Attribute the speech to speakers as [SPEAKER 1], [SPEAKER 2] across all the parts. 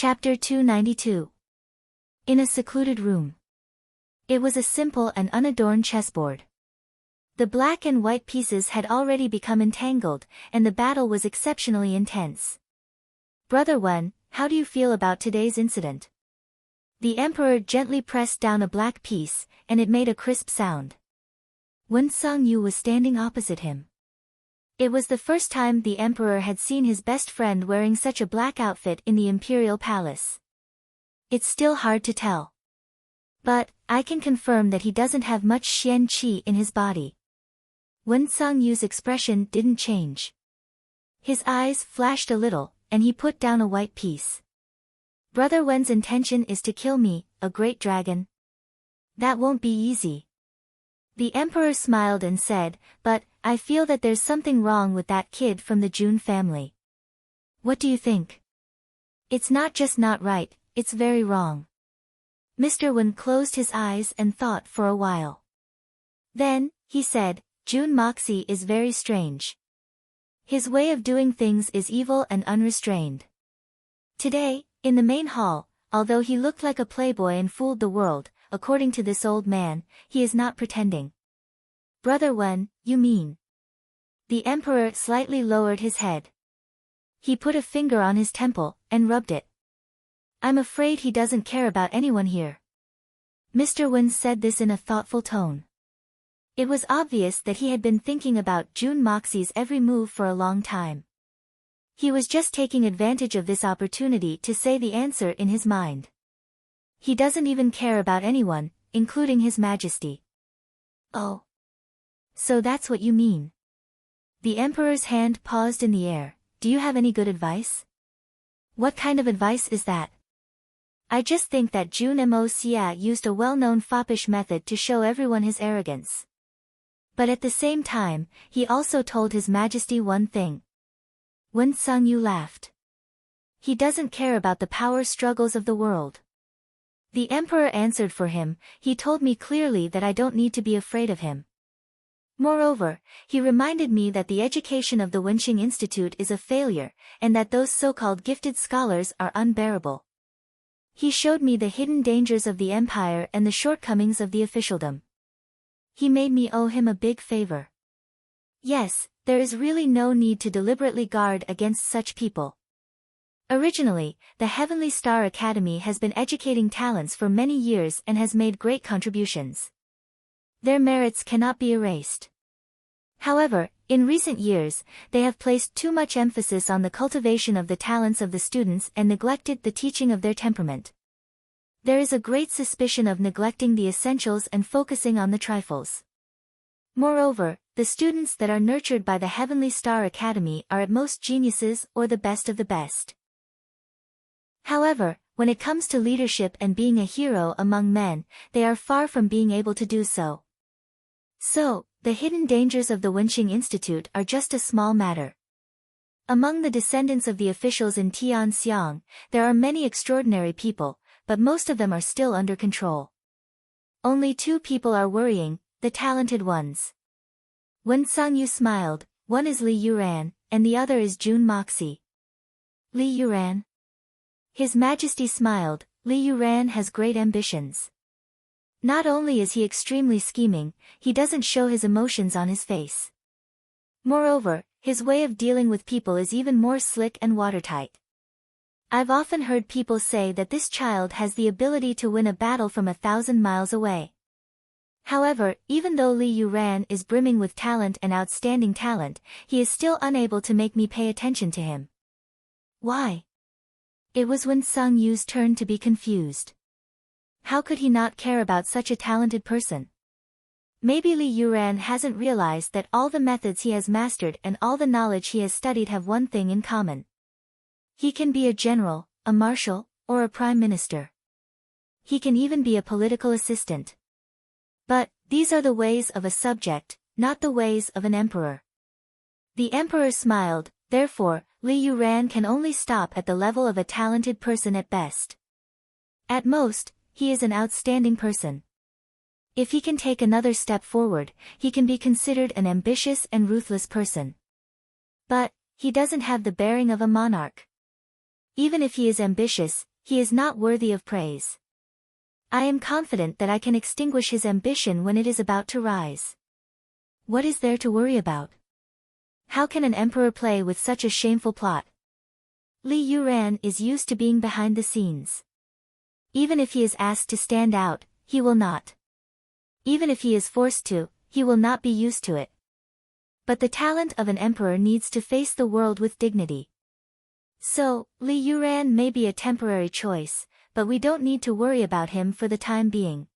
[SPEAKER 1] Chapter 292. In a secluded room. It was a simple and unadorned chessboard. The black and white pieces had already become entangled, and the battle was exceptionally intense. "Brother Wen, how do you feel about today's incident?" The emperor gently pressed down a black piece, and it made a crisp sound. Wen Songyu was standing opposite him. It was the first time the emperor had seen his best friend wearing such a black outfit in the imperial palace. "It's still hard to tell. But, I can confirm that he doesn't have much Xian Qi in his body." Wen Songyu's expression didn't change. His eyes flashed a little, and he put down a white piece. "Brother Wen's intention is to kill me, a great dragon. That won't be easy." The emperor smiled and said, "But, I feel that there's something wrong with that kid from the Jun family." "What do you think?" "It's not just not right, it's very wrong." Mr. Wen closed his eyes and thought for a while. Then, he said, "Jun Moxie is very strange. His way of doing things is evil and unrestrained. Today, in the main hall, although he looked like a playboy and fooled the world, according to this old man, he is not pretending." "Brother Wen, you mean?" The emperor slightly lowered his head. He put a finger on his temple, and rubbed it. "I'm afraid he doesn't care about anyone here." Mr. Wen said this in a thoughtful tone. It was obvious that he had been thinking about Jun Moxie's every move for a long time. He was just taking advantage of this opportunity to say the answer in his mind. He doesn't even care about anyone, including His Majesty. "Oh. So that's what you mean." The emperor's hand paused in the air. "Do you have any good advice?" "What kind of advice is that?" "I just think that Jun Mo Xia used a well-known foppish method to show everyone his arrogance. But at the same time, he also told His Majesty one thing." Wen Songyu laughed. "He doesn't care about the power struggles of the world." The emperor answered for him, "He told me clearly that I don't need to be afraid of him. Moreover, he reminded me that the education of the Wenqing Institute is a failure, and that those so-called gifted scholars are unbearable. He showed me the hidden dangers of the empire and the shortcomings of the officialdom. He made me owe him a big favor. Yes, there is really no need to deliberately guard against such people. Originally, the Heavenly Star Academy has been educating talents for many years and has made great contributions. Their merits cannot be erased. However, in recent years, they have placed too much emphasis on the cultivation of the talents of the students and neglected the teaching of their temperament. There is a great suspicion of neglecting the essentials and focusing on the trifles. Moreover, the students that are nurtured by the Heavenly Star Academy are at most geniuses or the best of the best. However, when it comes to leadership and being a hero among men, they are far from being able to do so. So, the hidden dangers of the Wenqing Institute are just a small matter. Among the descendants of the officials in Tianxiang, there are many extraordinary people, but most of them are still under control. Only 2 people are worrying, the talented ones." Wen Songyu smiled. "One is Li Yuran, and the other is Jun Moxie." "Li Yuran?" His Majesty smiled. "Li Yuran has great ambitions. Not only is he extremely scheming, he doesn't show his emotions on his face. Moreover, his way of dealing with people is even more slick and watertight. I've often heard people say that this child has the ability to win a battle from 1,000 miles away. However, even though Li Yuran is brimming with talent and outstanding talent, he is still unable to make me pay attention to him." "Why?" It was Wen Songyu's turn to be confused. How could he not care about such a talented person? Maybe Li Yuran hasn't realized that all the methods he has mastered and all the knowledge he has studied have one thing in common. He can be a general, a marshal, or a prime minister. He can even be a political assistant. But, these are the ways of a subject, not the ways of an emperor. The emperor smiled. Therefore, Li Yuran can only stop at the level of a talented person at best. At most, he is an outstanding person. If he can take another step forward, he can be considered an ambitious and ruthless person. But, he doesn't have the bearing of a monarch. Even if he is ambitious, he is not worthy of praise. I am confident that I can extinguish his ambition when it is about to rise. What is there to worry about? How can an emperor play with such a shameful plot? Li Yuran is used to being behind the scenes. Even if he is asked to stand out, he will not. Even if he is forced to, he will not be used to it. But the talent of an emperor needs to face the world with dignity. So, Li Yuran may be a temporary choice, but we don't need to worry about him for the time being.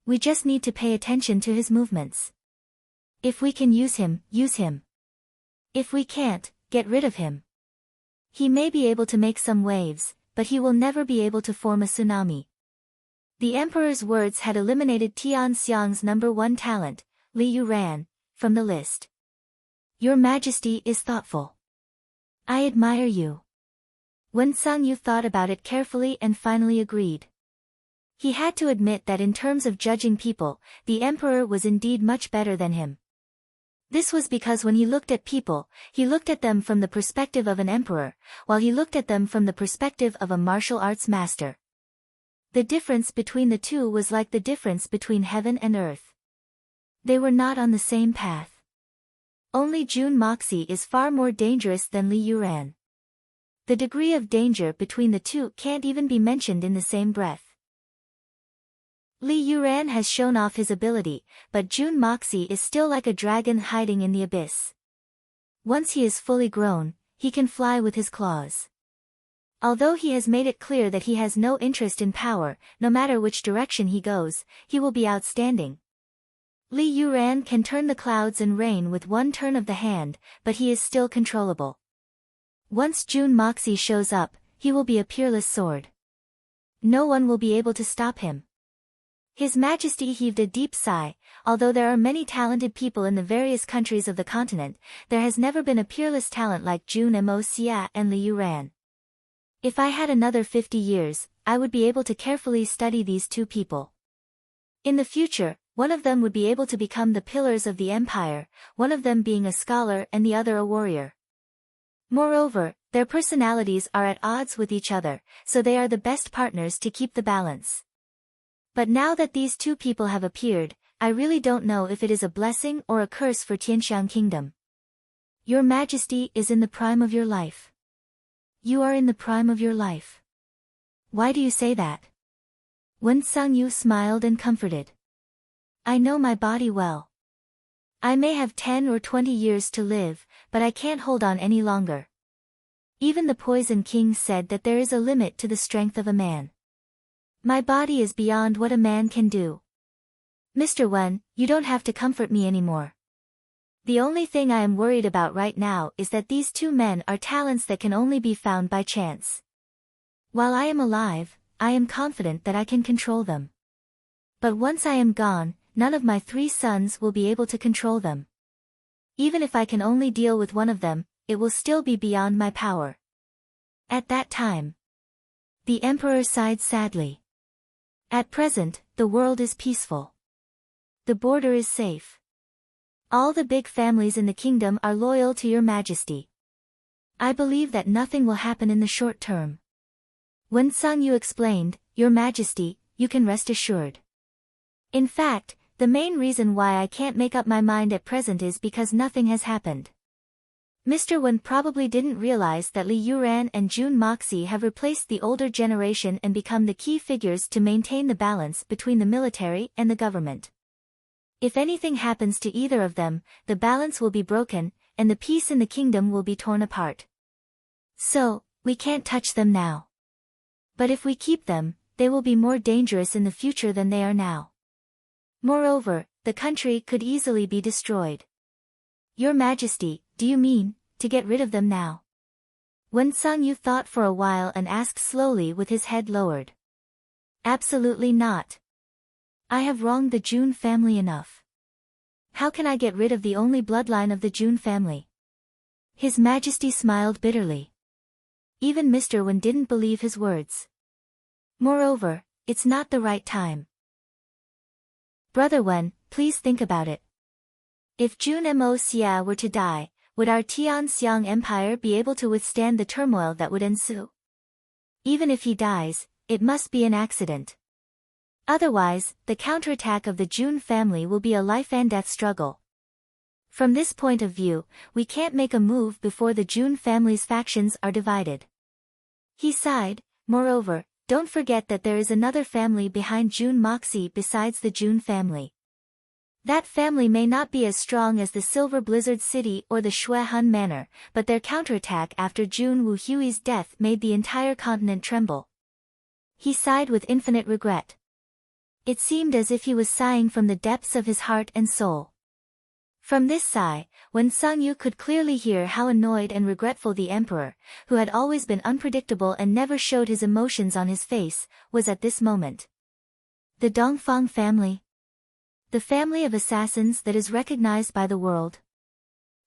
[SPEAKER 1] We just need to pay attention to his movements. If we can use him, use him. If we can't, get rid of him. He may be able to make some waves, but he will never be able to form a tsunami. The emperor's words had eliminated Tian Xiang's number one talent, Li Yuran, from the list. Your Majesty is thoughtful. I admire you. Wen Sangyu thought about it carefully and finally agreed. He had to admit that in terms of judging people, the emperor was indeed much better than him. This was because when he looked at people, he looked at them from the perspective of an emperor, while he looked at them from the perspective of a martial arts master. The difference between the two was like the difference between heaven and earth. They were not on the same path. Only Jun Moxie is far more dangerous than Li Yuran. The degree of danger between the two can't even be mentioned in the same breath. Li Yuran has shown off his ability, but Jun Moxie is still like a dragon hiding in the abyss. Once he is fully grown, he can fly with his claws. Although he has made it clear that he has no interest in power, no matter which direction he goes, he will be outstanding. Li Yuran can turn the clouds and rain with one turn of the hand, but he is still controllable. Once Jun Moxie shows up, he will be a peerless sword. No one will be able to stop him. His Majesty heaved a deep sigh. Although there are many talented people in the various countries of the continent, there has never been a peerless talent like Jun Mo and Li Yuran. If I had another 50 years, I would be able to carefully study these two people. In the future, one of them would be able to become the pillars of the empire, one of them being a scholar and the other a warrior. Moreover, their personalities are at odds with each other, so they are the best partners to keep the balance. But now that these two people have appeared, I really don't know if it is a blessing or a curse for Tianxiang Kingdom. Your Majesty is in the prime of your life. You are in the prime of your life. Why do you say that? Wen Sangyu smiled and comforted. I know my body well. I may have 10 or 20 years to live, but I can't hold on any longer. Even the Poison King said that there is a limit to the strength of a man. My body is beyond what a man can do. Mr. Wen, you don't have to comfort me anymore. The only thing I am worried about right now is that these two men are talents that can only be found by chance. While I am alive, I am confident that I can control them. But once I am gone, none of my 3 sons will be able to control them. Even if I can only deal with one of them, it will still be beyond my power. At that time, the emperor sighed sadly. At present, the world is peaceful. The border is safe. All the big families in the kingdom are loyal to your Majesty. I believe that nothing will happen in the short term. When Sangyu explained, Your Majesty, you can rest assured. In fact, the main reason why I can't make up my mind at present is because nothing has happened. Mr. Wen probably didn't realize that Li Yuran and Jun Moxie have replaced the older generation and become the key figures to maintain the balance between the military and the government. If anything happens to either of them, the balance will be broken, and the peace in the kingdom will be torn apart. So, we can't touch them now. But if we keep them, they will be more dangerous in the future than they are now. Moreover, the country could easily be destroyed. Your Majesty, do you mean, to get rid of them now? Wen Sangyu thought for a while and asked slowly with his head lowered. Absolutely not. I have wronged the Jun family enough. How can I get rid of the only bloodline of the Jun family? His Majesty smiled bitterly. Even Mr. Wen didn't believe his words. Moreover, it's not the right time. Brother Wen, please think about it. If Jun Mo Xia were to die, would our Tianxiang Empire be able to withstand the turmoil that would ensue? Even if he dies, it must be an accident. Otherwise, the counterattack of the Jun family will be a life-and-death struggle. From this point of view, we can't make a move before the Jun family's factions are divided. He sighed. Moreover, don't forget that there is another family behind Jun Moxie besides the Jun family. That family may not be as strong as the Silver Blizzard City or the Shui Hun Manor, but their counterattack after Jun Wu Hui's death made the entire continent tremble. He sighed with infinite regret. It seemed as if he was sighing from the depths of his heart and soul. From this sigh, Wen Sangyu could clearly hear how annoyed and regretful the emperor, who had always been unpredictable and never showed his emotions on his face, was at this moment. The Dongfang family. The family of assassins that is recognized by the world.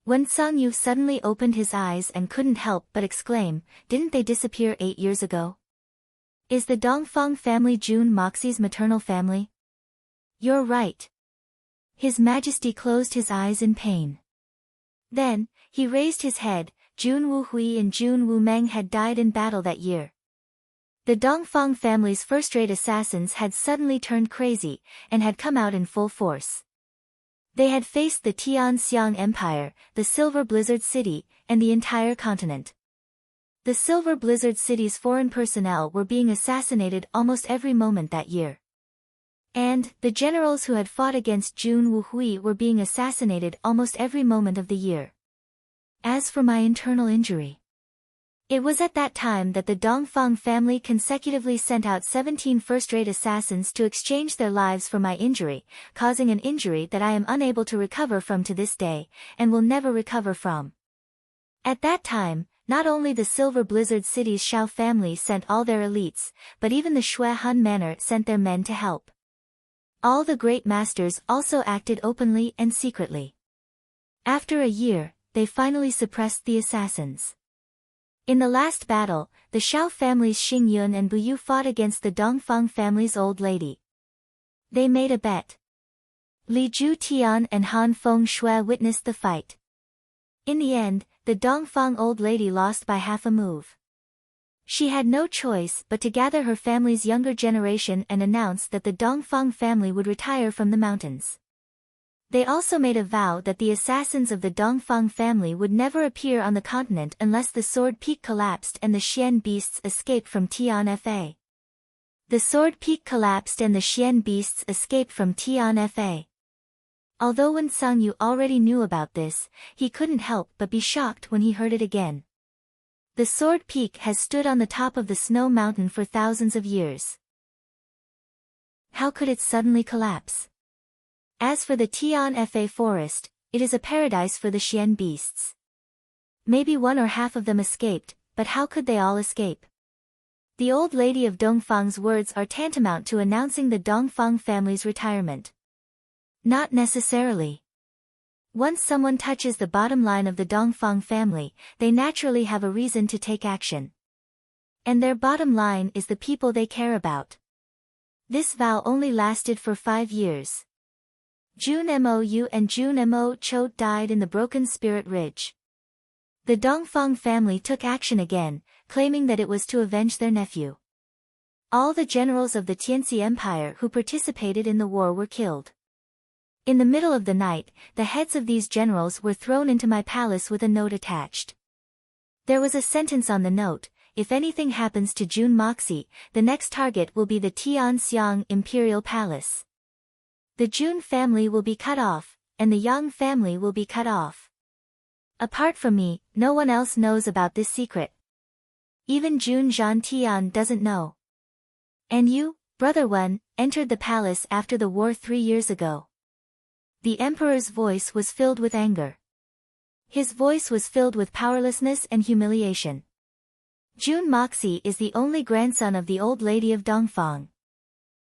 [SPEAKER 1] Wen Sangyu suddenly opened his eyes and couldn't help but exclaim, didn't they disappear 8 years ago? Is the Dongfang family Jun Moxie's maternal family? You're right. His Majesty closed his eyes in pain. Then, he raised his head. Jun Wu Hui and Jun Wu Meng had died in battle that year. The Dongfang family's first-rate assassins had suddenly turned crazy, and had come out in full force. They had faced the Tianxiang Empire, the Silver Blizzard City, and the entire continent. The Silver Blizzard City's foreign personnel were being assassinated almost every moment that year. And, the generals who had fought against Jun Wu Hui were being assassinated almost every moment of the year. As for my internal injury, it was at that time that the Dongfang family consecutively sent out 17 first-rate assassins to exchange their lives for my injury, causing an injury that I am unable to recover from to this day, and will never recover from. At that time, not only the Silver Blizzard City's Shao family sent all their elites, but even the Shui Hun Manor sent their men to help. All the great masters also acted openly and secretly. After a year, they finally suppressed the assassins. In the last battle, the Shao family's Xing Yun and Bu Yu fought against the Dongfang family's old lady. They made a bet. Li Ju Tian and Han Feng Shui witnessed the fight. In the end, the Dongfang old lady lost by half a move. She had no choice but to gather her family's younger generation and announce that the Dongfang family would retire from the mountains. They also made a vow that the assassins of the Dongfang family would never appear on the continent unless the Sword Peak collapsed and the Xian beasts escaped from Tian Fa. The Sword Peak collapsed and the Xian beasts escaped from Tian Fa. Although Wen Sangyu already knew about this, he couldn't help but be shocked when he heard it again. The Sword Peak has stood on the top of the snow mountain for thousands of years. How could it suddenly collapse? As for the Tian Fa forest, it is a paradise for the Xian beasts. Maybe one or half of them escaped, but how could they all escape? The old lady of Dongfang's words are tantamount to announcing the Dongfang family's retirement. Not necessarily. Once someone touches the bottom line of the Dongfang family, they naturally have a reason to take action. And their bottom line is the people they care about. This vow only lasted for 5 years. Jun Mou and Jun Mo Cho died in the Broken Spirit Ridge. The Dongfang family took action again, claiming that it was to avenge their nephew. All the generals of the Tianxi Empire who participated in the war were killed. In the middle of the night, the heads of these generals were thrown into my palace with a note attached. There was a sentence on the note, if anything happens to Jun Moxie, the next target will be the Tianxiang Imperial Palace. The Jun family will be cut off, and the Yang family will be cut off. Apart from me, no one else knows about this secret. Even Jun Zhantian doesn't know. And you, Brother Wen, entered the palace after the war 3 years ago. The emperor's voice was filled with anger. His voice was filled with powerlessness and humiliation. Jun Moxie is the only grandson of the old lady of Dongfang.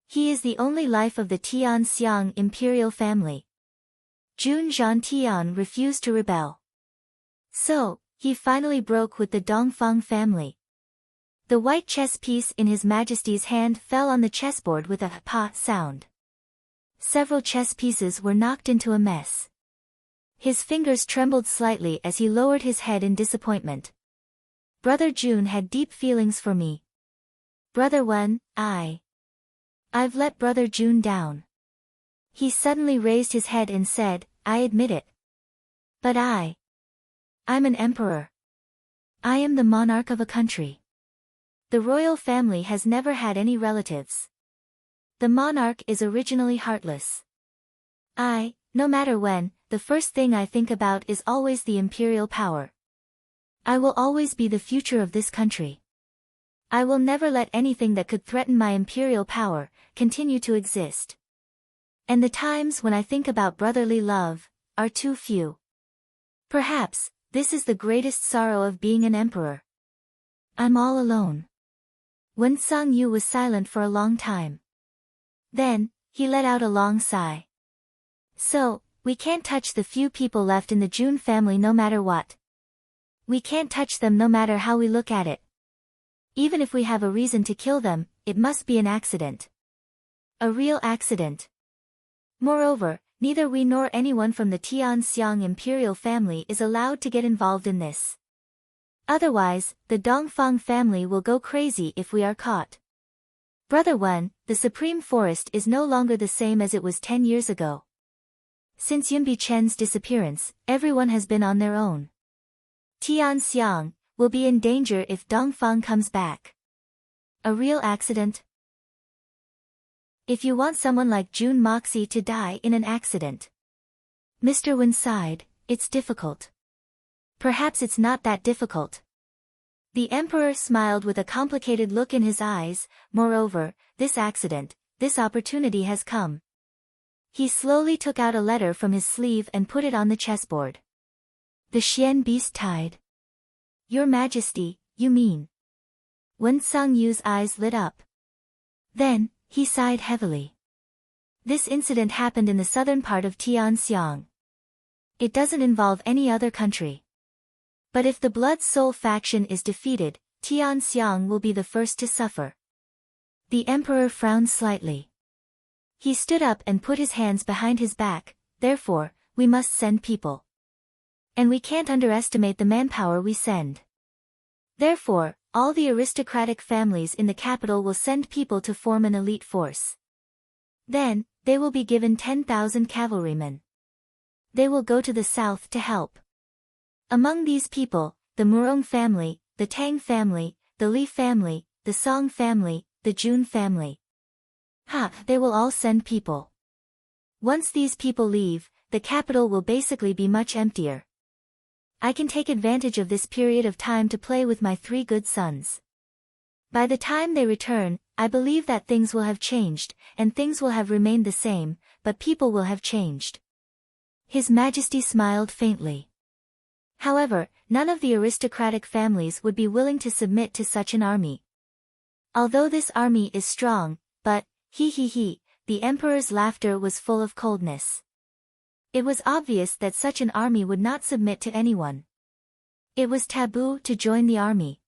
[SPEAKER 1] He is the only life of the Tianxiang imperial family. Jun Zhantian refused to rebel. So, he finally broke with the Dongfang family. The white chess piece in His Majesty's hand fell on the chessboard with a pa sound. Several chess pieces were knocked into a mess. His fingers trembled slightly as he lowered his head in disappointment. Brother Jun had deep feelings for me. Brother Wen, I've let Brother Jun down. He suddenly raised his head and said, I admit it. But I'm an emperor. I am the monarch of a country. The royal family has never had any relatives. The monarch is originally heartless. No matter when, the first thing I think about is always the imperial power. I will always be the future of this country. I will never let anything that could threaten my imperial power continue to exist. And the times when I think about brotherly love are too few. Perhaps this is the greatest sorrow of being an emperor. I'm all alone. Wen Sangyu was silent for a long time. Then, he let out a long sigh. So, we can't touch the few people left in the Jun family no matter what. We can't touch them no matter how we look at it. Even if we have a reason to kill them, it must be an accident. A real accident. Moreover, neither we nor anyone from the Tianxiang imperial family is allowed to get involved in this. Otherwise, the Dongfang family will go crazy if we are caught. Brother Wen, the supreme forest is no longer the same as it was 10 years ago. Since Yunbi Chen's disappearance, everyone has been on their own. Tianxiang will be in danger if Dongfang comes back. A real accident? If you want someone like Jun Moxie to die in an accident. Mr. Wen sighed, it's difficult. Perhaps it's not that difficult. The emperor smiled with a complicated look in his eyes. Moreover, this accident, this opportunity has come. He slowly took out a letter from his sleeve and put it on the chessboard. The Xian beast tied. Your Majesty, you mean? Wen Sangyu's eyes lit up. Then, he sighed heavily. This incident happened in the southern part of Tianxiang. It doesn't involve any other country. But if the Blood Soul faction is defeated, Tianxiang will be the first to suffer. The emperor frowned slightly. He stood up and put his hands behind his back. Therefore, we must send people. And we can't underestimate the manpower we send. Therefore, all the aristocratic families in the capital will send people to form an elite force. Then, they will be given 10,000 cavalrymen. They will go to the south to help. Among these people, the Murong family, the Tang family, the Li family, the Song family, the Jun family. They will all send people. Once these people leave, the capital will basically be much emptier. I can take advantage of this period of time to play with my 3 good sons. By the time they return, I believe that things will have changed, and things will have remained the same, but people will have changed. His Majesty smiled faintly. However, none of the aristocratic families would be willing to submit to such an army. Although this army is strong, but, the emperor's laughter was full of coldness. It was obvious that such an army would not submit to anyone. It was taboo to join the army.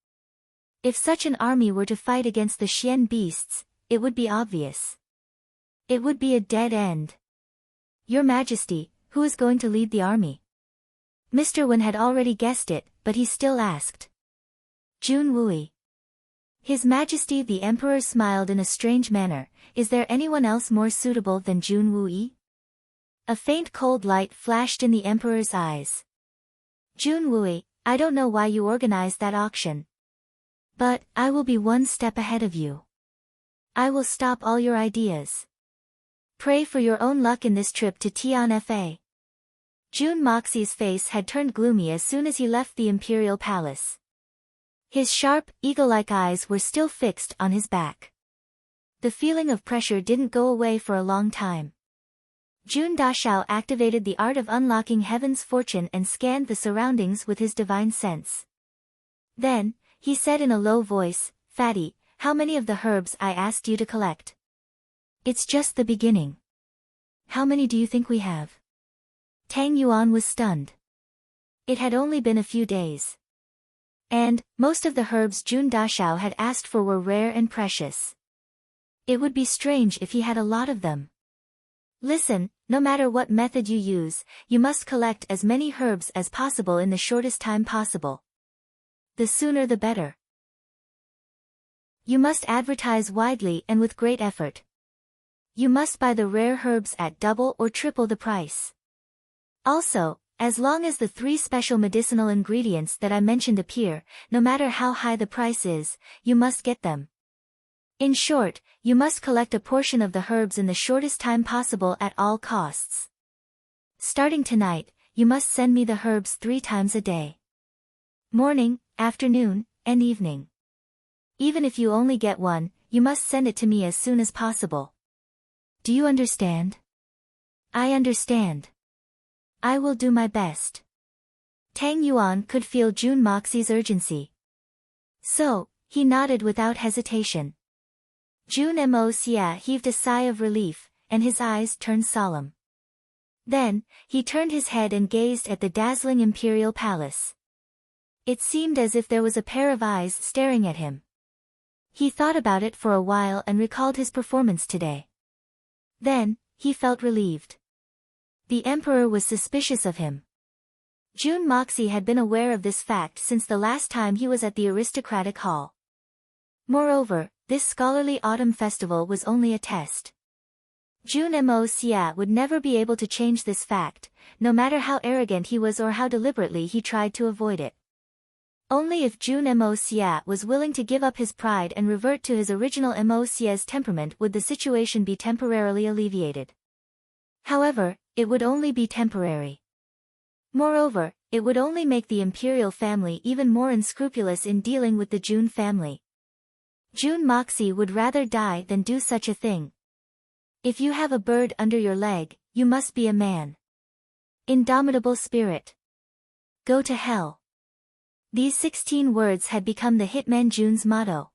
[SPEAKER 1] If such an army were to fight against the Xian beasts, it would be obvious. It would be a dead end. Your Majesty, who is going to lead the army? Mr. Wen had already guessed it, but he still asked. Jun Wui. His Majesty the Emperor smiled in a strange manner. Is there anyone else more suitable than Jun Wui? A faint cold light flashed in the Emperor's eyes. Jun Wui, I don't know why you organized that auction. But, I will be one step ahead of you. I will stop all your ideas. Pray for your own luck in this trip to Tianfa. Jun Moxie's face had turned gloomy as soon as he left the imperial palace. His sharp, eagle-like eyes were still fixed on his back. The feeling of pressure didn't go away for a long time. Jun Dashao activated the art of unlocking heaven's fortune and scanned the surroundings with his divine sense. Then, he said in a low voice, Fatty, how many of the herbs I asked you to collect? It's just the beginning. How many do you think we have? Tang Yuan was stunned. It had only been a few days. And, most of the herbs Jun Dashao had asked for were rare and precious. It would be strange if he had a lot of them. Listen, no matter what method you use, you must collect as many herbs as possible in the shortest time possible. The sooner the better. You must advertise widely and with great effort. You must buy the rare herbs at double or triple the price. Also, as long as the 3 special medicinal ingredients that I mentioned appear, no matter how high the price is, you must get them. In short, you must collect a portion of the herbs in the shortest time possible at all costs. Starting tonight, you must send me the herbs 3 times a day. Morning, afternoon, and evening. Even if you only get one, you must send it to me as soon as possible. Do you understand? I understand. I will do my best. Tang Yuan could feel Jun Moxie's urgency. So, he nodded without hesitation. Jun Moxie heaved a sigh of relief, and his eyes turned solemn. Then, he turned his head and gazed at the dazzling imperial palace. It seemed as if there was a pair of eyes staring at him. He thought about it for a while and recalled his performance today. Then, he felt relieved. The emperor was suspicious of him. Jun Moxie had been aware of this fact since the last time he was at the aristocratic hall. Moreover, this scholarly autumn festival was only a test. Jun Moxie would never be able to change this fact, no matter how arrogant he was or how deliberately he tried to avoid it. Only if Jun Moxie was willing to give up his pride and revert to his original Moxie's temperament would the situation be temporarily alleviated. However, it would only be temporary. Moreover, it would only make the imperial family even more unscrupulous in dealing with the Jun family. Jun Moxie would rather die than do such a thing. If you have a bird under your leg, you must be a man. Indomitable spirit. Go to hell. These 16 words had become the hitman Jun's motto.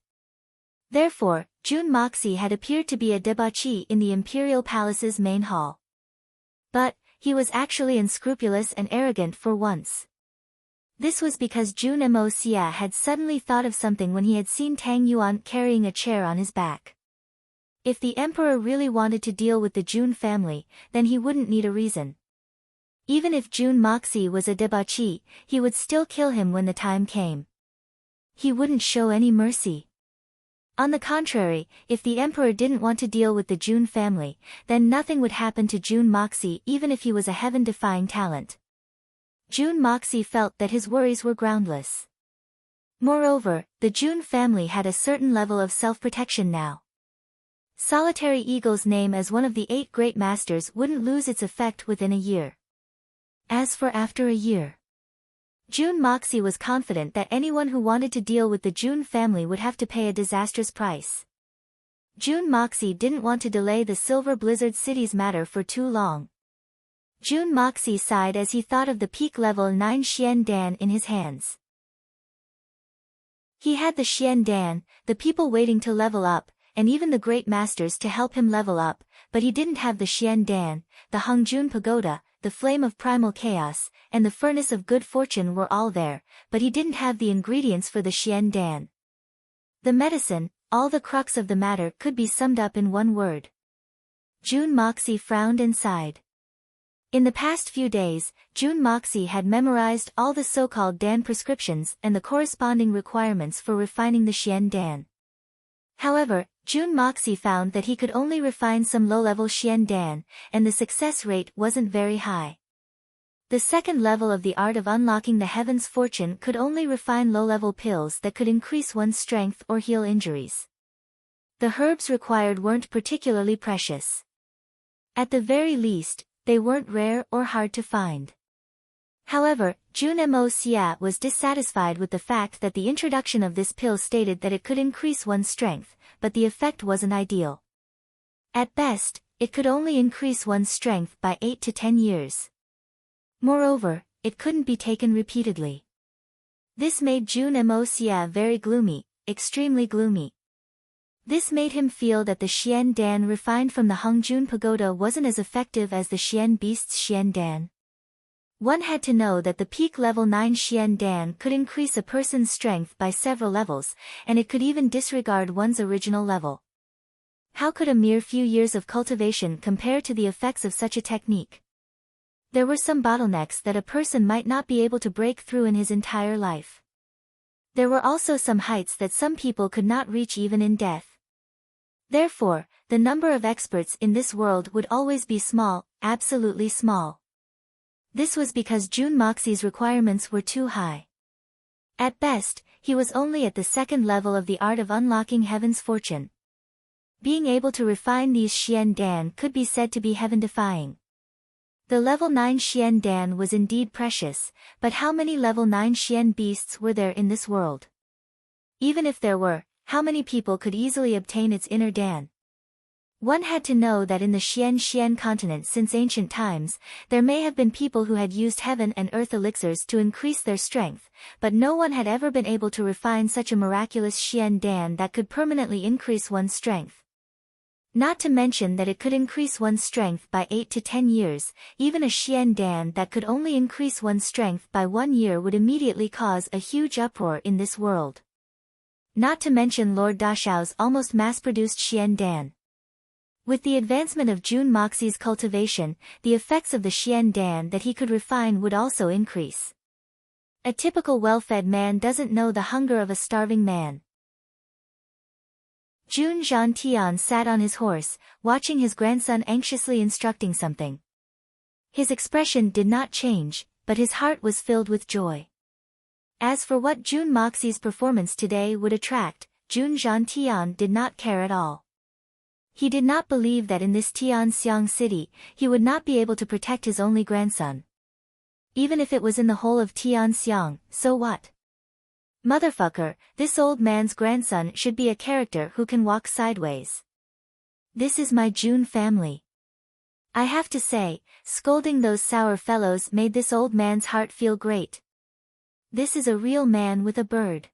[SPEAKER 1] Therefore, Jun Moxie had appeared to be a debauchee in the imperial palace's main hall. But, he was actually unscrupulous and arrogant for once. This was because Jun Moxie had suddenly thought of something when he had seen Tang Yuan carrying a chair on his back. If the emperor really wanted to deal with the Jun family, then he wouldn't need a reason. Even if Jun Moxie was a debauchee, he would still kill him when the time came. He wouldn't show any mercy. On the contrary, if the emperor didn't want to deal with the Jun family, then nothing would happen to Jun Moxie even if he was a heaven-defying talent. Jun Moxie felt that his worries were groundless. Moreover, the Jun family had a certain level of self-protection now. Solitary Eagle's name as one of the 8 great masters wouldn't lose its effect within a year. As for after a year, Jun Moxie was confident that anyone who wanted to deal with the Jun family would have to pay a disastrous price. Jun Moxie didn't want to delay the Silver Blizzard City's matter for too long. Jun Moxie sighed as he thought of the peak level 9 Xian Dan in his hands. He had the Xian Dan, the people waiting to level up, and even the great masters to help him level up, but he didn't have the Xian Dan, the Hongjun Pagoda, the flame of primal chaos, and the furnace of good fortune were all there, but he didn't have the ingredients for the Xian Dan. The medicine, all the crux of the matter could be summed up in one word. Jun Moxie frowned and sighed. In the past few days, Jun Moxie had memorized all the so-called Dan prescriptions and the corresponding requirements for refining the Xian Dan. However, Jun Moxie found that he could only refine some low-level Xian Dan, and the success rate wasn't very high. The second level of the art of unlocking the heaven's fortune could only refine low-level pills that could increase one's strength or heal injuries. The herbs required weren't particularly precious. At the very least, they weren't rare or hard to find. However, Jun Moxie was dissatisfied with the fact that the introduction of this pill stated that it could increase one's strength, but the effect wasn't ideal. At best, it could only increase one's strength by 8 to 10 years. Moreover, it couldn't be taken repeatedly. This made Jun Moxie very gloomy, extremely gloomy. This made him feel that the Xian Dan refined from the Hongjun Pagoda wasn't as effective as the Xian Beast's Xian Dan. One had to know that the peak level 9 Xian Dan could increase a person's strength by several levels, and it could even disregard one's original level. How could a mere few years of cultivation compare to the effects of such a technique? There were some bottlenecks that a person might not be able to break through in his entire life. There were also some heights that some people could not reach even in death. Therefore, the number of experts in this world would always be small, absolutely small. This was because Jun Moxi's requirements were too high. At best, he was only at the second level of the art of unlocking heaven's fortune. Being able to refine these Xian Dan could be said to be heaven-defying. The level 9 Xian Dan was indeed precious, but how many level 9 Xian beasts were there in this world? Even if there were, how many people could easily obtain its inner Dan? One had to know that in the Xian continent since ancient times, there may have been people who had used heaven and earth elixirs to increase their strength, but no one had ever been able to refine such a miraculous Xian Dan that could permanently increase one's strength. Not to mention that it could increase one's strength by 8 to 10 years, even a Xian Dan that could only increase one's strength by 1 year would immediately cause a huge uproar in this world. Not to mention Lord Dashao's almost mass-produced Xian Dan. With the advancement of Jun Moxi's cultivation, the effects of the Xian Dan that he could refine would also increase. A typical well-fed man doesn't know the hunger of a starving man. Jun Zhantian sat on his horse, watching his grandson anxiously instructing something. His expression did not change, but his heart was filled with joy. As for what Jun Moxi's performance today would attract, Jun Zhantian did not care at all. He did not believe that in this Tianxiang city, he would not be able to protect his only grandson. Even if it was in the whole of Tianxiang, so what? Motherfucker, this old man's grandson should be a character who can walk sideways. This is my Jun family. I have to say, scolding those sour fellows made this old man's heart feel great. This is a real man with a bird.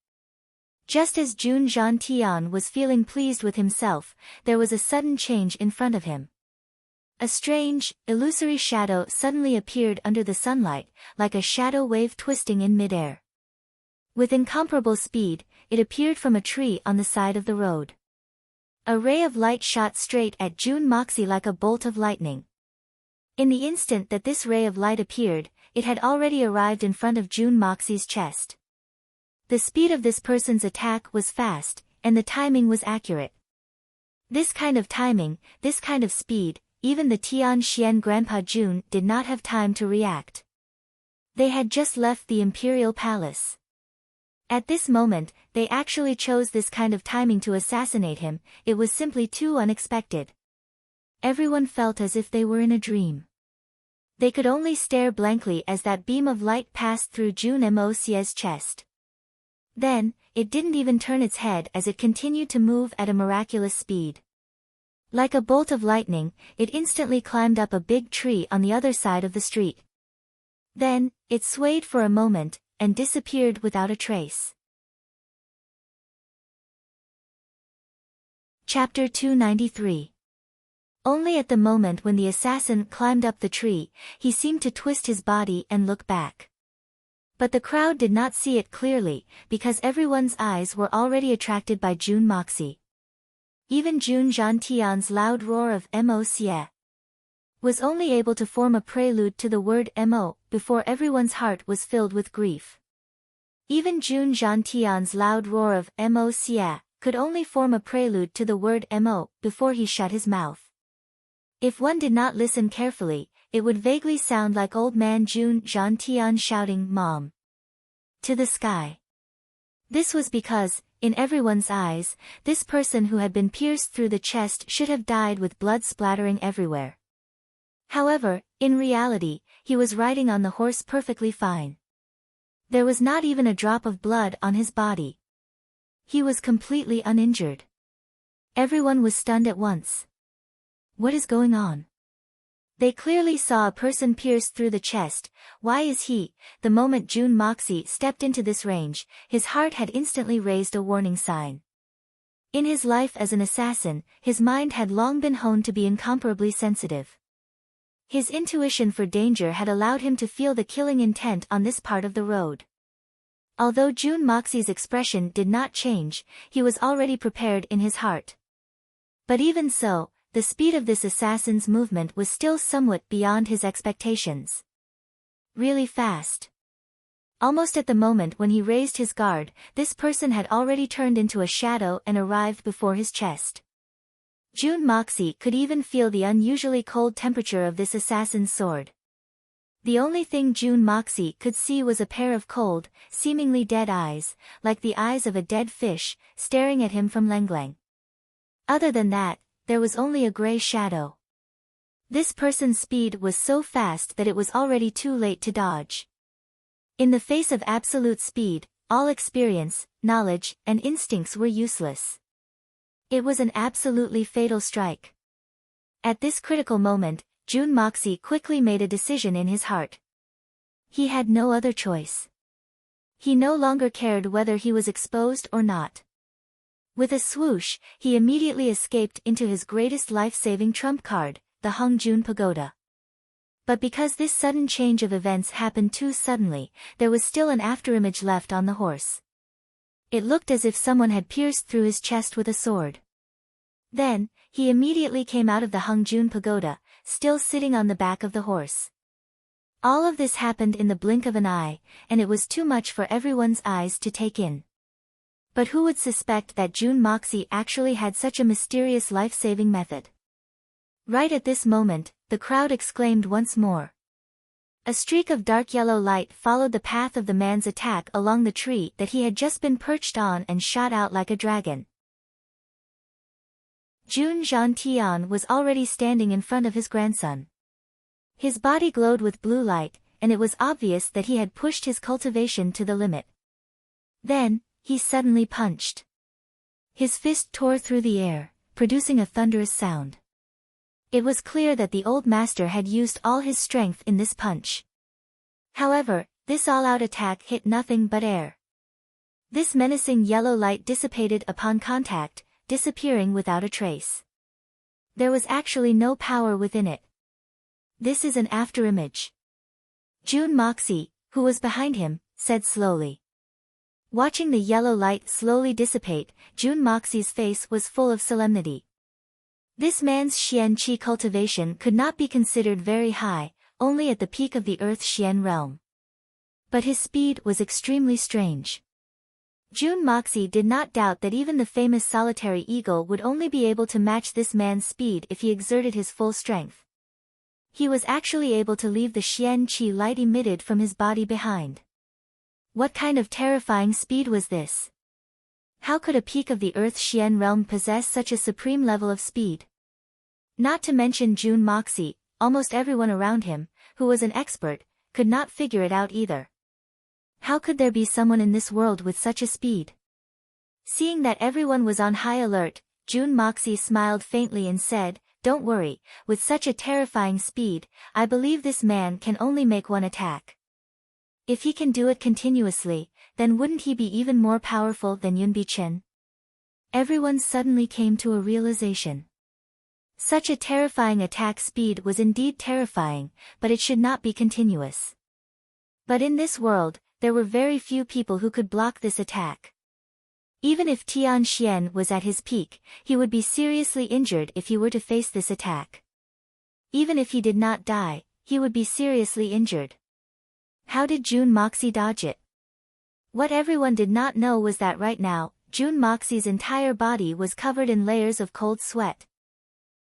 [SPEAKER 1] Just as Jun Zhantian was feeling pleased with himself, there was a sudden change in front of him. A strange, illusory shadow suddenly appeared under the sunlight, like a shadow wave twisting in midair. With incomparable speed, it appeared from a tree on the side of the road. A ray of light shot straight at Jun Moxi like a bolt of lightning. In the instant that this ray of light appeared, it had already arrived in front of Jun Moxi's chest. The speed of this person's attack was fast, and the timing was accurate. This kind of timing, this kind of speed, even the Tian Xian Grandpa Jun did not have time to react. They had just left the imperial palace. At this moment, they actually chose this kind of timing to assassinate him. It was simply too unexpected. Everyone felt as if they were in a dream. They could only stare blankly as that beam of light passed through Jun Moxi's chest. Then, it didn't even turn its head as it continued to move at a miraculous speed. Like a bolt of lightning, it instantly climbed up a big tree on the other side of the street. Then, it swayed for a moment, and disappeared without a trace. Chapter 293. Only at the moment when the assassin climbed up the tree, he seemed to twist his body and look back. But the crowd did not see it clearly, because everyone's eyes were already attracted by Jun Moxi. Even Jun Zhantian's loud roar of "Mo xie" was only able to form a prelude to the word "mo" before everyone's heart was filled with grief. Even Jun Zhantian's loud roar of "Mo xie" could only form a prelude to the word "mo" before he shut his mouth. If one did not listen carefully, it would vaguely sound like old man Jun Zhantian shouting "Mom" to the sky. This was because, in everyone's eyes, this person who had been pierced through the chest should have died with blood splattering everywhere. However, in reality, he was riding on the horse perfectly fine. There was not even a drop of blood on his body. He was completely uninjured. Everyone was stunned at once. What is going on? They clearly saw a person pierced through the chest. Why is he? The moment Jun Moxi stepped into this range, his heart had instantly raised a warning sign. In his life as an assassin, his mind had long been honed to be incomparably sensitive. His intuition for danger had allowed him to feel the killing intent on this part of the road. Although Jun Moxi's expression did not change, he was already prepared in his heart. But even so, the speed of this assassin's movement was still somewhat beyond his expectations. Really fast. Almost at the moment when he raised his guard, this person had already turned into a shadow and arrived before his chest. Jun Moxie could even feel the unusually cold temperature of this assassin's sword. The only thing Jun Moxie could see was a pair of cold, seemingly dead eyes, like the eyes of a dead fish, staring at him from Lenglang. Other than that, there was only a gray shadow. This person's speed was so fast that it was already too late to dodge. In the face of absolute speed, all experience, knowledge, and instincts were useless. It was an absolutely fatal strike. At this critical moment, Jun Moxie quickly made a decision in his heart. He had no other choice. He no longer cared whether he was exposed or not. With a swoosh, he immediately escaped into his greatest life-saving trump card, the Hongjun Pagoda. But because this sudden change of events happened too suddenly, there was still an afterimage left on the horse. It looked as if someone had pierced through his chest with a sword. Then, he immediately came out of the Hongjun Pagoda, still sitting on the back of the horse. All of this happened in the blink of an eye, and it was too much for everyone's eyes to take in. But who would suspect that Jun Moxie actually had such a mysterious life-saving method? Right at this moment, the crowd exclaimed once more. A streak of dark yellow light followed the path of the man's attack along the tree that he had just been perched on and shot out like a dragon. Jun Zhantian was already standing in front of his grandson. His body glowed with blue light, and it was obvious that he had pushed his cultivation to the limit. Then, he suddenly punched. His fist tore through the air, producing a thunderous sound. It was clear that the old master had used all his strength in this punch. However, this all-out attack hit nothing but air. This menacing yellow light dissipated upon contact, disappearing without a trace. There was actually no power within it. This is an afterimage. Jun Moxie, who was behind him, said slowly. Watching the yellow light slowly dissipate, Jun Moxie's face was full of solemnity. This man's Xian Qi cultivation could not be considered very high, only at the peak of the Earth Xian realm. But his speed was extremely strange. Jun Moxie did not doubt that even the famous solitary eagle would only be able to match this man's speed if he exerted his full strength. He was actually able to leave the Xian Qi light emitted from his body behind. What kind of terrifying speed was this? How could a peak of the Earth Xian realm possess such a supreme level of speed? Not to mention Jun Moxie, almost everyone around him, who was an expert, could not figure it out either. How could there be someone in this world with such a speed? Seeing that everyone was on high alert, Jun Moxie smiled faintly and said, "Don't worry, with such a terrifying speed, I believe this man can only make one attack. If he can do it continuously, then wouldn't he be even more powerful than Yun Bichen?" Everyone suddenly came to a realization. Such a terrifying attack speed was indeed terrifying, but it should not be continuous. But in this world, there were very few people who could block this attack. Even if Tian Xian was at his peak, he would be seriously injured if he were to face this attack. Even if he did not die, he would be seriously injured. How did Jun Moxie dodge it? What everyone did not know was that right now, Jun Moxie's entire body was covered in layers of cold sweat.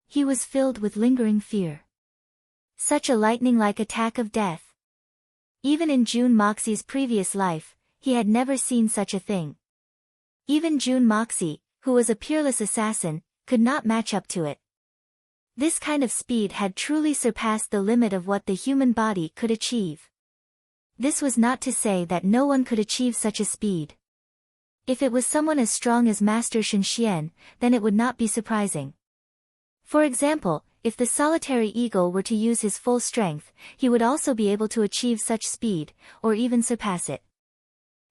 [SPEAKER 1] He was filled with lingering fear. Such a lightning-like attack of death. Even in Jun Moxie's previous life, he had never seen such a thing. Even Jun Moxie, who was a peerless assassin, could not match up to it. This kind of speed had truly surpassed the limit of what the human body could achieve. This was not to say that no one could achieve such a speed. If it was someone as strong as Master Shen Xian, then it would not be surprising. For example, if the solitary eagle were to use his full strength, he would also be able to achieve such speed, or even surpass it.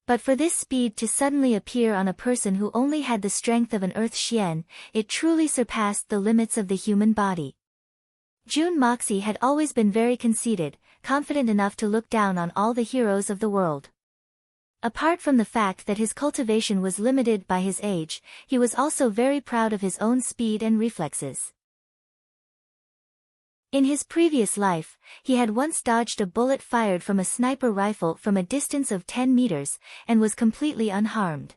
[SPEAKER 1] But for this speed to suddenly appear on a person who only had the strength of an Earth Xian, it truly surpassed the limits of the human body. Jun Moxie had always been very conceited, confident enough to look down on all the heroes of the world. Apart from the fact that his cultivation was limited by his age, he was also very proud of his own speed and reflexes. In his previous life, he had once dodged a bullet fired from a sniper rifle from a distance of 10 meters, and was completely unharmed.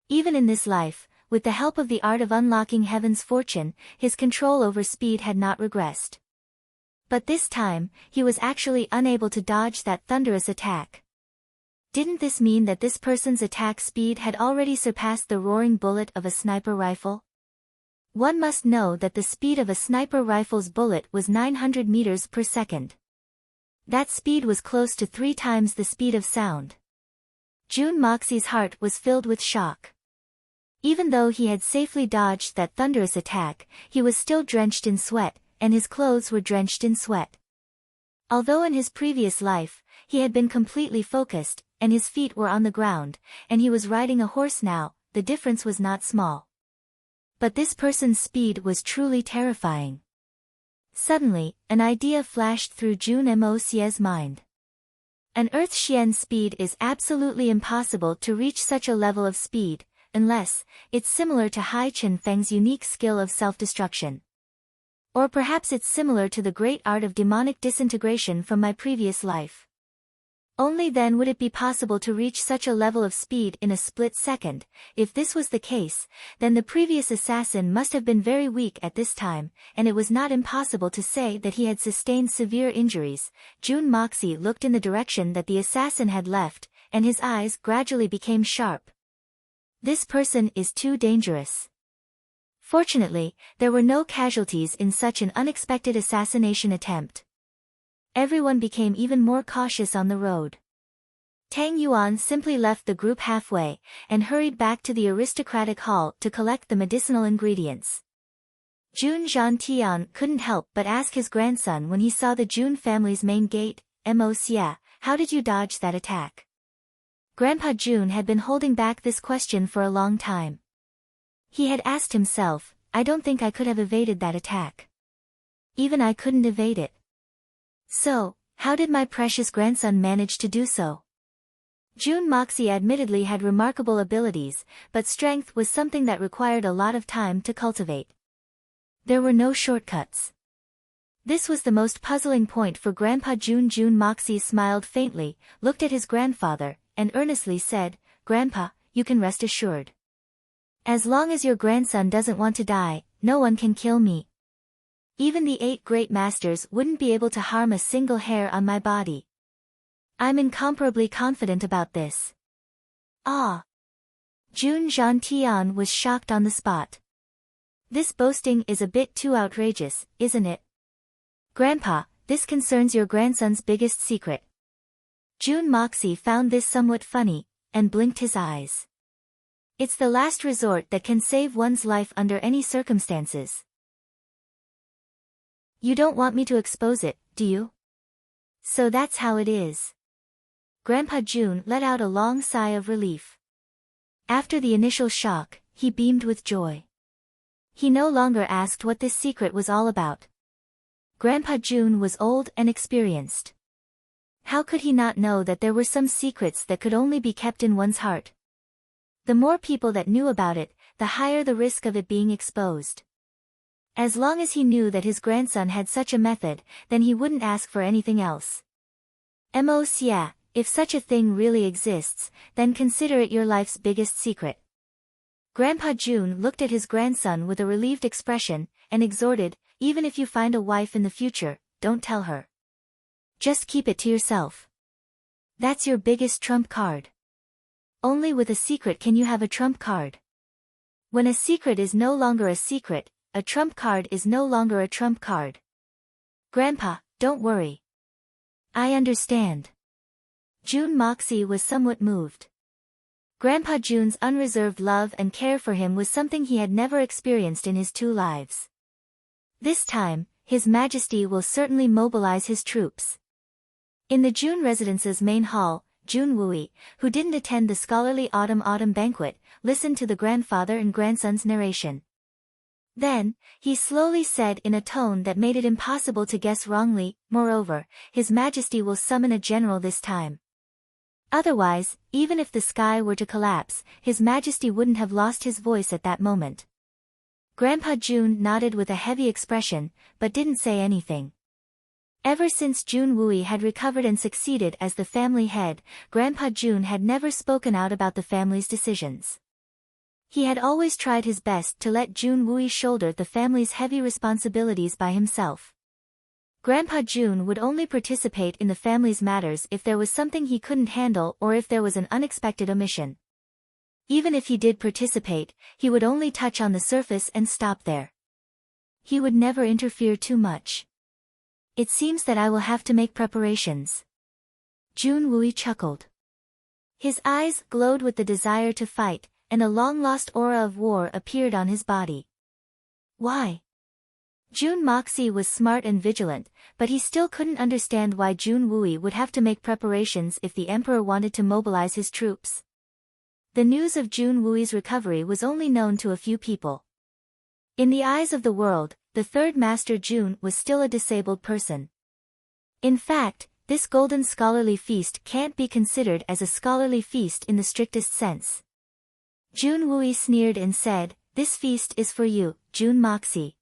[SPEAKER 1] Even in this life, with the help of the art of unlocking heaven's fortune, his control over speed had not regressed. But this time, he was actually unable to dodge that thunderous attack. Didn't this mean that this person's attack speed had already surpassed the roaring bullet of a sniper rifle? One must know that the speed of a sniper rifle's bullet was 900 meters per second. That speed was close to 3 times the speed of sound. Jun Moxie's heart was filled with shock. Even though he had safely dodged that thunderous attack, he was still drenched in sweat, and his clothes were drenched in sweat. Although in his previous life, he had been completely focused, and his feet were on the ground, and he was riding a horse now, the difference was not small. But this person's speed was truly terrifying. Suddenly, an idea flashed through Jun Moxie's mind. An Earth-Xian speed is absolutely impossible to reach such a level of speed, unless it's similar to Hai Chen Feng's unique skill of self-destruction. Or perhaps it's similar to the great art of demonic disintegration from my previous life. Only then would it be possible to reach such a level of speed in a split second. If this was the case, then the previous assassin must have been very weak at this time, and it was not impossible to say that he had sustained severe injuries. Jun Moxie looked in the direction that the assassin had left, and his eyes gradually became sharp. This person is too dangerous. Fortunately, there were no casualties in such an unexpected assassination attempt. Everyone became even more cautious on the road. Tang Yuan simply left the group halfway, and hurried back to the aristocratic hall to collect the medicinal ingredients. Jun Zhantian couldn't help but ask his grandson when he saw the Jun family's main gate, Moxie, how did you dodge that attack? Grandpa Jun had been holding back this question for a long time. He had asked himself, I don't think I could have evaded that attack. Even I couldn't evade it. So, how did my precious grandson manage to do so? Jun Moxie admittedly had remarkable abilities, but strength was something that required a lot of time to cultivate. There were no shortcuts. This was the most puzzling point for Grandpa Jun. Jun Moxie smiled faintly, looked at his grandfather, and earnestly said, Grandpa, you can rest assured. As long as your grandson doesn't want to die, no one can kill me. Even the 8 great masters wouldn't be able to harm a single hair on my body. I'm incomparably confident about this. Ah! Jun Zhantian was shocked on the spot. This boasting is a bit too outrageous, isn't it? Grandpa, this concerns your grandson's biggest secret. Jun Moxie found this somewhat funny, and blinked his eyes. It's the last resort that can save one's life under any circumstances. You don't want me to expose it, do you? So that's how it is. Grandpa Jun let out a long sigh of relief. After the initial shock, he beamed with joy. He no longer asked what this secret was all about. Grandpa Jun was old and experienced. How could he not know that there were some secrets that could only be kept in one's heart? The more people that knew about it, the higher the risk of it being exposed. As long as he knew that his grandson had such a method, then he wouldn't ask for anything else. Moxie, if such a thing really exists, then consider it your life's biggest secret. Grandpa Jun looked at his grandson with a relieved expression, and exhorted, even if you find a wife in the future, don't tell her. Just keep it to yourself. That's your biggest trump card. Only with a secret can you have a trump card. When a secret is no longer a secret, a trump card is no longer a trump card. Grandpa, don't worry. I understand. Jun Moxie was somewhat moved. Grandpa Jun's unreserved love and care for him was something he had never experienced in his 2 lives. This time, His Majesty will certainly mobilize his troops. In the Jun residence's main hall, Jun Wui, who didn't attend the scholarly autumn banquet, listened to the grandfather and grandson's narration. Then, he slowly said in a tone that made it impossible to guess wrongly, moreover, His Majesty will summon a general this time. Otherwise, even if the sky were to collapse, His Majesty wouldn't have lost his voice at that moment. Grandpa Jun nodded with a heavy expression, but didn't say anything. Ever since Jun Wooey had recovered and succeeded as the family head, Grandpa Jun had never spoken out about the family's decisions. He had always tried his best to let Jun Wooey shoulder the family's heavy responsibilities by himself. Grandpa Jun would only participate in the family's matters if there was something he couldn't handle or if there was an unexpected omission. Even if he did participate, he would only touch on the surface and stop there. He would never interfere too much. It seems that I will have to make preparations. Jun Wooey chuckled. His eyes glowed with the desire to fight, and a long-lost aura of war appeared on his body. Why? Jun Moxie was smart and vigilant, but he still couldn't understand why Jun Wooey would have to make preparations if the emperor wanted to mobilize his troops. The news of Jun Wooey's recovery was only known to a few people. In the eyes of the world, the third Master Jun was still a disabled person. In fact, this golden scholarly feast can't be considered as a scholarly feast in the strictest sense. Jun Wooey sneered and said, "This feast is for you, Jun Moxie.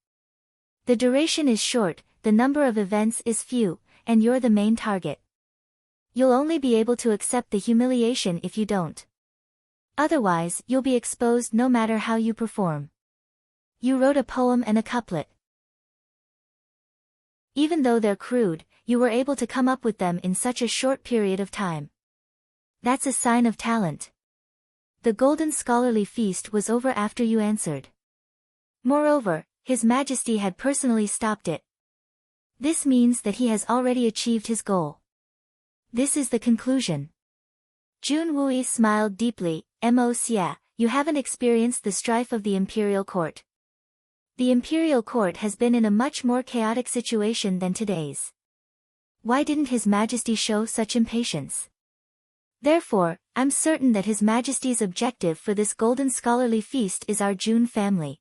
[SPEAKER 1] The duration is short, the number of events is few, and you're the main target. You'll only be able to accept the humiliation if you don't. Otherwise, you'll be exposed no matter how you perform. You wrote a poem and a couplet. Even though they're crude, you were able to come up with them in such a short period of time. That's a sign of talent. The golden scholarly feast was over after you answered. Moreover, His Majesty had personally stopped it. This means that he has already achieved his goal. This is the conclusion." Jun Wooey smiled deeply. "Moxie, you haven't experienced the strife of the imperial court. The imperial court has been in a much more chaotic situation than today's. Why didn't His Majesty show such impatience? Therefore, I'm certain that His Majesty's objective for this golden scholarly feast is our Jun family.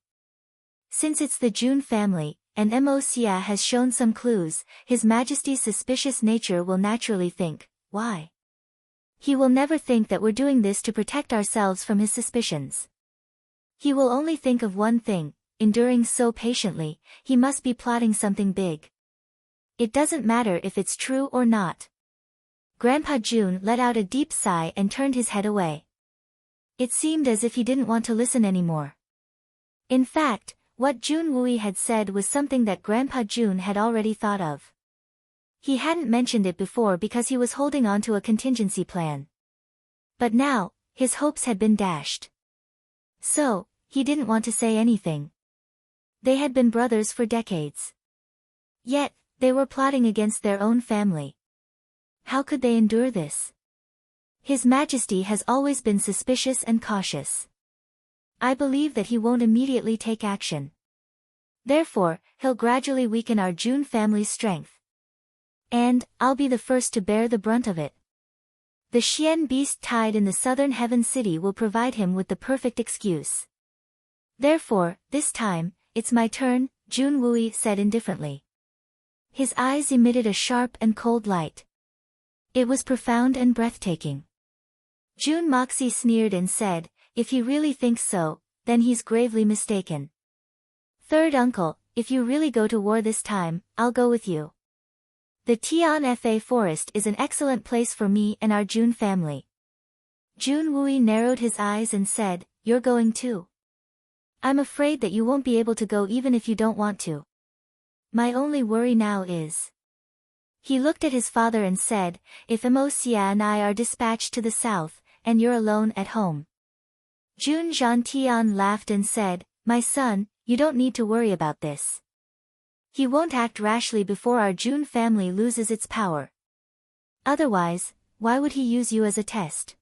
[SPEAKER 1] Since it's the Jun family, and Moxie has shown some clues, His Majesty's suspicious nature will naturally think, why? He will never think that we're doing this to protect ourselves from his suspicions. He will only think of one thing, enduring so patiently, he must be plotting something big. It doesn't matter if it's true or not." Grandpa Jun let out a deep sigh and turned his head away. It seemed as if he didn't want to listen anymore. In fact, what Jun Wooey had said was something that Grandpa Jun had already thought of. He hadn't mentioned it before because he was holding on to a contingency plan. But now, his hopes had been dashed. So, he didn't want to say anything. They had been brothers for decades. Yet, they were plotting against their own family. How could they endure this? His Majesty has always been suspicious and cautious. I believe that he won't immediately take action. Therefore, he'll gradually weaken our Jun family's strength. And, I'll be the first to bear the brunt of it. The Xian beast tied in the southern heaven city will provide him with the perfect excuse. Therefore, this time, it's my turn, Jun Wooey said indifferently. His eyes emitted a sharp and cold light. It was profound and breathtaking. Jun Moxie sneered and said, "If he really thinks so, then he's gravely mistaken. Third uncle, if you really go to war this time, I'll go with you. The Tian Fa forest is an excellent place for me and our Jun family." Jun Wooey narrowed his eyes and said, "You're going too? I'm afraid that you won't be able to go even if you don't want to. My only worry now is..." He looked at his father and said, "If Moxie and I are dispatched to the south, and you're alone at home." Jun Zhantian laughed and said, "My son, you don't need to worry about this. He won't act rashly before our Jun family loses its power. Otherwise, why would he use you as a test?"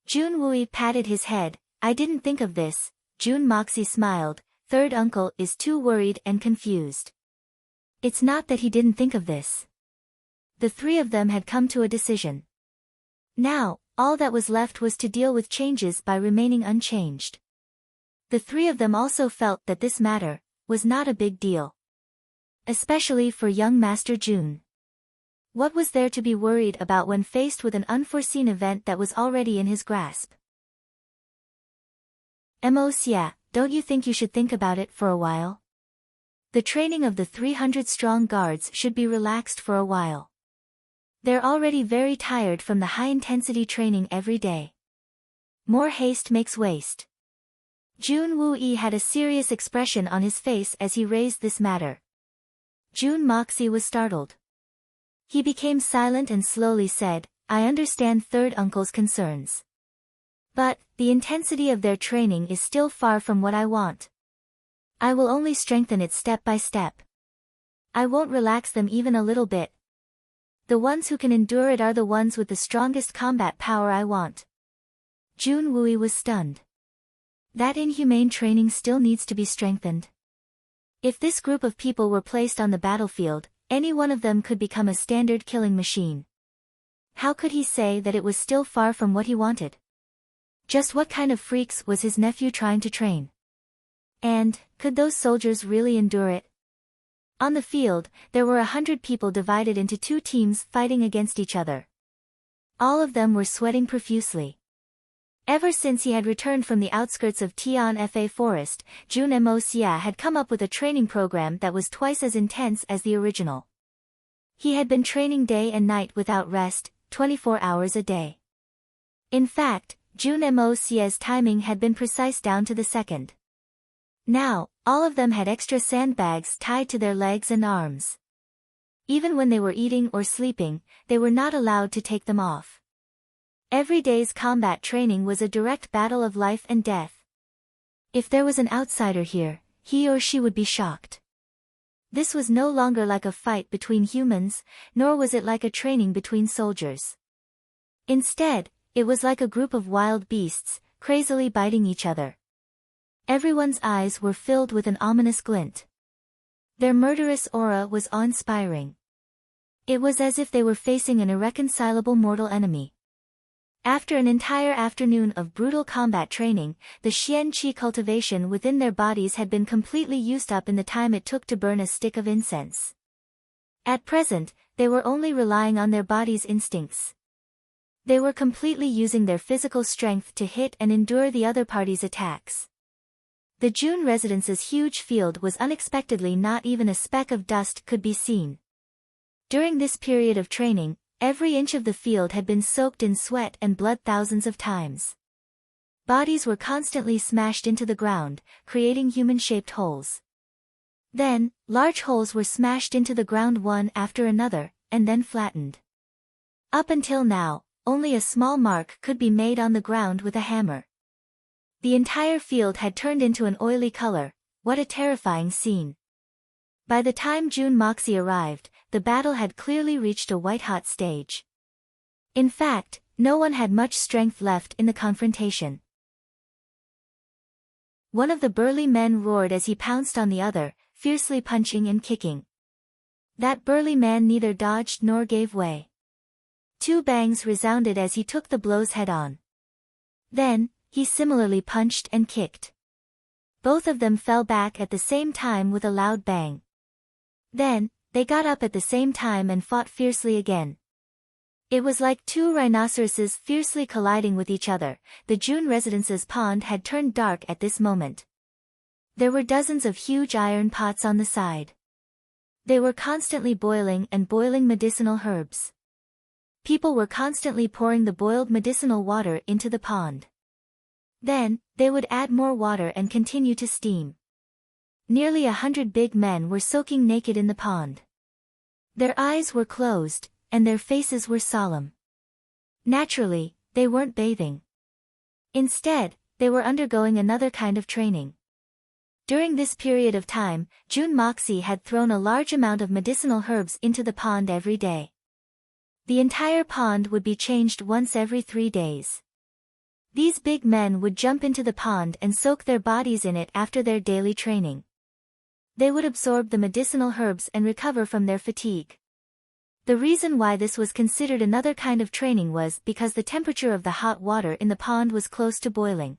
[SPEAKER 1] Jun Wooey patted his head. "I didn't think of this." Jun Moxie smiled. "Third uncle is too worried and confused. It's not that he didn't think of this. The three of them had come to a decision. Now, all that was left was to deal with changes by remaining unchanged. The three of them also felt that this matter was not a big deal. Especially for young Master Jun. What was there to be worried about when faced with an unforeseen event that was already in his grasp? Moxie, don't you think you should think about it for a while? The training of the 300-strong guards should be relaxed for a while. They're already very tired from the high-intensity training every day. More haste makes waste. Jun Woo-yi had a serious expression on his face as he raised this matter. Jun Moxie was startled. He became silent and slowly said, I understand third uncle's concerns. But, the intensity of their training is still far from what I want. I will only strengthen it step by step. I won't relax them even a little bit. The ones who can endure it are the ones with the strongest combat power I want. Jun Woo-yi was stunned. That inhumane training still needs to be strengthened. If this group of people were placed on the battlefield, any one of them could become a standard killing machine. How could he say that it was still far from what he wanted? Just what kind of freaks was his nephew trying to train? And, could those soldiers really endure it? On the field, there were 100 people divided into 2 teams fighting against each other. All of them were sweating profusely. Ever since he had returned from the outskirts of Tian Fa Forest, Jun Moxie had come up with a training program that was twice as intense as the original. He had been training day and night without rest, 24 hours a day. In fact, Jun Moxie's timing had been precise down to the second. Now, all of them had extra sandbags tied to their legs and arms. Even when they were eating or sleeping, they were not allowed to take them off. Every day's combat training was a direct battle of life and death. If there was an outsider here, he or she would be shocked. This was no longer like a fight between humans, nor was it like a training between soldiers. Instead, it was like a group of wild beasts, crazily biting each other. Everyone's eyes were filled with an ominous glint. Their murderous aura was awe-inspiring. It was as if they were facing an irreconcilable mortal enemy. After an entire afternoon of brutal combat training, the Xian Qi cultivation within their bodies had been completely used up in the time it took to burn a stick of incense. At present, they were only relying on their body's instincts. They were completely using their physical strength to hit and endure the other party's attacks. The Jun residence's huge field was unexpectedly not even a speck of dust could be seen. During this period of training, every inch of the field had been soaked in sweat and blood thousands of times. Bodies were constantly smashed into the ground, creating human-shaped holes. Then, large holes were smashed into the ground one after another, and then flattened. Up until now, only a small mark could be made on the ground with a hammer. The entire field had turned into an oily color. What a terrifying scene. By the time Jun Moxie arrived, the battle had clearly reached a white-hot stage. In fact, no one had much strength left in the confrontation. One of the burly men roared as he pounced on the other, fiercely punching and kicking. That burly man neither dodged nor gave way. 2 bangs resounded as he took the blows head-on. Then, he similarly punched and kicked. Both of them fell back at the same time with a loud bang. Then, they got up at the same time and fought fiercely again. It was like 2 rhinoceroses fiercely colliding with each other. The Jun residence's pond had turned dark at this moment. There were dozens of huge iron pots on the side. They were constantly boiling and boiling medicinal herbs. People were constantly pouring the boiled medicinal water into the pond. Then, they would add more water and continue to steam. Nearly 100 big men were soaking naked in the pond. Their eyes were closed, and their faces were solemn. Naturally, they weren't bathing. Instead, they were undergoing another kind of training. During this period of time, Jun Moxie had thrown a large amount of medicinal herbs into the pond every day. The entire pond would be changed once every 3 days. These big men would jump into the pond and soak their bodies in it after their daily training. They would absorb the medicinal herbs and recover from their fatigue. The reason why this was considered another kind of training was because the temperature of the hot water in the pond was close to boiling.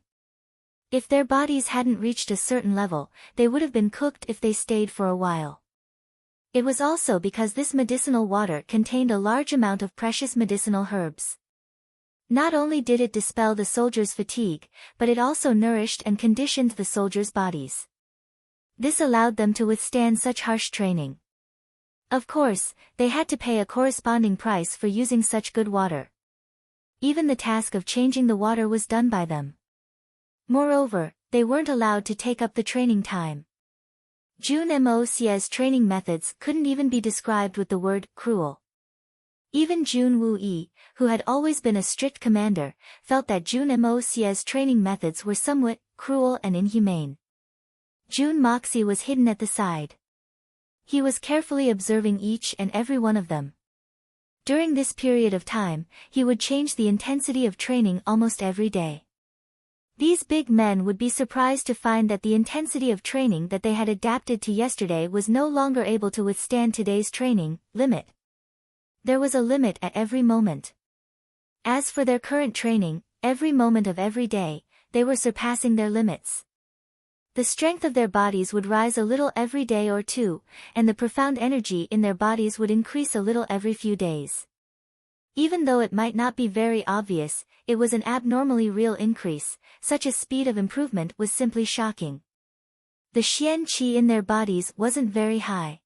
[SPEAKER 1] If their bodies hadn't reached a certain level, they would have been cooked if they stayed for a while. It was also because this medicinal water contained a large amount of precious medicinal herbs. Not only did it dispel the soldiers' fatigue, but it also nourished and conditioned the soldiers' bodies. This allowed them to withstand such harsh training. Of course, they had to pay a corresponding price for using such good water. Even the task of changing the water was done by them. Moreover, they weren't allowed to take up the training time. Jun Mo's training methods couldn't even be described with the word cruel. Even Jun Wu-yi, who had always been a strict commander, felt that Jun Mo's training methods were somewhat cruel and inhumane. Jun Moxie was hidden at the side. He was carefully observing each and every one of them. During this period of time, he would change the intensity of training almost every day. These big men would be surprised to find that the intensity of training that they had adapted to yesterday was no longer able to withstand today's training limit. There was a limit at every moment. As for their current training, every moment of every day, they were surpassing their limits. The strength of their bodies would rise a little every day or two, and the profound energy in their bodies would increase a little every few days. Even though it might not be very obvious, it was an abnormally real increase. Such a speed of improvement was simply shocking. The Xian Qi in their bodies wasn't very high.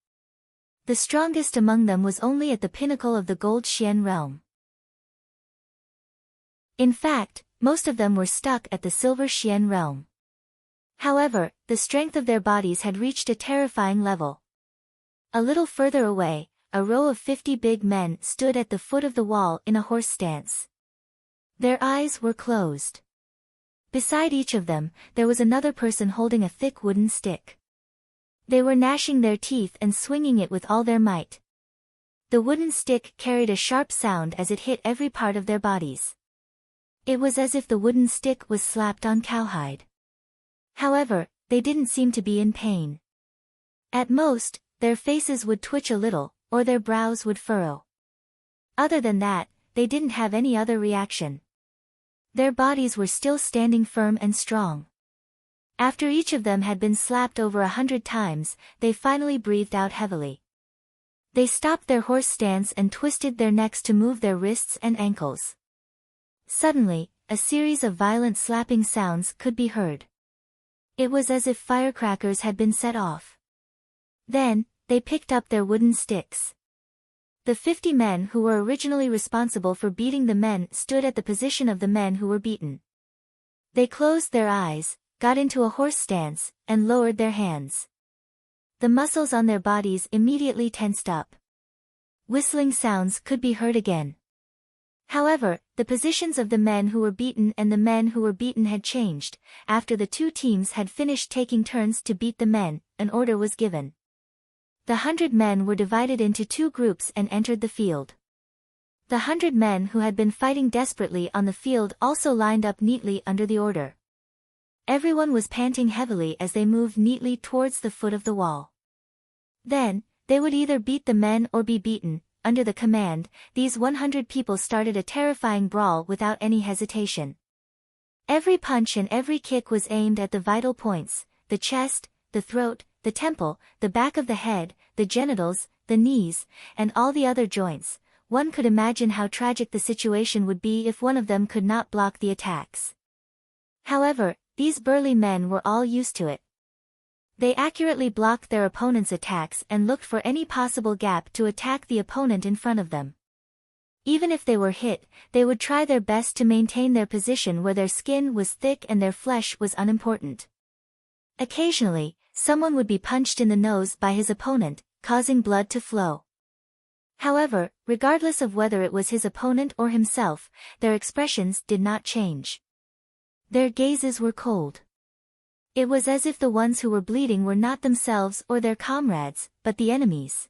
[SPEAKER 1] The strongest among them was only at the pinnacle of the gold Xian realm. In fact, most of them were stuck at the silver Xian realm. However, the strength of their bodies had reached a terrifying level. A little further away, a row of 50 big men stood at the foot of the wall in a horse stance. Their eyes were closed. Beside each of them, there was another person holding a thick wooden stick. They were gnashing their teeth and swinging it with all their might. The wooden stick carried a sharp sound as it hit every part of their bodies. It was as if the wooden stick was slapped on cowhide. However, they didn't seem to be in pain. At most, their faces would twitch a little, or their brows would furrow. Other than that, they didn't have any other reaction. Their bodies were still standing firm and strong. After each of them had been slapped over 100 times, they finally breathed out heavily. They stopped their horse stance and twisted their necks to move their wrists and ankles. Suddenly, a series of violent slapping sounds could be heard. It was as if firecrackers had been set off. Then, they picked up their wooden sticks. The 50 men who were originally responsible for beating the men stood at the position of the men who were beaten. They closed their eyes, got into a horse stance, and lowered their hands. The muscles on their bodies immediately tensed up. Whistling sounds could be heard again. However, the positions of the men who were beaten and the men who were beaten had changed. After the two teams had finished taking turns to beat the men, an order was given. The 100 men were divided into two groups and entered the field. The 100 men who had been fighting desperately on the field also lined up neatly under the order. Everyone was panting heavily as they moved neatly towards the foot of the wall. Then, they would either beat the men or be beaten. Under the command, these 100 people started a terrifying brawl without any hesitation. Every punch and every kick was aimed at the vital points: the chest, the throat, the temple, the back of the head, the genitals, the knees, and all the other joints. One could imagine how tragic the situation would be if one of them could not block the attacks. However, these burly men were all used to it. They accurately blocked their opponent's attacks and looked for any possible gap to attack the opponent in front of them. Even if they were hit, they would try their best to maintain their position where their skin was thick and their flesh was unimportant. Occasionally, someone would be punched in the nose by his opponent, causing blood to flow. However, regardless of whether it was his opponent or himself, their expressions did not change. Their gazes were cold. It was as if the ones who were bleeding were not themselves or their comrades, but the enemies.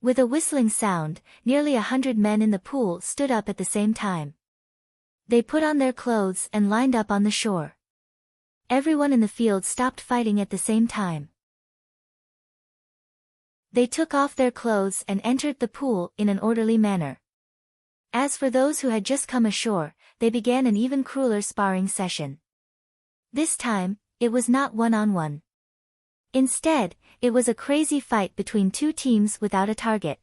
[SPEAKER 1] With a whistling sound, nearly 100 men in the pool stood up at the same time. They put on their clothes and lined up on the shore. Everyone in the field stopped fighting at the same time. They took off their clothes and entered the pool in an orderly manner. As for those who had just come ashore, they began an even crueler sparring session. This time, it was not one-on-one. Instead, it was a crazy fight between two teams without a target.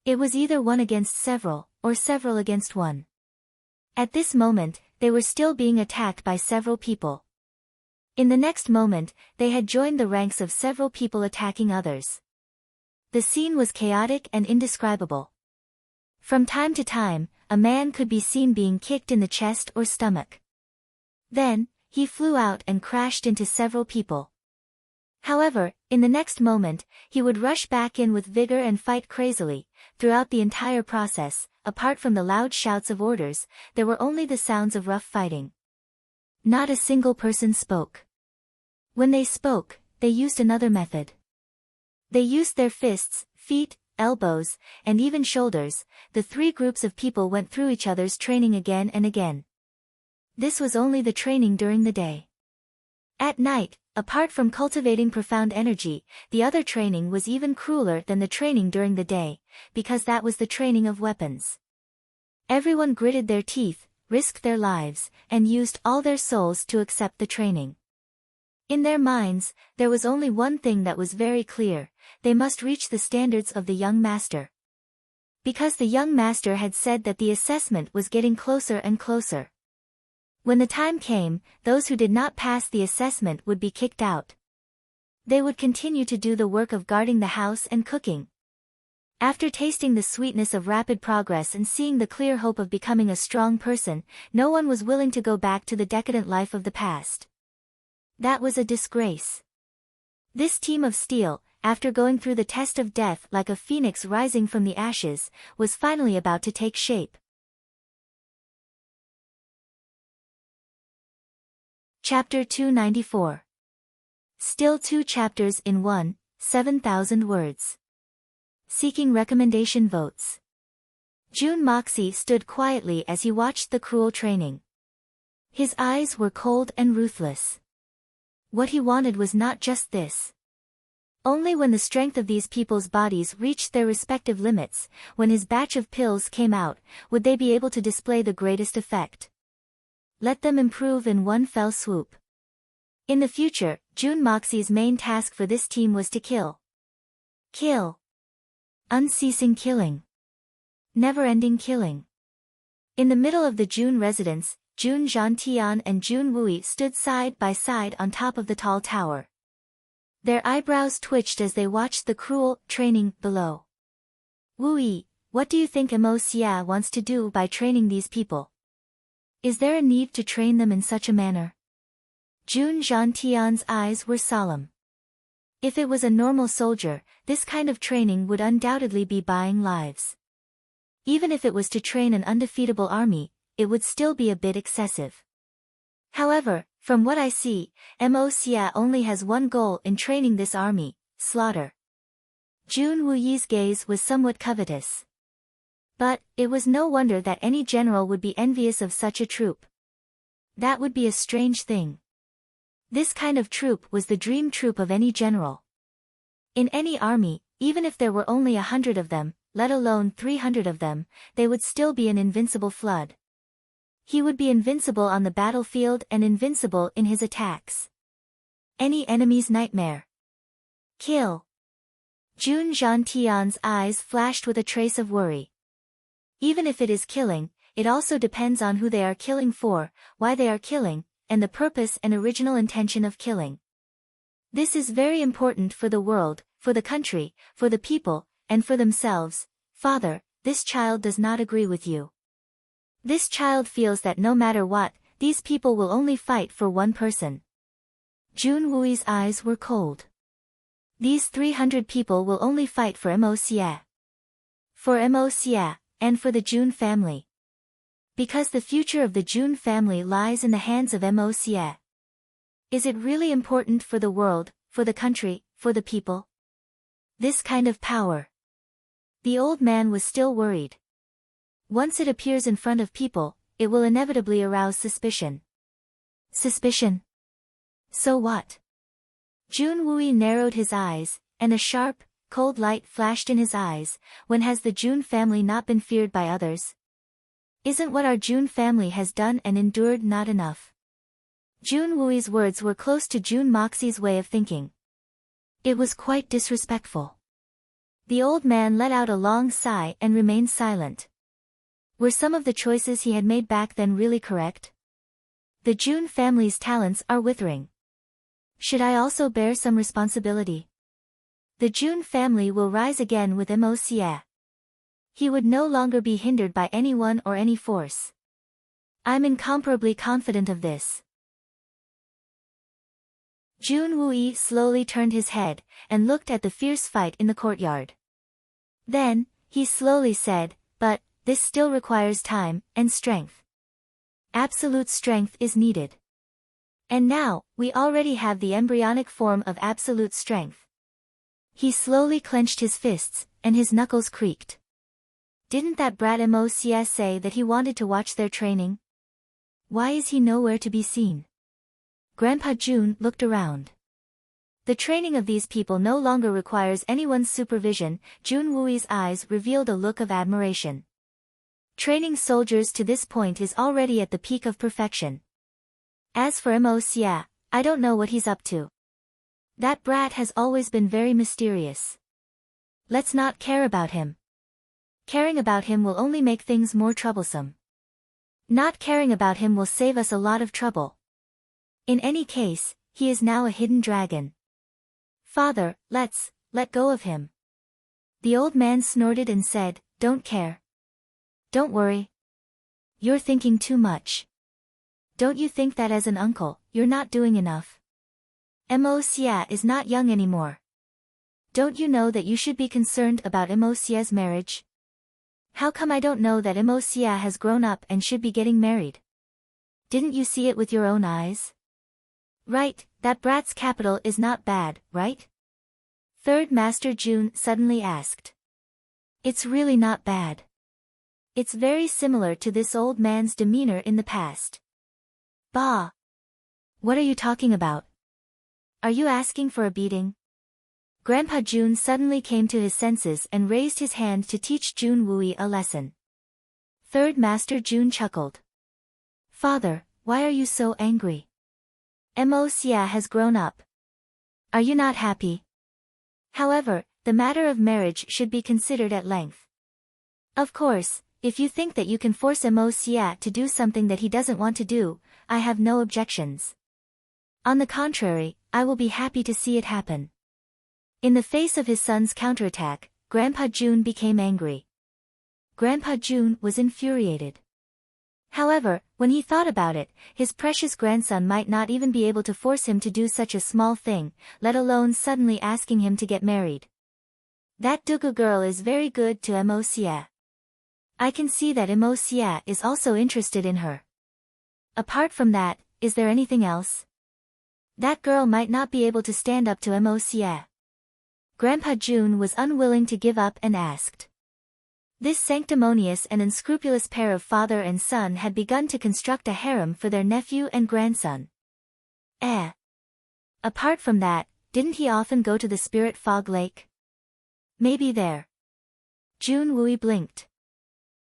[SPEAKER 1] It was either one against several, or several against one. At this moment, they were still being attacked by several people. In the next moment, they had joined the ranks of several people attacking others. The scene was chaotic and indescribable. From time to time, a man could be seen being kicked in the chest or stomach. Then, he flew out and crashed into several people. However, in the next moment, he would rush back in with vigor and fight crazily. Throughout the entire process, apart from the loud shouts of orders, there were only the sounds of rough fighting. Not a single person spoke. When they spoke, they used another method. They used their fists, feet, elbows, and even shoulders. The three groups of people went through each other's training again and again. This was only the training during the day. At night, apart from cultivating profound energy, the other training was even crueler than the training during the day, because that was the training of weapons. Everyone gritted their teeth, risked their lives, and used all their souls to accept the training. In their minds, there was only one thing that was very clear: they must reach the standards of the young master. Because the young master had said that the assessment was getting closer and closer. When the time came, those who did not pass the assessment would be kicked out. They would continue to do the work of guarding the house and cooking. After tasting the sweetness of rapid progress and seeing the clear hope of becoming a strong person, no one was willing to go back to the decadent life of the past. That was a disgrace. This team of steel, after going through the test of death like a phoenix rising from the ashes, was finally about to take shape. Chapter 294. Still 2 chapters in one, 7,000 words. Seeking recommendation votes. Jun Moxie stood quietly as he watched the cruel training. His eyes were cold and ruthless. What he wanted was not just this. Only when the strength of these people's bodies reached their respective limits, when his batch of pills came out, would they be able to display the greatest effect. Let them improve in one fell swoop. In the future, Jun Moxie's main task for this team was to kill. Kill. Unceasing killing. Never-ending killing. In the middle of the Jun residence, Jun Zhantian and Jun Wui stood side by side on top of the tall tower. Their eyebrows twitched as they watched the cruel training below. Wui, what do you think Mo Xia wants to do by training these people? Is there a need to train them in such a manner? Jun Zhantian's eyes were solemn. If it was a normal soldier, this kind of training would undoubtedly be buying lives. Even if it was to train an undefeatable army, it would still be a bit excessive. However, from what I see, Mo Xia only has one goal in training this army: slaughter. Jun Wuyi's gaze was somewhat covetous. But, it was no wonder that any general would be envious of such a troop. That would be a strange thing. This kind of troop was the dream troop of any general. In any army, even if there were only 100 of them, let alone 300 of them, they would still be an invincible flood. He would be invincible on the battlefield and invincible in his attacks. Any enemy's nightmare. Kill. Jun Zhantian's eyes flashed with a trace of worry. Even if it is killing, it also depends on who they are killing for, why they are killing, and the purpose and original intention of killing. This is very important for the world, for the country, for the people, and for themselves. Father, this child does not agree with you. This child feels that no matter what, these people will only fight for one person. Jun Wui's eyes were cold. These 300 people will only fight for Mo Xia. For Mo Xia, and for the Jun family. Because the future of the Jun family lies in the hands of Mo Xia. Is it really important for the world, for the country, for the people? This kind of power. The old man was still worried. Once it appears in front of people, it will inevitably arouse suspicion. Suspicion? So what? Jun Wui narrowed his eyes, and a sharp, cold light flashed in his eyes. When has the Jun family not been feared by others? Isn't what our Jun family has done and endured not enough? Jun Wui's words were close to Jun Moxie's way of thinking. It was quite disrespectful. The old man let out a long sigh and remained silent. Were some of the choices he had made back then really correct? The Jun family's talents are withering. Should I also bear some responsibility? The Jun family will rise again with Emocia. He would no longer be hindered by anyone or any force. I'm incomparably confident of this. Jun Wui slowly turned his head, and looked at the fierce fight in the courtyard. Then, he slowly said, but, this still requires time, and strength. Absolute strength is needed. And now, we already have the embryonic form of absolute strength. He slowly clenched his fists, and his knuckles creaked. Didn't that brat Emocia say that he wanted to watch their training? Why is he nowhere to be seen? Grandpa Jun looked around. The training of these people no longer requires anyone's supervision. Jun Wui's eyes revealed a look of admiration. Training soldiers to this point is already at the peak of perfection. As for Emocia, I don't know what he's up to. That brat has always been very mysterious. Let's not care about him. Caring about him will only make things more troublesome. Not caring about him will save us a lot of trouble. In any case, he is now a hidden dragon. Father, let go of him. The old man snorted and said, don't care. Don't worry. You're thinking too much. Don't you think that as an uncle, you're not doing enough? Emocia is not young anymore. Don't you know that you should be concerned about Emocia's marriage? How come I don't know that Emocia has grown up and should be getting married? Didn't you see it with your own eyes? Right, that brat's capital is not bad, right? Third Master Jun suddenly asked. It's really not bad. It's very similar to this old man's demeanor in the past. Bah! What are you talking about? Are you asking for a beating? Grandpa Jun suddenly came to his senses and raised his hand to teach Jun Wui a lesson. Third Master Jun chuckled. Father, why are you so angry? Emocia has grown up. Are you not happy? However, the matter of marriage should be considered at length. Of course, if you think that you can force Emocia to do something that he doesn't want to do, I have no objections. On the contrary, I will be happy to see it happen. In the face of his son's counterattack, Grandpa Jun became angry. Grandpa Jun was infuriated. However, when he thought about it, his precious grandson might not even be able to force him to do such a small thing, let alone suddenly asking him to get married. That Dugu girl is very good to Emocia. I can see that Emocia is also interested in her. Apart from that, is there anything else? That girl might not be able to stand up to Emocia. Grandpa Jun was unwilling to give up and asked. This sanctimonious and unscrupulous pair of father and son had begun to construct a harem for their nephew and grandson. Apart from that, didn't he often go to the Spirit Fog Lake? Maybe there. Jun Wui blinked.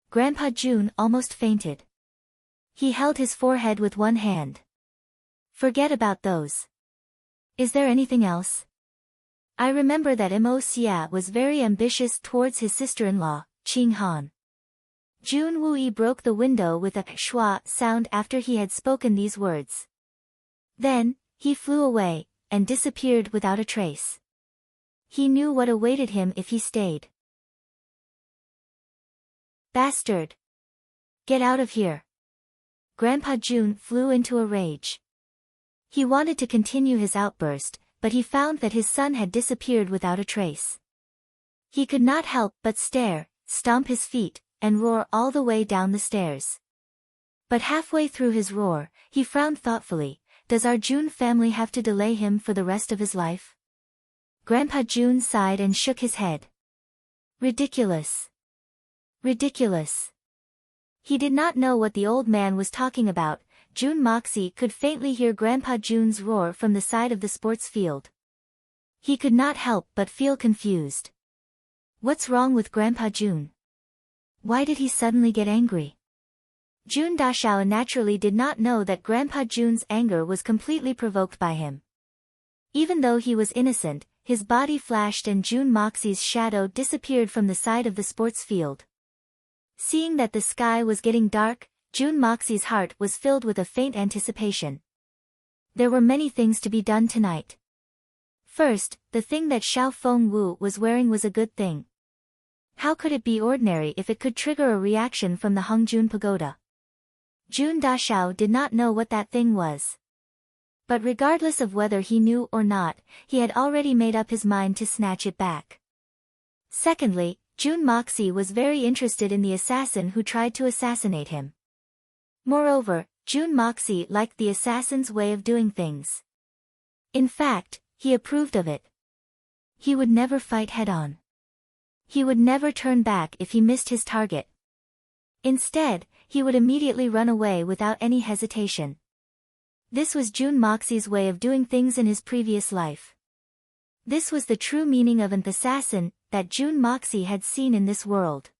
[SPEAKER 1] Grandpa Jun almost fainted. He held his forehead with one hand. Forget about those. Is there anything else? I remember that Emocia was very ambitious towards his sister-in-law, Qing Han. Jun Wui broke the window with a schwa sound after he had spoken these words. Then, he flew away, and disappeared without a trace. He knew what awaited him if he stayed. Bastard! Get out of here! Grandpa Jun flew into a rage. He wanted to continue his outburst, but he found that his son had disappeared without a trace. He could not help but stare, stomp his feet, and roar all the way down the stairs. But halfway through his roar, he frowned thoughtfully. Does our Jun family have to delay him for the rest of his life? Grandpa Jun sighed and shook his head. Ridiculous. Ridiculous. He did not know what the old man was talking about. Jun Moxie could faintly hear Grandpa Jun's roar from the side of the sports field. He could not help but feel confused. What's wrong with Grandpa Jun? Why did he suddenly get angry? Jun Dashao naturally did not know that Grandpa Jun's anger was completely provoked by him. Even though he was innocent, his body flashed and Jun Moxie's shadow disappeared from the side of the sports field. Seeing that the sky was getting dark, June Moxie's heart was filled with a faint anticipation. There were many things to be done tonight. First, the thing that Xiao Fengwu was wearing was a good thing. How could it be ordinary if it could trigger a reaction from the Hongjun Pagoda? Jun Daxiao did not know what that thing was. But regardless of whether he knew or not, he had already made up his mind to snatch it back. Secondly, Jun Moxie was very interested in the assassin who tried to assassinate him. Moreover, Jun Moxie liked the assassin's way of doing things. In fact, he approved of it. He would never fight head-on. He would never turn back if he missed his target. Instead, he would immediately run away without any hesitation. This was Jun Moxie's way of doing things in his previous life. This was the true meaning of an assassin that Jun Moxie had seen in this world.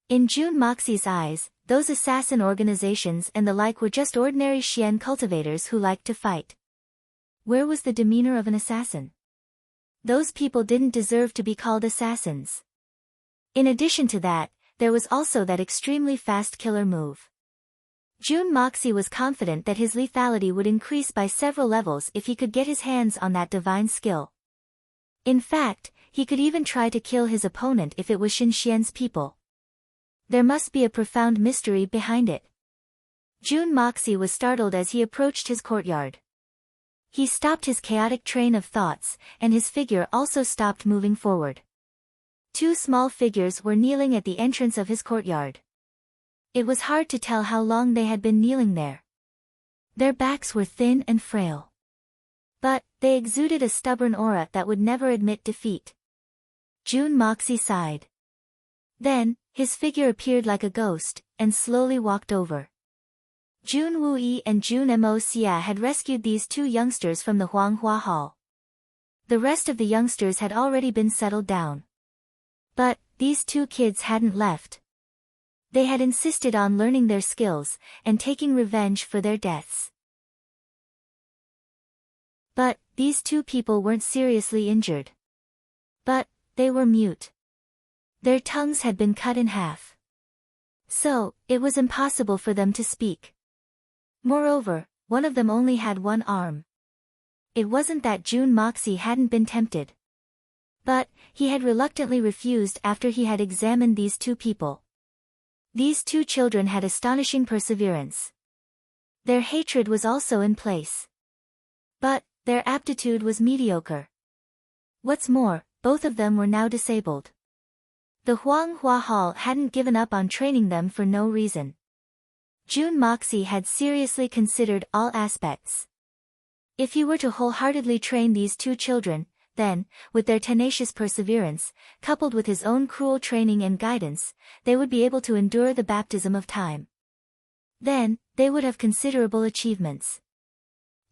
[SPEAKER 1] In Jun Moxie's eyes, those assassin organizations and the like were just ordinary Xian cultivators who liked to fight. Where was the demeanor of an assassin? Those people didn't deserve to be called assassins. In addition to that, there was also that extremely fast killer move. Jun Moxie was confident that his lethality would increase by several levels if he could get his hands on that divine skill. In fact, he could even try to kill his opponent if it was Xin Xian's people. There must be a profound mystery behind it. Jun Moxie was startled as he approached his courtyard. He stopped his chaotic train of thoughts, and his figure also stopped moving forward. Two small figures were kneeling at the entrance of his courtyard. It was hard to tell how long they had been kneeling there. Their backs were thin and frail. But, they exuded a stubborn aura that would never admit defeat. Jun Moxie sighed. Then, his figure appeared like a ghost, and slowly walked over. Jun Wuyi and Jun Mo Xia had rescued these two youngsters from the Huanghua Hall. The rest of the youngsters had already been settled down. But, these two kids hadn't left. They had insisted on learning their skills, and taking revenge for their deaths. But, these two people weren't seriously injured. But, they were mute. Their tongues had been cut in half. So, it was impossible for them to speak. Moreover, one of them only had one arm. It wasn't that Jun Moxie hadn't been tempted. But, he had reluctantly refused after he had examined these two people. These two children had astonishing perseverance. Their hatred was also in place. But, their aptitude was mediocre. What's more, both of them were now disabled. The Huanghua Hall hadn't given up on training them for no reason. Jun Moxie had seriously considered all aspects. If he were to wholeheartedly train these two children, then, with their tenacious perseverance, coupled with his own cruel training and guidance, they would be able to endure the baptism of time. Then, they would have considerable achievements.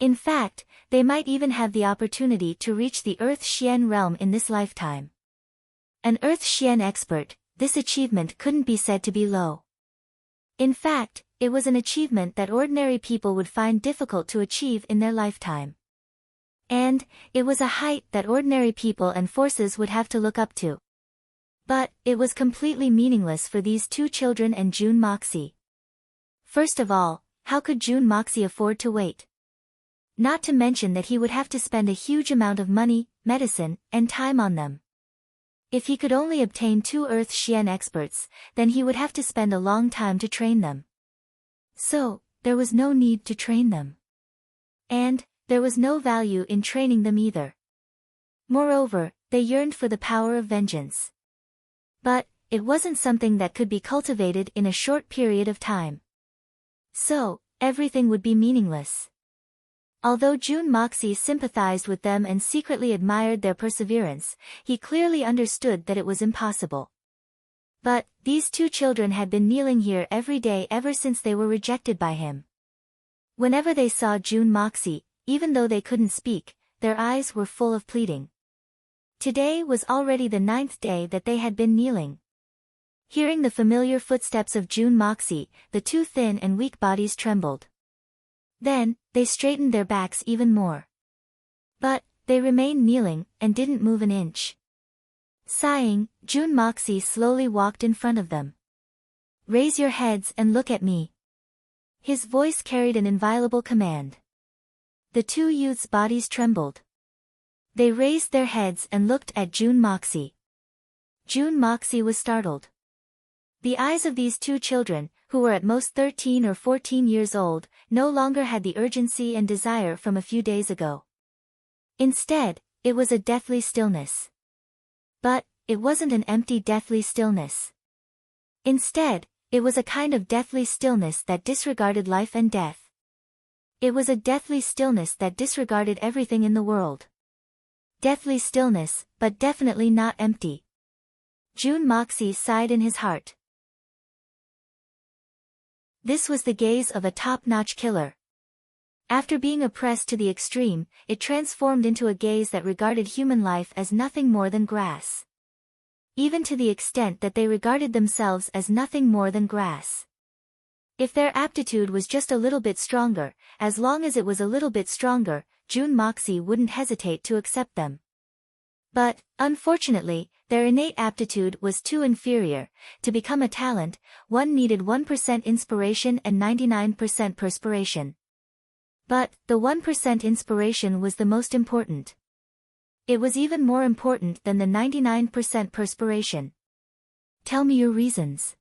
[SPEAKER 1] In fact, they might even have the opportunity to reach the Earth Xian realm in this lifetime. An Earth Xian expert, this achievement couldn't be said to be low. In fact, it was an achievement that ordinary people would find difficult to achieve in their lifetime. And, it was a height that ordinary people and forces would have to look up to. But, it was completely meaningless for these two children and Jun Moxie. First of all, how could Jun Moxie afford to wait? Not to mention that he would have to spend a huge amount of money, medicine, and time on them. If he could only obtain two Earth Xian experts, then he would have to spend a long time to train them. So, there was no need to train them. And, there was no value in training them either. Moreover, they yearned for the power of vengeance. But, it wasn't something that could be cultivated in a short period of time. So, everything would be meaningless. Although Jun Moxie sympathized with them and secretly admired their perseverance, he clearly understood that it was impossible. But, these two children had been kneeling here every day ever since they were rejected by him. Whenever they saw Jun Moxie, even though they couldn't speak, their eyes were full of pleading. Today was already the 9th day that they had been kneeling. Hearing the familiar footsteps of Jun Moxie, the two thin and weak bodies trembled. Then, they straightened their backs even more. But, they remained kneeling, and didn't move an inch. Sighing, Jun Moxie slowly walked in front of them. Raise your heads and look at me. His voice carried an inviolable command. The two youths' bodies trembled. They raised their heads and looked at June Moxie. June Moxie was startled. The eyes of these two children, who were at most 13 or 14 years old, no longer had the urgency and desire from a few days ago. Instead, it was a deathly stillness. But, it wasn't an empty deathly stillness. Instead, it was a kind of deathly stillness that disregarded life and death. It was a deathly stillness that disregarded everything in the world. Deathly stillness, but definitely not empty. June Moxie sighed in his heart. This was the gaze of a top-notch killer. After being oppressed to the extreme, it transformed into a gaze that regarded human life as nothing more than grass. Even to the extent that they regarded themselves as nothing more than grass. If their aptitude was just a little bit stronger, as long as it was a little bit stronger, June Moxie wouldn't hesitate to accept them. But, unfortunately, their innate aptitude was too inferior. To become a talent, one needed 1% inspiration and 99% perspiration. But, the 1% inspiration was the most important. It was even more important than the 99% perspiration. Tell me your reasons.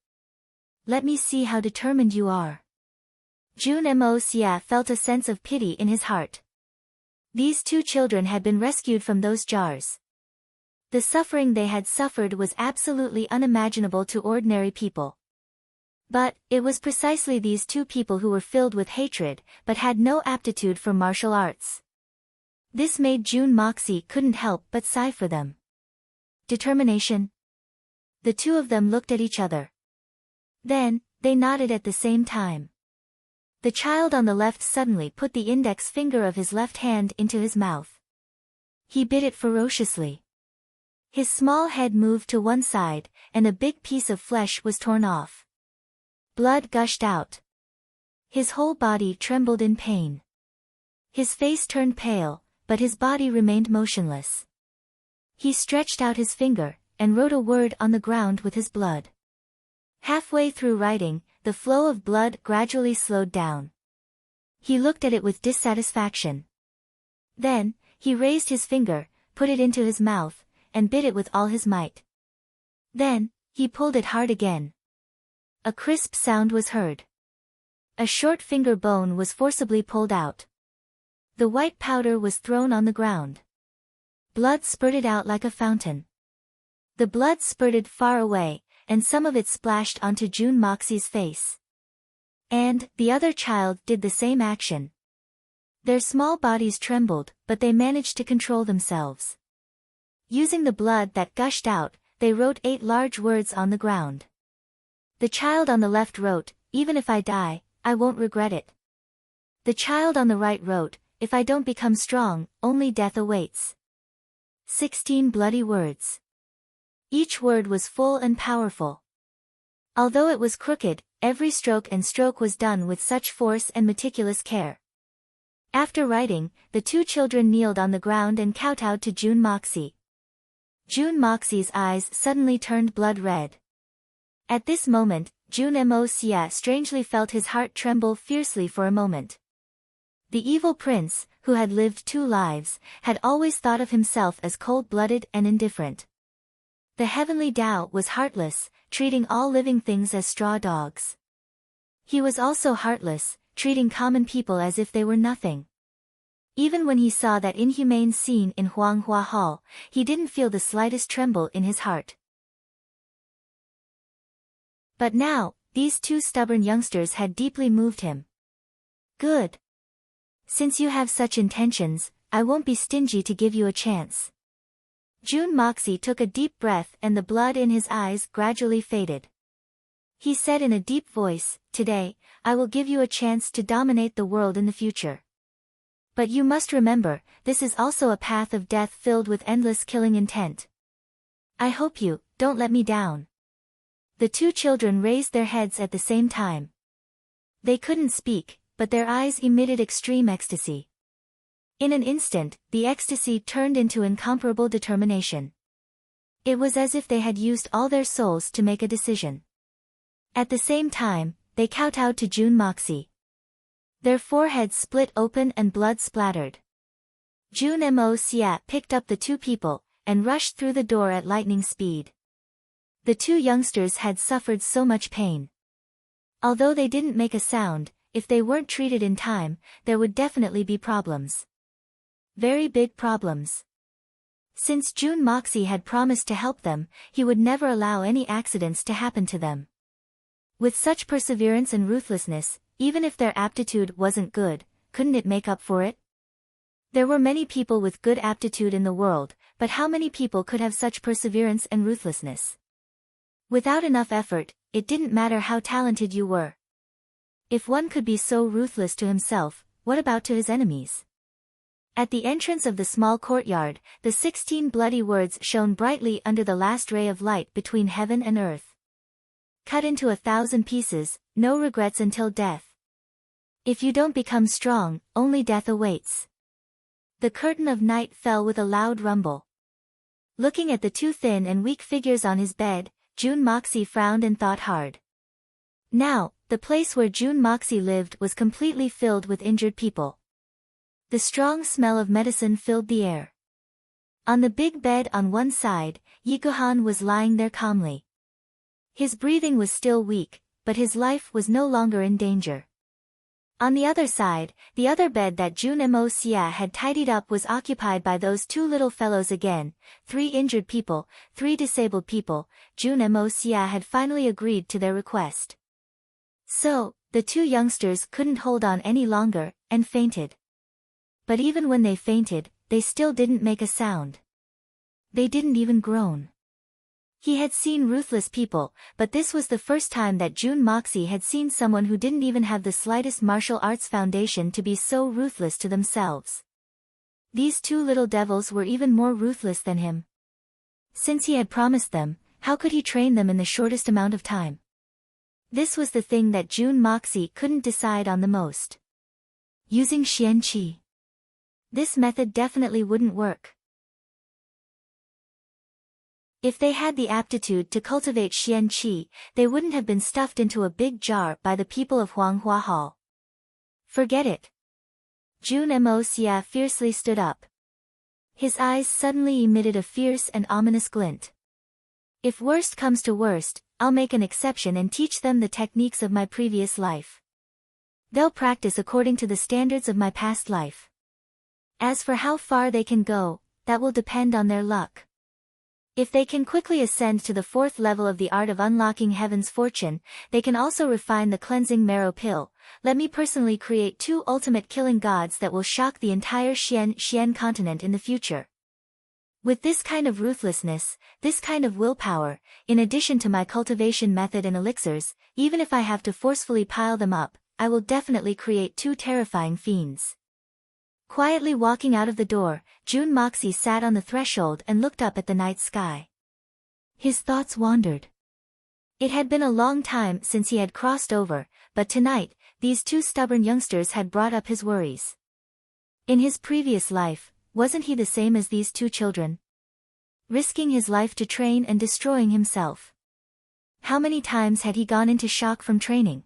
[SPEAKER 1] Let me see how determined you are. June Moxie felt a sense of pity in his heart. These two children had been rescued from those jars. The suffering they had suffered was absolutely unimaginable to ordinary people. But, it was precisely these two people who were filled with hatred, but had no aptitude for martial arts. This made June Moxie couldn't help but sigh for them. Determination? The two of them looked at each other. Then, they nodded at the same time. The child on the left suddenly put the index finger of his left hand into his mouth. He bit it ferociously. His small head moved to one side, and a big piece of flesh was torn off. Blood gushed out. His whole body trembled in pain. His face turned pale, but his body remained motionless. He stretched out his finger, and wrote a word on the ground with his blood. Halfway through writing, the flow of blood gradually slowed down. He looked at it with dissatisfaction. Then, he raised his finger, put it into his mouth, and bit it with all his might. Then, he pulled it hard again. A crisp sound was heard. A short finger bone was forcibly pulled out. The white powder was thrown on the ground. Blood spurted out like a fountain. The blood spurted far away, and some of it splashed onto June Moxie's face. And, the other child did the same action. Their small bodies trembled, but they managed to control themselves. Using the blood that gushed out, they wrote 8 large words on the ground. The child on the left wrote, "Even if I die, I won't regret it." The child on the right wrote, "If I don't become strong, only death awaits." 16 bloody words. Each word was full and powerful. Although it was crooked, every stroke was done with such force and meticulous care. After writing, the two children kneeled on the ground and kowtowed to June Moxie. June Moxie's eyes suddenly turned blood red. At this moment, June Moxie strangely felt his heart tremble fiercely for a moment. The evil prince, who had lived 2 lives, had always thought of himself as cold-blooded and indifferent. The heavenly Tao was heartless, treating all living things as straw dogs. He was also heartless, treating common people as if they were nothing. Even when he saw that inhumane scene in Huanghua Hall, he didn't feel the slightest tremble in his heart. But now, these 2 stubborn youngsters had deeply moved him. Good. Since you have such intentions, I won't be stingy to give you a chance. June Moxie took a deep breath and the blood in his eyes gradually faded. He said in a deep voice, "Today, I will give you a chance to dominate the world in the future. But you must remember, this is also a path of death filled with endless killing intent. I hope you don't let me down." The 2 children raised their heads at the same time. They couldn't speak, but their eyes emitted extreme ecstasy. In an instant, the ecstasy turned into incomparable determination. It was as if they had used all their souls to make a decision. At the same time, they kowtowed to Jun Moxie. Their foreheads split open and blood splattered. Jun Moxie picked up the two people, and rushed through the door at lightning speed. The two youngsters had suffered so much pain. Although they didn't make a sound, if they weren't treated in time, there would definitely be problems. Very big problems. Since Jun Moxie had promised to help them, he would never allow any accidents to happen to them. With such perseverance and ruthlessness, even if their aptitude wasn't good, couldn't it make up for it? There were many people with good aptitude in the world, but how many people could have such perseverance and ruthlessness? Without enough effort, it didn't matter how talented you were. If one could be so ruthless to himself, what about to his enemies? At the entrance of the small courtyard, the 16 bloody words shone brightly under the last ray of light between heaven and earth. Cut into 1,000 pieces, no regrets until death. If you don't become strong, only death awaits. The curtain of night fell with a loud rumble. Looking at the two thin and weak figures on his bed, Jun Moxie frowned and thought hard. Now, the place where Jun Moxie lived was completely filled with injured people. The strong smell of medicine filled the air. On the big bed on one side, Yikuhan was lying there calmly. His breathing was still weak, but his life was no longer in danger. On the other side, the other bed that Jun Moxie had tidied up was occupied by those two little fellows again, 3 injured people, 3 disabled people. Jun Moxie had finally agreed to their request. So, the two youngsters couldn't hold on any longer, and fainted. But even when they fainted, they still didn't make a sound. They didn't even groan. He had seen ruthless people, but this was the first time that Jun Moxie had seen someone who didn't even have the slightest martial arts foundation to be so ruthless to themselves. These two little devils were even more ruthless than him. Since he had promised them, how could he train them in the shortest amount of time? This was the thing that Jun Moxie couldn't decide on the most. Using Xian Qi. This method definitely wouldn't work. If they had the aptitude to cultivate Xian Qi, they wouldn't have been stuffed into a big jar by the people of Huanghua Hall. Forget it. Jun Moxie fiercely stood up. His eyes suddenly emitted a fierce and ominous glint. If worst comes to worst, I'll make an exception and teach them the techniques of my previous life. They'll practice according to the standards of my past life. As for how far they can go, that will depend on their luck. If they can quickly ascend to the 4th level of the art of unlocking heaven's fortune, they can also refine the cleansing marrow pill. Let me personally create 2 ultimate killing gods that will shock the entire Xian continent in the future. With this kind of ruthlessness, this kind of willpower, in addition to my cultivation method and elixirs, even if I have to forcefully pile them up, I will definitely create 2 terrifying fiends. Quietly walking out of the door, Jun Moxie sat on the threshold and looked up at the night sky. His thoughts wandered. It had been a long time since he had crossed over, but tonight, these 2 stubborn youngsters had brought up his worries. In his previous life, wasn't he the same as these 2 children? Risking his life to train and destroying himself. How many times had he gone into shock from training?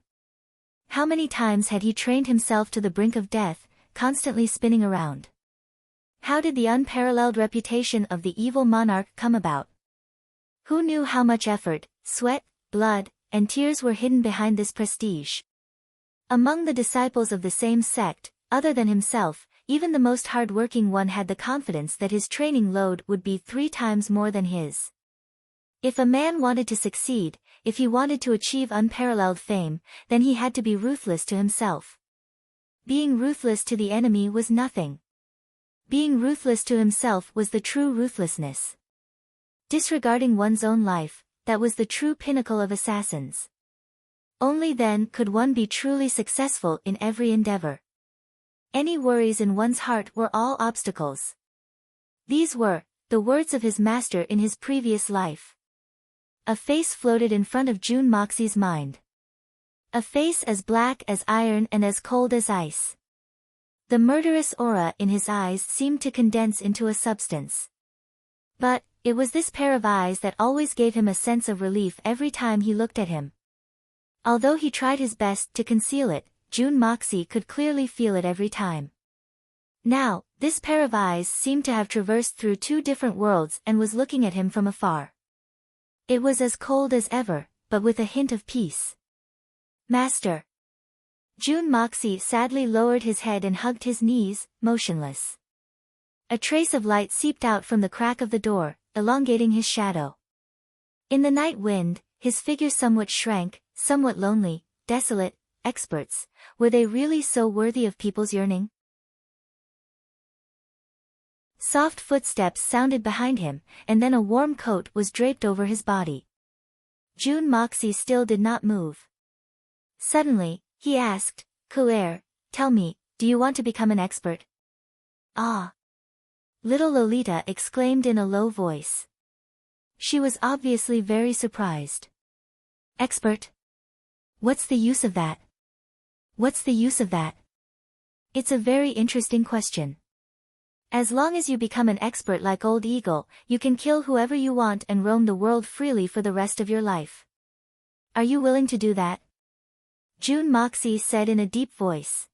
[SPEAKER 1] How many times had he trained himself to the brink of death, constantly spinning around? How did the unparalleled reputation of the evil monarch come about? Who knew how much effort, sweat, blood, and tears were hidden behind this prestige? Among the disciples of the same sect, other than himself, even the most hard-working one had the confidence that his training load would be 3 times more than his. If a man wanted to succeed, if he wanted to achieve unparalleled fame, then he had to be ruthless to himself. Being ruthless to the enemy was nothing. Being ruthless to himself was the true ruthlessness. Disregarding one's own life, that was the true pinnacle of assassins. Only then could one be truly successful in every endeavor. Any worries in one's heart were all obstacles. These were the words of his master in his previous life. A face floated in front of Jun Moxie's mind. A face as black as iron and as cold as ice. The murderous aura in his eyes seemed to condense into a substance. But, it was this pair of eyes that always gave him a sense of relief every time he looked at him. Although he tried his best to conceal it, June Moxie could clearly feel it every time. Now, this pair of eyes seemed to have traversed through two different worlds and was looking at him from afar. It was as cold as ever, but with a hint of peace. Master. June Moxie sadly lowered his head and hugged his knees, motionless. A trace of light seeped out from the crack of the door, elongating his shadow. In the night wind, his figure somewhat shrank, somewhat lonely, desolate. Experts, were they really so worthy of people's yearning? Soft footsteps sounded behind him, and then a warm coat was draped over his body. June Moxie still did not move. Suddenly, he asked, "Claire, tell me, do you want to become an expert?" "Ah!" Little Lolita exclaimed in a low voice. She was obviously very surprised. "Expert? What's the use of that? What's the use of that?" "It's a very interesting question. As long as you become an expert like Old Eagle, you can kill whoever you want and roam the world freely for the rest of your life. Are you willing to do that?" June Moxie said in a deep voice.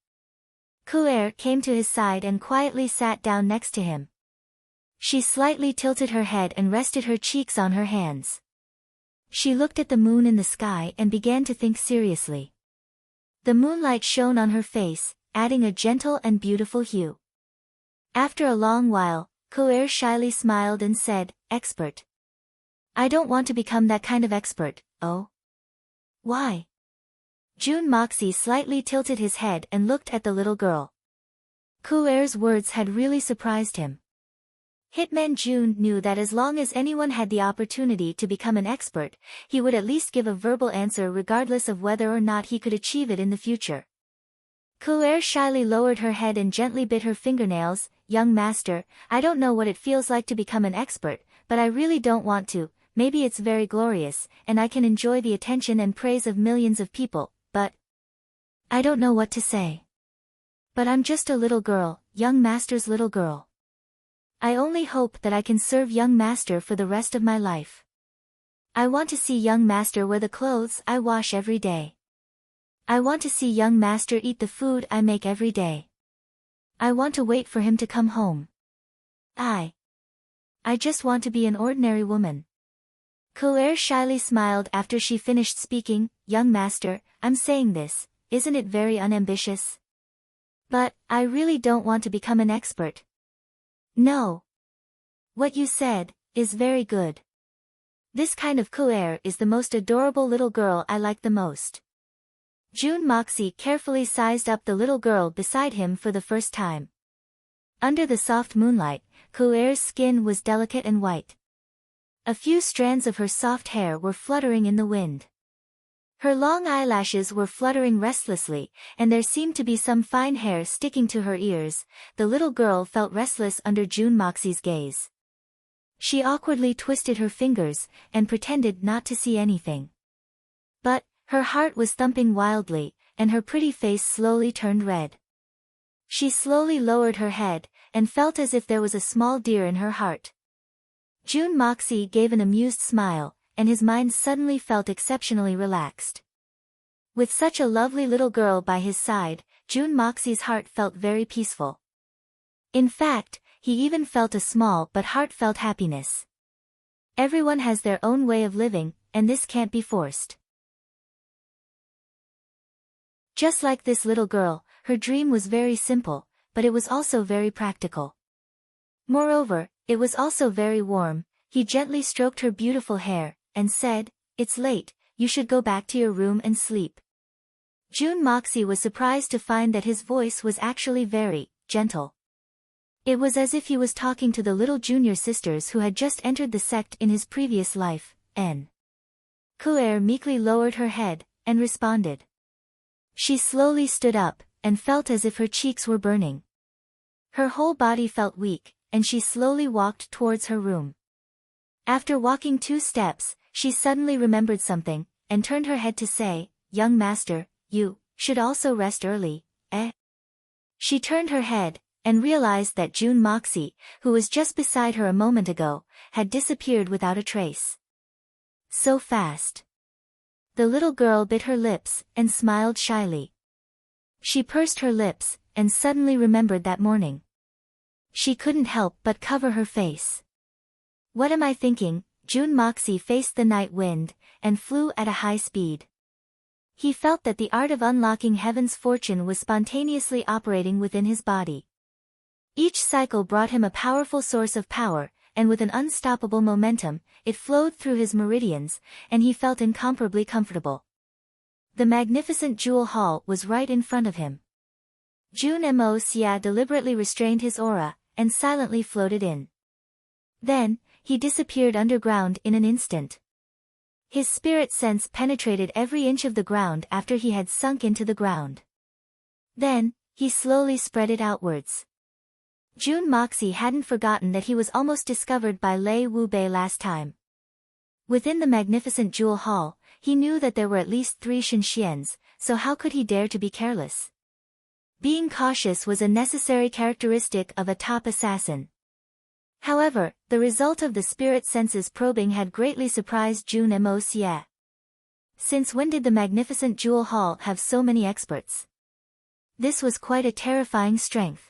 [SPEAKER 1] Claire came to his side and quietly sat down next to him. She slightly tilted her head and rested her cheeks on her hands. She looked at the moon in the sky and began to think seriously. The moonlight shone on her face, adding a gentle and beautiful hue. After a long while, Claire shyly smiled and said, "Expert. I don't want to become that kind of expert." "Oh? Why?" June Moxie slightly tilted his head and looked at the little girl. Claire's words had really surprised him. Hitman June knew that as long as anyone had the opportunity to become an expert, he would at least give a verbal answer regardless of whether or not he could achieve it in the future. Claire shyly lowered her head and gently bit her fingernails. "Young master, I don't know what it feels like to become an expert, but I really don't want to. Maybe it's very glorious, and I can enjoy the attention and praise of millions of people, but I don't know what to say. But I'm just a little girl, young master's little girl. I only hope that I can serve young master for the rest of my life. I want to see young master wear the clothes I wash every day. I want to see young master eat the food I make every day. I want to wait for him to come home. I just want to be an ordinary woman." Claire shyly smiled after she finished speaking. "Young master, I'm saying this, isn't it very unambitious? But, I really don't want to become an expert." "No. What you said is very good. This kind of Claire is the most adorable little girl I like the most." June Moxie carefully sized up the little girl beside him for the first time. Under the soft moonlight, Claire's skin was delicate and white. A few strands of her soft hair were fluttering in the wind. Her long eyelashes were fluttering restlessly, and there seemed to be some fine hair sticking to her ears. The little girl felt restless under June Moxie's gaze. She awkwardly twisted her fingers, and pretended not to see anything. But, her heart was thumping wildly, and her pretty face slowly turned red. She slowly lowered her head, and felt as if there was a small deer in her heart. June Moxie gave an amused smile, and his mind suddenly felt exceptionally relaxed. With such a lovely little girl by his side, June Moxie's heart felt very peaceful. In fact, he even felt a small but heartfelt happiness. Everyone has their own way of living, and this can't be forced. Just like this little girl, her dream was very simple, but it was also very practical. Moreover, it was also very warm. He gently stroked her beautiful hair, and said, "It's late, you should go back to your room and sleep." June Moxie was surprised to find that his voice was actually very gentle. It was as if he was talking to the little junior sisters who had just entered the sect in his previous life. Claire meekly lowered her head, and responded. She slowly stood up, and felt as if her cheeks were burning. Her whole body felt weak, and she slowly walked towards her room. After walking 2 steps, she suddenly remembered something, and turned her head to say, "Young master, you should also rest early, eh?" She turned her head, and realized that June Moxie, who was just beside her a moment ago, had disappeared without a trace. So fast. The little girl bit her lips and smiled shyly. She pursed her lips and suddenly remembered that morning. She couldn't help but cover her face. What am I thinking? June Moxie faced the night wind and flew at a high speed. He felt that the art of unlocking heaven's fortune was spontaneously operating within his body. Each cycle brought him a powerful source of power, and with an unstoppable momentum, it flowed through his meridians, and he felt incomparably comfortable. The magnificent jewel hall was right in front of him. June Moxie deliberately restrained his aura, and silently floated in. Then, he disappeared underground in an instant. His spirit sense penetrated every inch of the ground after he had sunk into the ground. Then, he slowly spread it outwards. June Moxie hadn't forgotten that he was almost discovered by Lei Wubei last time. Within the magnificent jewel hall, he knew that there were at least 3 Shenxians, so how could he dare to be careless? Being cautious was a necessary characteristic of a top assassin. However, the result of the spirit senses probing had greatly surprised June Moxie. Since when did the magnificent jewel hall have so many experts? This was quite a terrifying strength.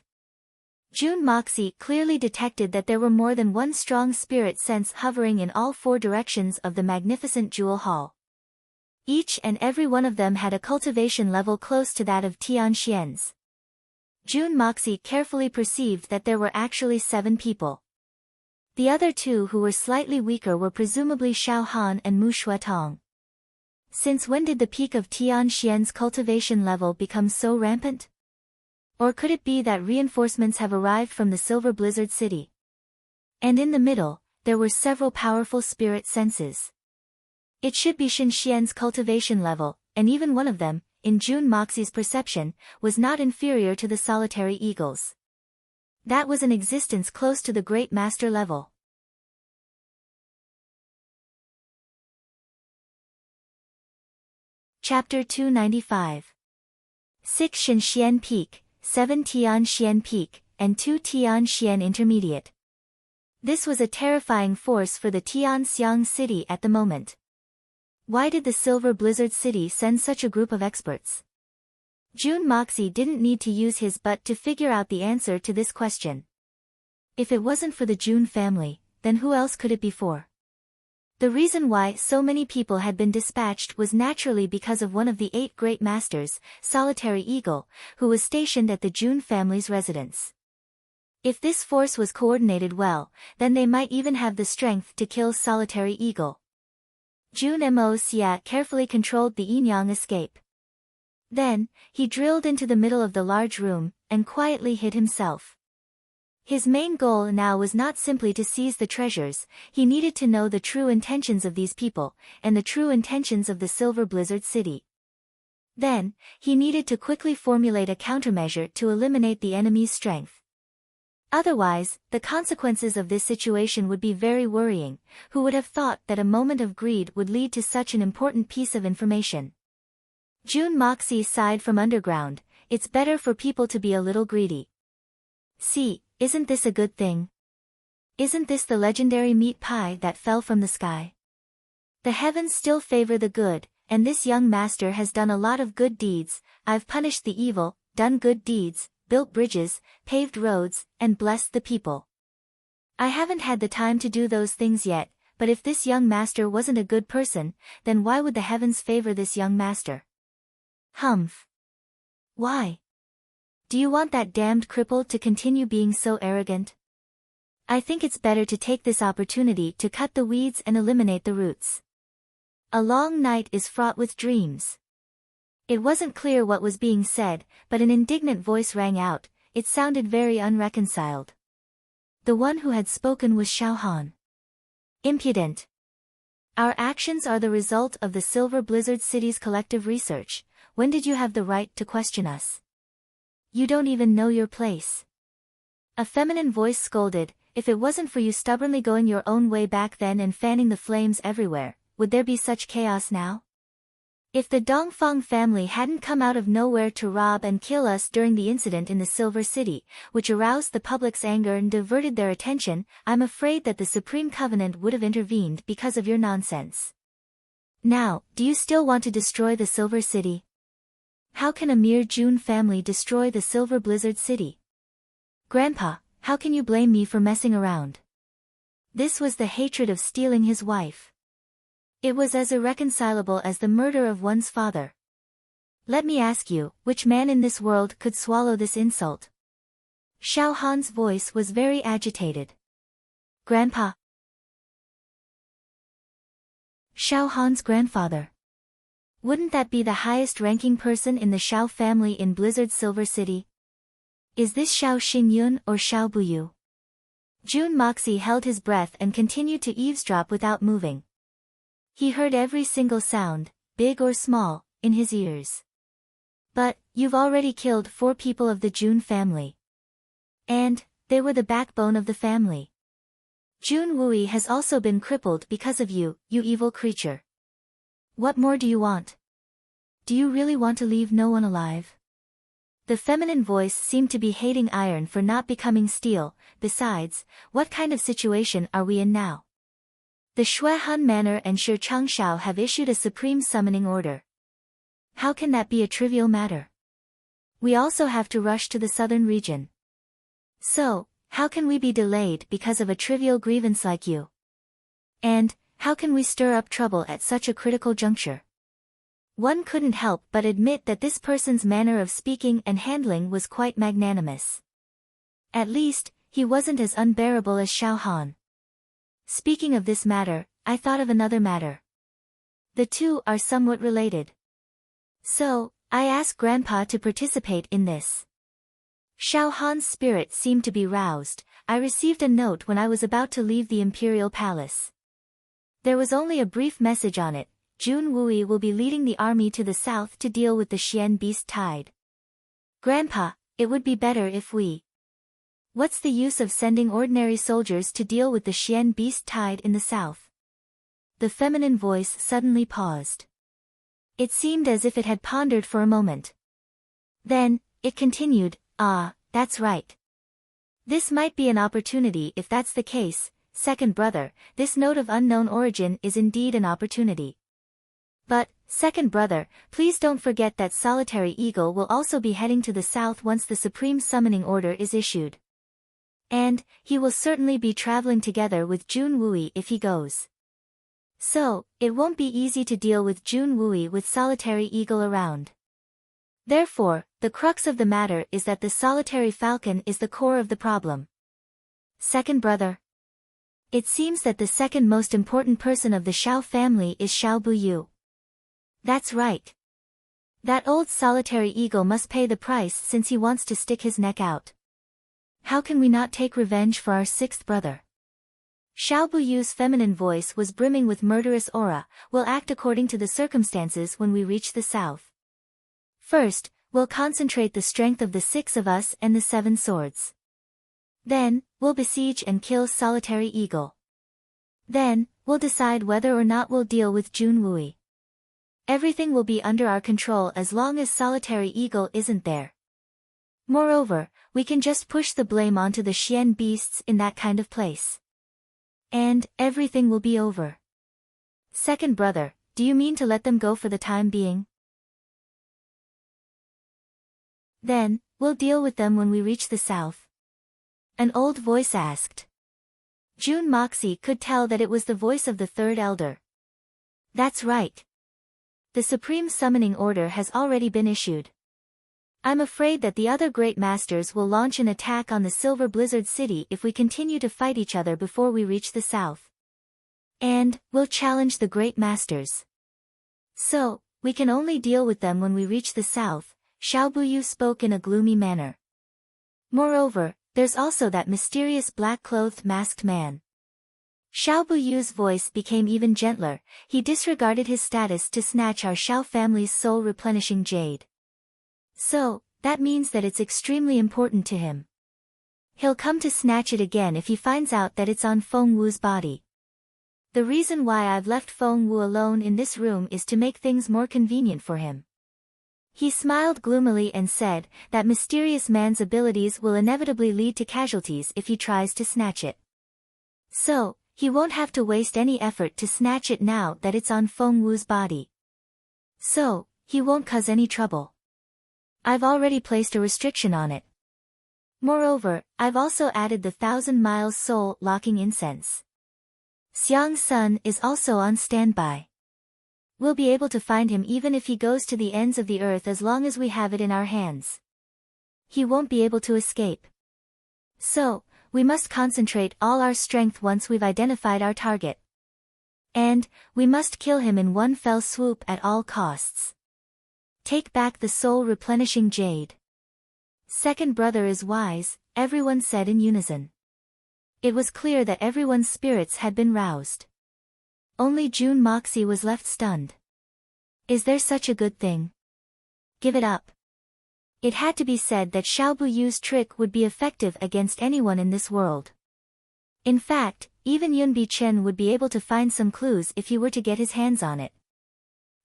[SPEAKER 1] June Moxie clearly detected that there were more than one strong spirit sense hovering in all 4 directions of the magnificent jewel hall. Each and every one of them had a cultivation level close to that of Tianxian's. June Moxie carefully perceived that there were actually 7 people. The other 2 who were slightly weaker were presumably Xiao Han and Mu Shuetong. Since when did the peak of Tianxian's cultivation level become so rampant? Or could it be that reinforcements have arrived from the Silver Blizzard City? And in the middle, there were several powerful spirit senses. It should be Shenxian's cultivation level, and even one of them, in June Moxie's perception, was not inferior to the solitary eagles. That was an existence close to the Great Master level. Chapter 295. 6 Shenxian Peak, 7 Tianxian Peak, and 2 Tianxian Intermediate. This was a terrifying force for the Tianxiang city at the moment. Why did the Silver Blizzard City send such a group of experts? June Moxie didn't need to use his butt to figure out the answer to this question. If it wasn't for the June family, then who else could it be for? The reason why so many people had been dispatched was naturally because of one of the 8 great masters, Solitary Eagle, who was stationed at the June family's residence. If this force was coordinated well, then they might even have the strength to kill Solitary Eagle. June Moxie carefully controlled the yin-yang escape. Then, he drilled into the middle of the large room, and quietly hid himself. His main goal now was not simply to seize the treasures, he needed to know the true intentions of these people, and the true intentions of the Silver Blizzard City. Then, he needed to quickly formulate a countermeasure to eliminate the enemy's strength. Otherwise, the consequences of this situation would be very worrying. Who would have thought that a moment of greed would lead to such an important piece of information? June Moxie sighed from underground. It's better for people to be a little greedy. See, isn't this a good thing? Isn't this the legendary meat pie that fell from the sky? The heavens still favor the good, and this young master has done a lot of good deeds. I've punished the evil, done good deeds, built bridges, paved roads, and blessed the people. I haven't had the time to do those things yet, but if this young master wasn't a good person, then why would the heavens favor this young master? Humph. Why? Do you want that damned cripple to continue being so arrogant? I think it's better to take this opportunity to cut the weeds and eliminate the roots. A long night is fraught with dreams. It wasn't clear what was being said, but an indignant voice rang out. It sounded very unreconciled. The one who had spoken was Xiao Han. Impudent. Our actions are the result of the Silver Blizzard City's collective research. When did you have the right to question us? You don't even know your place. A feminine voice scolded. If it wasn't for you stubbornly going your own way back then and fanning the flames everywhere, would there be such chaos now? If the Dongfang family hadn't come out of nowhere to rob and kill us during the incident in the Silver City, which aroused the public's anger and diverted their attention, I'm afraid that the Supreme Covenant would have intervened because of your nonsense. Now, do you still want to destroy the Silver City? How can a mere June family destroy the Silver Blizzard City? Grandpa, how can you blame me for messing around? This was the hatred of stealing his wife. It was as irreconcilable as the murder of one's father. Let me ask you, which man in this world could swallow this insult? Xiao Han's voice was very agitated. Grandpa. Xiao Han's grandfather. Wouldn't that be the highest-ranking person in the Xiao family in Blizzard Silver City? Is this Xiao Xingyun or Xiao Buyu? Jun Moxie held his breath and continued to eavesdrop without moving. He heard every single sound, big or small, in his ears. But, you've already killed 4 people of the Jun family. And, they were the backbone of the family. Jun Wui has also been crippled because of you, you evil creature. What more do you want? Do you really want to leave no one alive? The feminine voice seemed to be hating iron for not becoming steel. Besides, what kind of situation are we in now? The Shuehan Manor and Shi Changshao have issued a supreme summoning order. How can that be a trivial matter? We also have to rush to the southern region. So, how can we be delayed because of a trivial grievance like you? And, how can we stir up trouble at such a critical juncture? One couldn't help but admit that this person's manner of speaking and handling was quite magnanimous. At least, he wasn't as unbearable as Xiao Han. Speaking of this matter, I thought of another matter. The two are somewhat related. So, I asked Grandpa to participate in this. Xiao Han's spirit seemed to be roused. I received a note when I was about to leave the Imperial Palace. There was only a brief message on it. Jun Wui will be leading the army to the south to deal with the Xian Beast Tide. Grandpa, it would be better if we... What's the use of sending ordinary soldiers to deal with the Xian Beast Tide in the south? The feminine voice suddenly paused. It seemed as if it had pondered for a moment. Then, it continued, that's right. This might be an opportunity if that's the case. Second brother, this note of unknown origin is indeed an opportunity. But, second brother, please don't forget that Solitary Eagle will also be heading to the south once the Supreme Summoning Order is issued. And, he will certainly be traveling together with Jun Wui if he goes. So, it won't be easy to deal with Jun Wui with Solitary Eagle around. Therefore, the crux of the matter is that the Solitary Falcon is the core of the problem. Second brother. It seems that the second most important person of the Xiao family is Xiao Buyu. That's right. That old Solitary Eagle must pay the price since he wants to stick his neck out. How can we not take revenge for our sixth brother? Xiao Buyu's feminine voice was brimming with murderous aura. We'll act according to the circumstances when we reach the south. First, we'll concentrate the strength of the 6 of us and the 7 swords. Then, we'll besiege and kill Solitary Eagle. Then, we'll decide whether or not we'll deal with Jun Wui. Everything will be under our control as long as Solitary Eagle isn't there. Moreover, we can just push the blame onto the Xian beasts in that kind of place. And, everything will be over. Second brother, do you mean to let them go for the time being? Then, we'll deal with them when we reach the south. An old voice asked. Jun Moxie could tell that it was the voice of the third elder. That's right. The Supreme Summoning Order has already been issued. I'm afraid that the other great masters will launch an attack on the Silver Blizzard City if we continue to fight each other before we reach the south. And, we'll challenge the great masters. So, we can only deal with them when we reach the south. Xiao Buyu spoke in a gloomy manner. Moreover, there's also that mysterious black-clothed masked man. Xiao Buyu's voice became even gentler. He disregarded his status to snatch our Xiao family's soul-replenishing jade. So, that means that it's extremely important to him. He'll come to snatch it again if he finds out that it's on Feng Wu's body. The reason why I've left Feng Wu alone in this room is to make things more convenient for him. He smiled gloomily and said, that mysterious man's abilities will inevitably lead to casualties if he tries to snatch it. So, he won't have to waste any effort to snatch it now that it's on Feng Wu's body. So, he won't cause any trouble. I've already placed a restriction on it. Moreover, I've also added the 1,000 miles soul locking incense. Xiang's son is also on standby. We'll be able to find him even if he goes to the ends of the earth as long as we have it in our hands. He won't be able to escape. So, we must concentrate all our strength once we've identified our target. And, we must kill him in one fell swoop at all costs. Take back the soul-replenishing jade. Second brother is wise, everyone said in unison. It was clear that everyone's spirits had been roused. Only June Moxie was left stunned. Is there such a good thing? Give it up. It had to be said that Xiao Buyu's trick would be effective against anyone in this world. In fact, even Yun Bichen would be able to find some clues if he were to get his hands on it.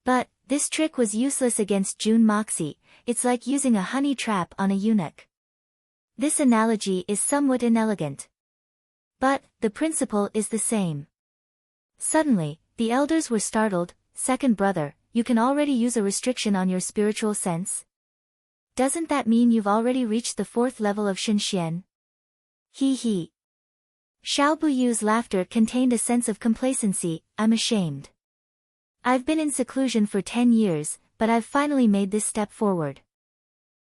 [SPEAKER 1] But, this trick was useless against June Moxie, it's like using a honey trap on a eunuch. This analogy is somewhat inelegant. But, the principle is the same. Suddenly, the elders were startled. Second brother, you can already use a restriction on your spiritual sense? Doesn't that mean you've already reached the 4th level of Xinxian? He. Xiao Buyu's laughter contained a sense of complacency. I'm ashamed. I've been in seclusion for 10 years, but I've finally made this step forward.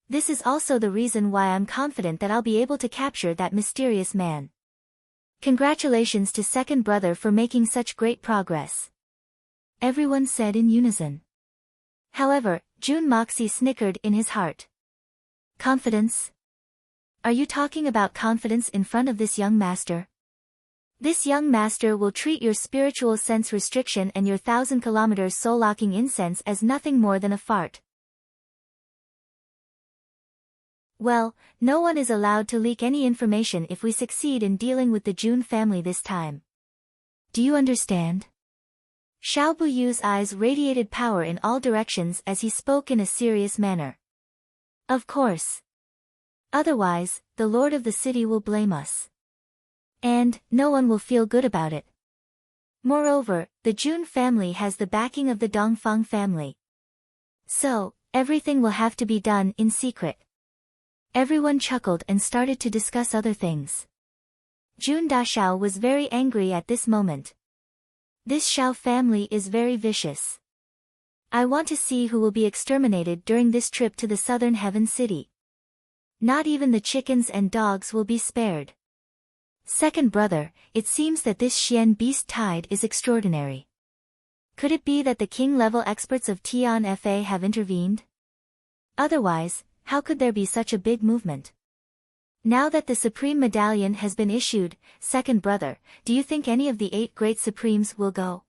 [SPEAKER 1] This is also the reason why I'm confident that I'll be able to capture that mysterious man. Congratulations to second brother for making such great progress. Everyone said in unison. However, June Moxie snickered in his heart. Confidence? Are you talking about confidence in front of this young master? This young master will treat your spiritual sense restriction and your 1,000 kilometers soul-locking incense as nothing more than a fart. Well, no one is allowed to leak any information if we succeed in dealing with the June family this time. Do you understand? Xiao Buyu's eyes radiated power in all directions as he spoke in a serious manner. Of course. Otherwise, the lord of the city will blame us. And, no one will feel good about it. Moreover, the June family has the backing of the Dongfang family. So, everything will have to be done in secret. Everyone chuckled and started to discuss other things. June Dashao was very angry at this moment. This Xiao family is very vicious. I want to see who will be exterminated during this trip to the southern heaven city. Not even the chickens and dogs will be spared. Second brother, it seems that this Xian beast tide is extraordinary. Could it be that the king-level experts of Tian Fa have intervened? Otherwise, how could there be such a big movement? Now that the Supreme Medallion has been issued, second brother, do you think any of the 8 great Supremes will go?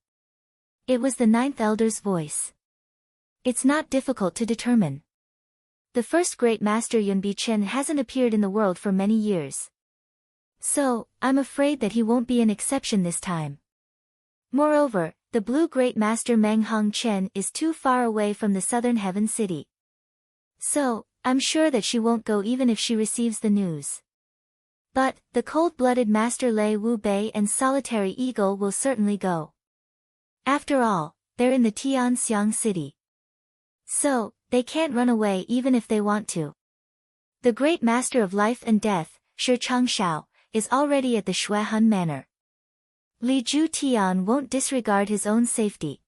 [SPEAKER 1] It was the 9th elder's voice. It's not difficult to determine. The first great master Yun Bichen hasn't appeared in the world for many years. So, I'm afraid that he won't be an exception this time. Moreover, the blue great master Meng Hong Chen is too far away from the southern heaven city. So, I'm sure that she won't go even if she receives the news. But, the cold-blooded master Lei Wu Bei and solitary eagle will certainly go. After all, they're in the Tianxiang city. So, they can't run away even if they want to. The great master of life and death, Shi Changshao, is already at the Shuehun Manor. Li Ju Tian won't disregard his own safety.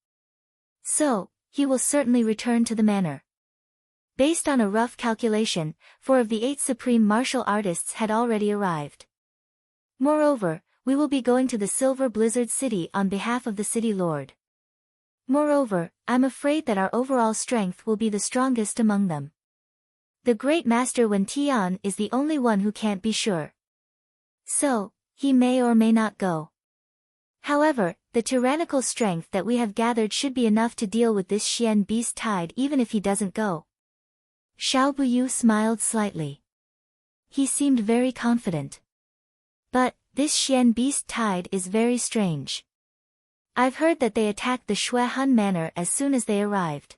[SPEAKER 1] So, he will certainly return to the manor. Based on a rough calculation, 4 of the 8 supreme martial artists had already arrived. Moreover, we will be going to the Silver Blizzard City on behalf of the city lord. Moreover, I'm afraid that our overall strength will be the strongest among them. The great master Wen Tian is the only one who can't be sure. So, he may or may not go. However, the tyrannical strength that we have gathered should be enough to deal with this Xian beast tide even if he doesn't go. Xiao Buyu smiled slightly. He seemed very confident. But, this Xian beast tide is very strange. I've heard that they attacked the Shuehun Manor as soon as they arrived.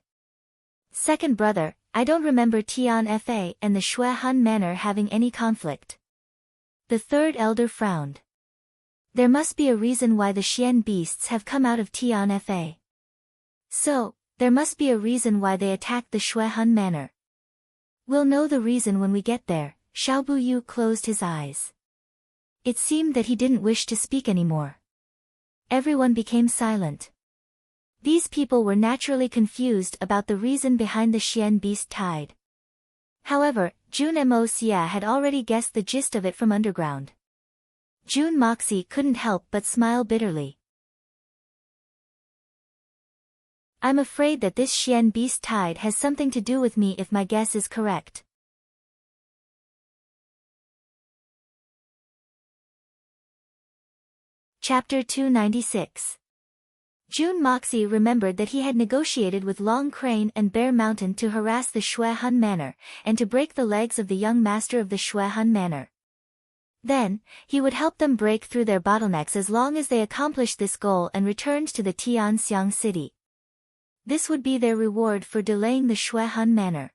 [SPEAKER 1] Second brother, I don't remember Tian Fa and the Shuehun Manor having any conflict. The third elder frowned. There must be a reason why the Xian beasts have come out of Tian Fa. So, there must be a reason why they attacked the Shuehan Manor. We'll know the reason when we get there. Xiao Buyu closed his eyes. It seemed that he didn't wish to speak anymore. Everyone became silent. These people were naturally confused about the reason behind the Xian beast tide. However, Jun Mo Xia had already guessed the gist of it from underground. Jun Moxie couldn't help but smile bitterly. I'm afraid that this Xian beast tide has something to do with me if my guess is correct. Chapter 296. Jun Moxie remembered that he had negotiated with Long Crane and Bear Mountain to harass the Shuehan Manor, and to break the legs of the young master of the Shuehan Manor. Then, he would help them break through their bottlenecks as long as they accomplished this goal and returned to the Tianxiang city. This would be their reward for delaying the Shuehan Manor.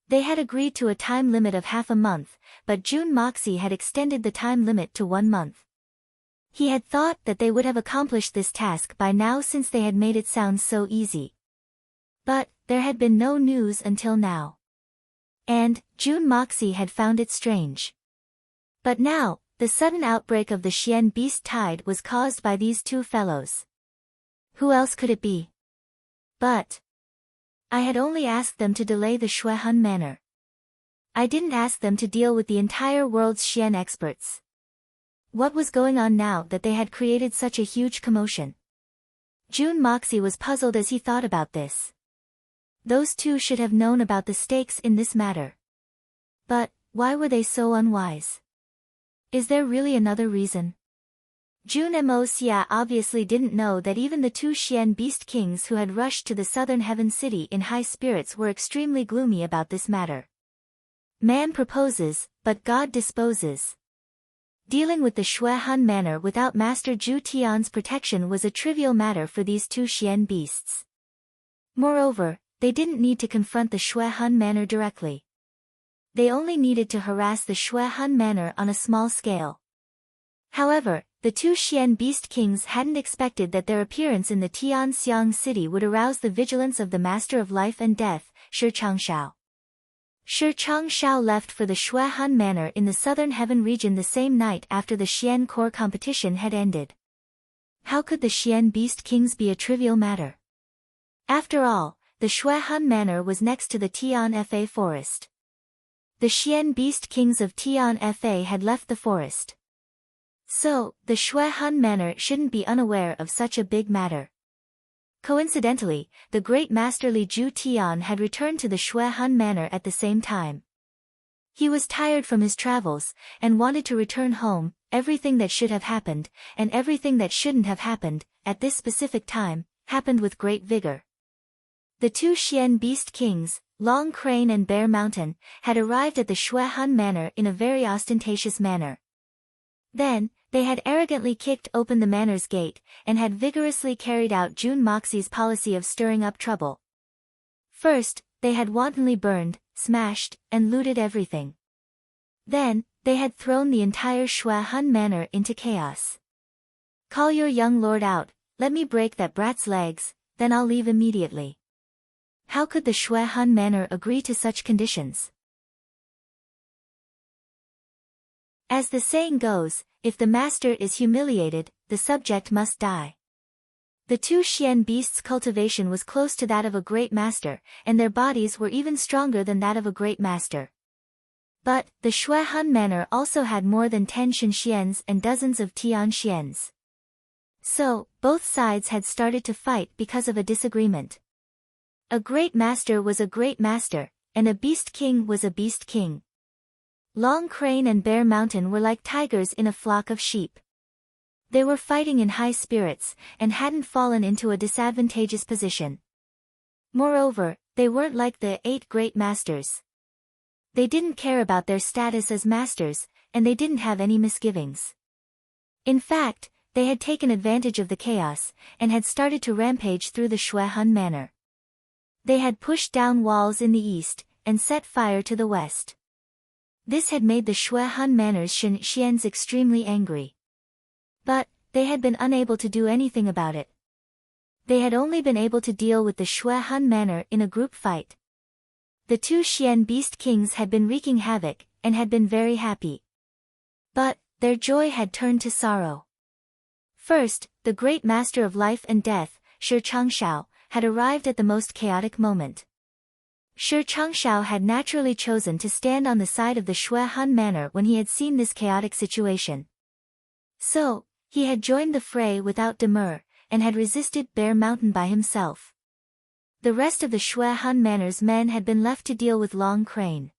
[SPEAKER 1] They had agreed to a time limit of half a month, but Jun Moxie had extended the time limit to 1 month. He had thought that they would have accomplished this task by now since they had made it sound so easy. But, there had been no news until now. And, Jun Moxie had found it strange. But now, the sudden outbreak of the Xian beast tide was caused by these two fellows. Who else could it be? But I had only asked them to delay the Shuehan Manor. I didn't ask them to deal with the entire world's Xian experts. What was going on now that they had created such a huge commotion? Jun Moxie was puzzled as he thought about this. Those two should have known about the stakes in this matter. But, why were they so unwise? Is there really another reason? Jun Mo Xia obviously didn't know that even the two Xian beast kings who had rushed to the southern heaven city in high spirits were extremely gloomy about this matter. Man proposes, but God disposes. Dealing with the Shuehan Manor without Master Zhu Tian's protection was a trivial matter for these two Xian beasts. Moreover, they didn't need to confront the Shuehan Manor directly. They only needed to harass the Shuehan Manor on a small scale. However, the two Xian beast kings hadn't expected that their appearance in the Tianxiang city would arouse the vigilance of the Master of Life and Death, Shi Changshao. Shi Changshao left for the Shuehan Manor in the southern heaven region the same night after the Xian Core competition had ended. How could the Xian beast kings be a trivial matter? After all, the Shuehan Manor was next to the Tian Fa forest. The Xian beast kings of Tian Fa had left the forest. So, the Shuehan Manor shouldn't be unaware of such a big matter. Coincidentally, the great masterly Zhu Tian had returned to the Shuehan Manor at the same time. He was tired from his travels, and wanted to return home. Everything that should have happened, and everything that shouldn't have happened, at this specific time, happened with great vigor. The two Xian beast kings, Long Crane and Bear Mountain, had arrived at the Shuehan Manor in a very ostentatious manner. Then, they had arrogantly kicked open the manor's gate, and had vigorously carried out Jun Moxie's policy of stirring up trouble. First, they had wantonly burned, smashed, and looted everything. Then, they had thrown the entire Shuehan Manor into chaos. Call your young lord out, let me break that brat's legs, then I'll leave immediately. How could the Shuehan Manor agree to such conditions? As the saying goes, if the master is humiliated, the subject must die. The two Xian beasts' cultivation was close to that of a great master, and their bodies were even stronger than that of a great master. But, the Shuehan Manor also had more than 10 Shenxians and dozens of Tianxians. So, both sides had started to fight because of a disagreement. A great master was a great master, and a beast king was a beast king. Long Crane and Bear Mountain were like tigers in a flock of sheep. They were fighting in high spirits, and hadn't fallen into a disadvantageous position. Moreover, they weren't like the 8 great masters. They didn't care about their status as masters, and they didn't have any misgivings. In fact, they had taken advantage of the chaos, and had started to rampage through the Shuehan Manor. They had pushed down walls in the east, and set fire to the west. This had made the Shuehan Manor's Shenxians extremely angry. But they had been unable to do anything about it. They had only been able to deal with the Xue Han Manor in a group fight. The two Xian Beast Kings had been wreaking havoc, and had been very happy. But their joy had turned to sorrow. First, the great master of life and death, Shi Changshao, had arrived at the most chaotic moment. Shi Changshao had naturally chosen to stand on the side of the Xue Han Manor when he had seen this chaotic situation. So, he had joined the fray without demur, and had resisted Bear Mountain by himself. The rest of the Xue Han Manor's men had been left to deal with Long Crane.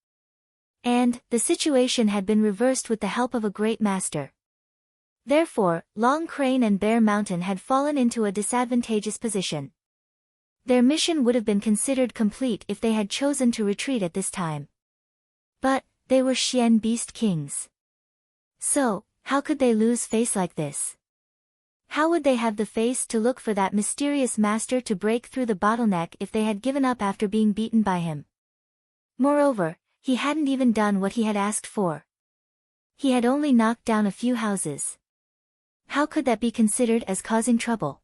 [SPEAKER 1] And the situation had been reversed with the help of a great master. Therefore, Long Crane and Bear Mountain had fallen into a disadvantageous position. Their mission would have been considered complete if they had chosen to retreat at this time. But they were Xian Beast Kings. So, how could they lose face like this? How would they have the face to look for that mysterious master to break through the bottleneck if they had given up after being beaten by him? Moreover, he hadn't even done what he had asked for. He had only knocked down a few houses. How could that be considered as causing trouble?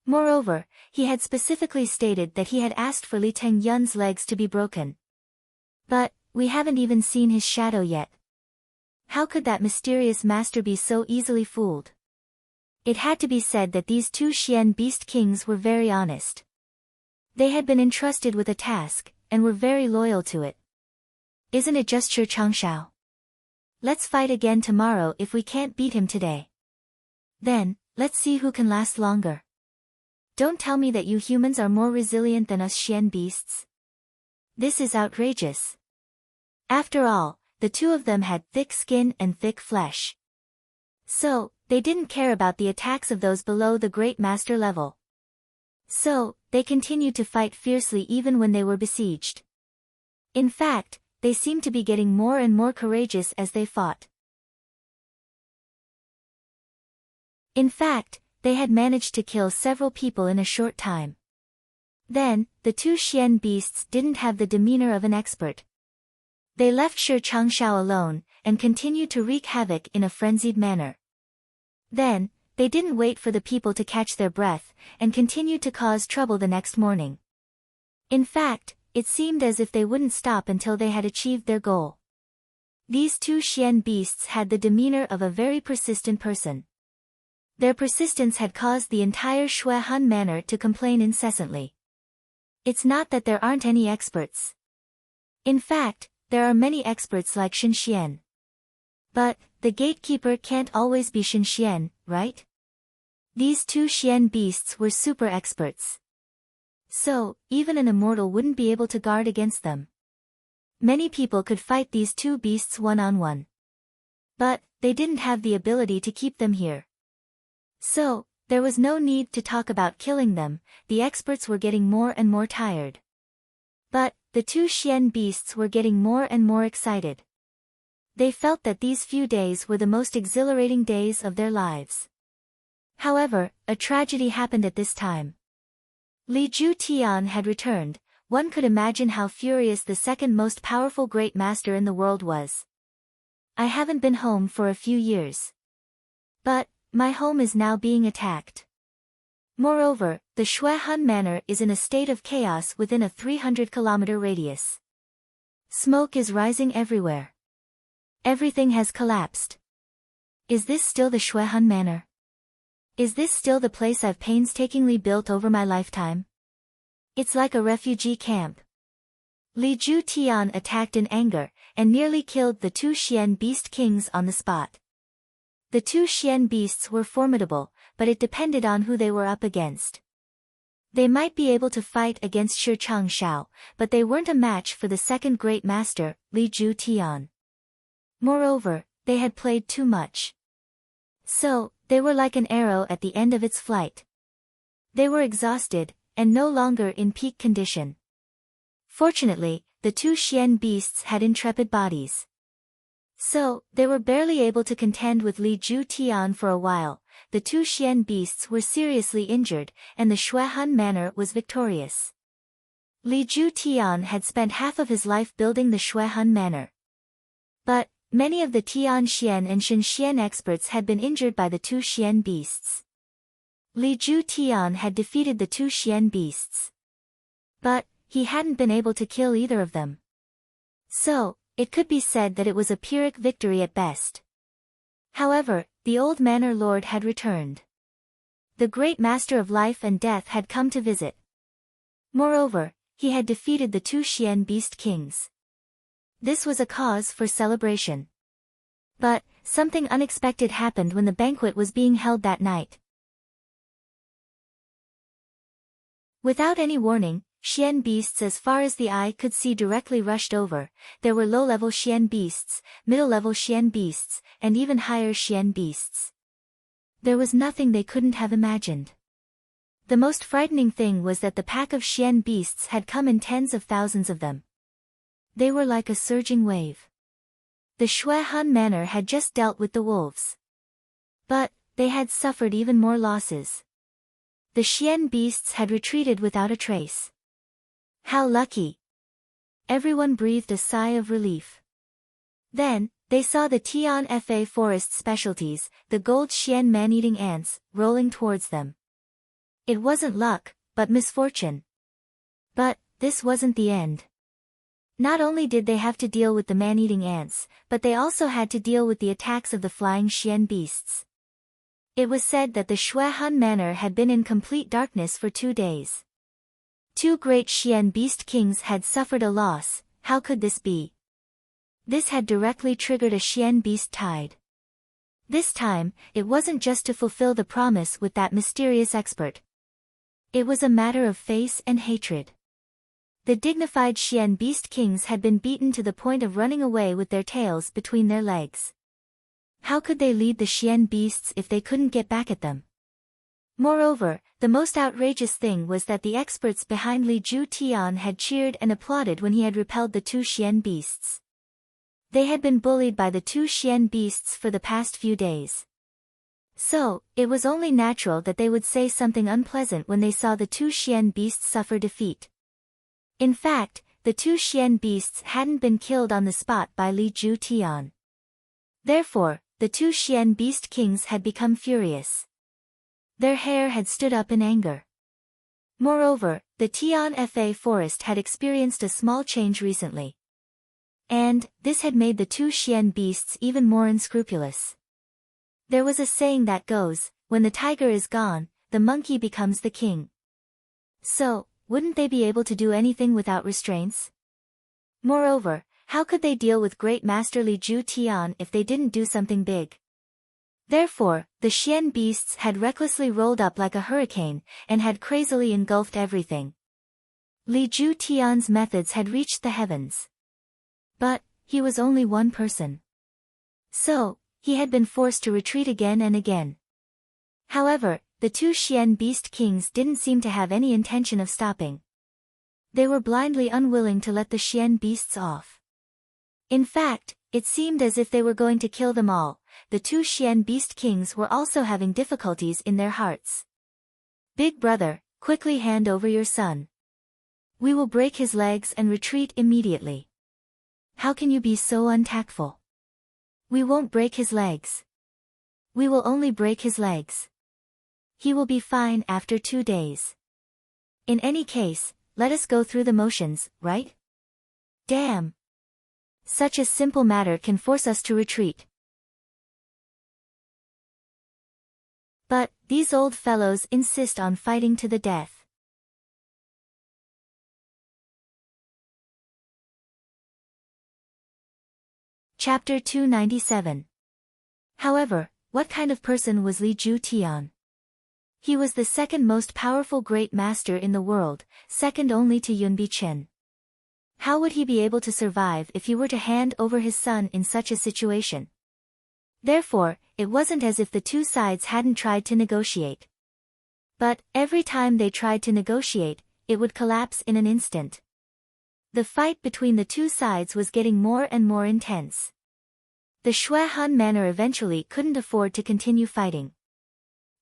[SPEAKER 1] Moreover, he had specifically stated that he had asked for Li Tengyun's legs to be broken. But we haven't even seen his shadow yet. How could that mysterious master be so easily fooled? It had to be said that these two Xian Beast Kings were very honest. They had been entrusted with a task, and were very loyal to it. Isn't it just Shi Changshao? Let's fight again tomorrow if we can't beat him today. Then, let's see who can last longer. Don't tell me that you humans are more resilient than us Xian beasts. This is outrageous. After all, the two of them had thick skin and thick flesh. So, they didn't care about the attacks of those below the great master level. So, they continued to fight fiercely even when they were besieged. In fact, they seemed to be getting more and more courageous as they fought. In fact, they had managed to kill several people in a short time. Then, the two Xian beasts didn't have the demeanor of an expert. They left Shi Changshao alone, and continued to wreak havoc in a frenzied manner. Then, they didn't wait for the people to catch their breath, and continued to cause trouble the next morning. In fact, it seemed as if they wouldn't stop until they had achieved their goal. These two Xian beasts had the demeanor of a very persistent person. Their persistence had caused the entire Xue Han Manor to complain incessantly. It's not that there aren't any experts. In fact, there are many experts like Shen Xian. But the gatekeeper can't always be Shen Xian, right? These two Xian beasts were super experts. So, even an immortal wouldn't be able to guard against them. Many people could fight these two beasts one-on-one. But they didn't have the ability to keep them here. So, there was no need to talk about killing them, the experts were getting more and more tired. But the two Xian beasts were getting more and more excited. They felt that these few days were the most exhilarating days of their lives. However, a tragedy happened at this time. Li Ju Tian had returned. One could imagine how furious the second most powerful great master in the world was. I haven't been home for a few years. But my home is now being attacked. Moreover, the Xue Han Manor is in a state of chaos within a 300-kilometer radius. Smoke is rising everywhere. Everything has collapsed. Is this still the Xue Han Manor? Is this still the place I've painstakingly built over my lifetime? It's like a refugee camp. Li Ju Tian attacked in anger, and nearly killed the two Xian Beast Kings on the spot. The two Xian beasts were formidable, but it depended on who they were up against. They might be able to fight against Shi Changshao, but they weren't a match for the second great master, Li Ju Tian. Moreover, they had played too much. So, they were like an arrow at the end of its flight. They were exhausted, and no longer in peak condition. Fortunately, the two Xian beasts had intrepid bodies. So, they were barely able to contend with Li Ju Tian for a while. The two Xian beasts were seriously injured, and the Xue Han Manor was victorious. Li Ju Tian had spent half of his life building the Xue Han Manor. But Many of the Tian Xian and Shen Xian experts had been injured by the two Xian beasts. Li Ju Tian had defeated the two Xian beasts. But he hadn't been able to kill either of them. So, it could be said that it was a Pyrrhic victory at best. However, the old manor lord had returned. The great master of life and death had come to visit. Moreover, he had defeated the two Xian beast kings. This was a cause for celebration. But, something unexpected happened when the banquet was being held that night. Without any warning, Xian beasts as far as the eye could see directly rushed over. There were low-level Xian beasts, middle-level Xian beasts, and even higher Xian beasts. There was nothing they couldn't have imagined. The most frightening thing was that the pack of Xian beasts had come in tens of thousands of them. They were like a surging wave. The Shui Han Manor had just dealt with the wolves. But, they had suffered even more losses. The Xian beasts had retreated without a trace. How lucky! Everyone breathed a sigh of relief. Then, they saw the Tian Fa forest specialties, the gold Xian man-eating ants, rolling towards them. It wasn't luck, but misfortune. But, this wasn't the end. Not only did they have to deal with the man-eating ants, but they also had to deal with the attacks of the flying Xian beasts. It was said that the Shui Han Manor had been in complete darkness for 2 days. 2 great Xian beast kings had suffered a loss. How could this be? This had directly triggered a Xian beast tide. This time, it wasn't just to fulfill the promise with that mysterious expert. It was a matter of face and hatred. The dignified Xian beast kings had been beaten to the point of running away with their tails between their legs. How could they lead the Xian beasts if they couldn't get back at them? Moreover, the most outrageous thing was that the experts behind Li Ju Tian had cheered and applauded when he had repelled the 2 Xian beasts. They had been bullied by the 2 Xian beasts for the past few days. So, it was only natural that they would say something unpleasant when they saw the 2 Xian beasts suffer defeat. In fact, the 2 Xian beasts hadn't been killed on the spot by Li Ju Tian. Therefore, the 2 Xian beast kings had become furious. Their hair had stood up in anger. Moreover, the Tian Fa forest had experienced a small change recently. And, this had made the 2 Xian beasts even more unscrupulous. There was a saying that goes, when the tiger is gone, the monkey becomes the king. So, wouldn't they be able to do anything without restraints? Moreover, how could they deal with Great Master Li Ju Tian if they didn't do something big? Therefore, the Xian beasts had recklessly rolled up like a hurricane, and had crazily engulfed everything. Li Ju Tian's methods had reached the heavens. But, he was only one person. So, he had been forced to retreat again and again. However, the 2 Xian beast kings didn't seem to have any intention of stopping. They were blindly unwilling to let the Xian beasts off. In fact, it seemed as if they were going to kill them all. The 2 Xian beast kings were also having difficulties in their hearts. Big brother, quickly hand over your son. We will break his legs and retreat immediately. How can you be so untactful? We won't break his legs. We will only break his legs. He will be fine after 2 days. In any case, let us go through the motions, right? Damn! Such a simple matter can force us to retreat. But, these old fellows insist on fighting to the death. Chapter 297. However, what kind of person was Li Ju Tian? He was the second most powerful great master in the world, second only to Yunbi Chen. How would he be able to survive if he were to hand over his son in such a situation? Therefore, it wasn't as if the 2 sides hadn't tried to negotiate. But, every time they tried to negotiate, it would collapse in an instant. The fight between the 2 sides was getting more and more intense. The Shui Han Manor eventually couldn't afford to continue fighting.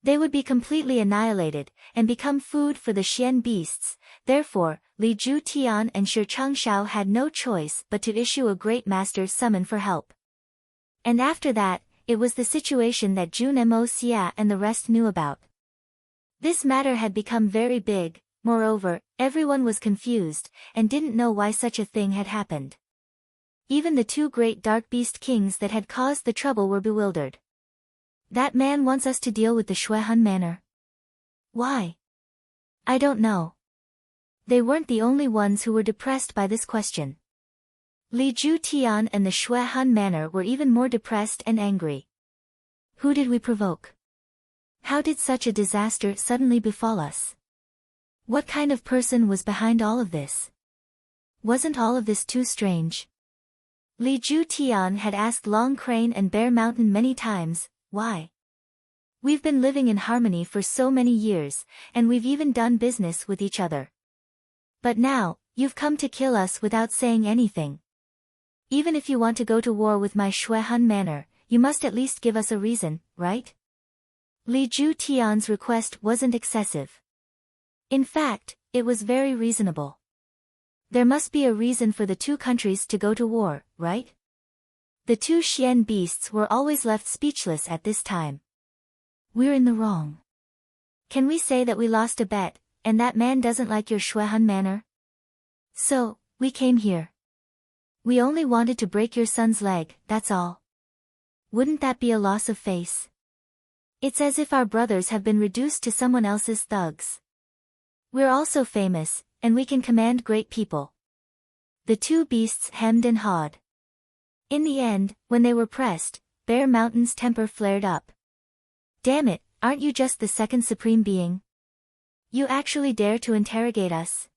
[SPEAKER 1] They would be completely annihilated, and become food for the Xian beasts. Therefore, Li Ju Tian and Shi Changshao had no choice but to issue a great master's summon for help. And after that, it was the situation that June Mo Xia and the rest knew about. This matter had become very big, moreover, everyone was confused, and didn't know why such a thing had happened. Even the two great dark beast kings that had caused the trouble were bewildered. That man wants us to deal with the Shuehan manor. Why? I don't know. They weren't the only ones who were depressed by this question. Li Ju Tian and the Shuehan manor were even more depressed and angry. Who did we provoke? How did such a disaster suddenly befall us? What kind of person was behind all of this? Wasn't all of this too strange? Li Ju Tian had asked Long Crane and Bear Mountain many times, why? We've been living in harmony for so many years, and we've even done business with each other. But now, you've come to kill us without saying anything. Even if you want to go to war with my Shuehan manor, you must at least give us a reason, right? Li Ju Tian's request wasn't excessive. In fact, it was very reasonable. There must be a reason for the two countries to go to war, right? The two Xian beasts were always left speechless at this time. We're in the wrong. Can we say that we lost a bet, and that man doesn't like your Shuehan manor? So, we came here. We only wanted to break your son's leg, that's all. Wouldn't that be a loss of face? It's as if our brothers have been reduced to someone else's thugs. We're also famous, and we can command great people. The two beasts hemmed and hawed. In the end, when they were pressed, Bear Mountain's temper flared up. Damn it, aren't you just the second supreme being? You actually dare to interrogate us?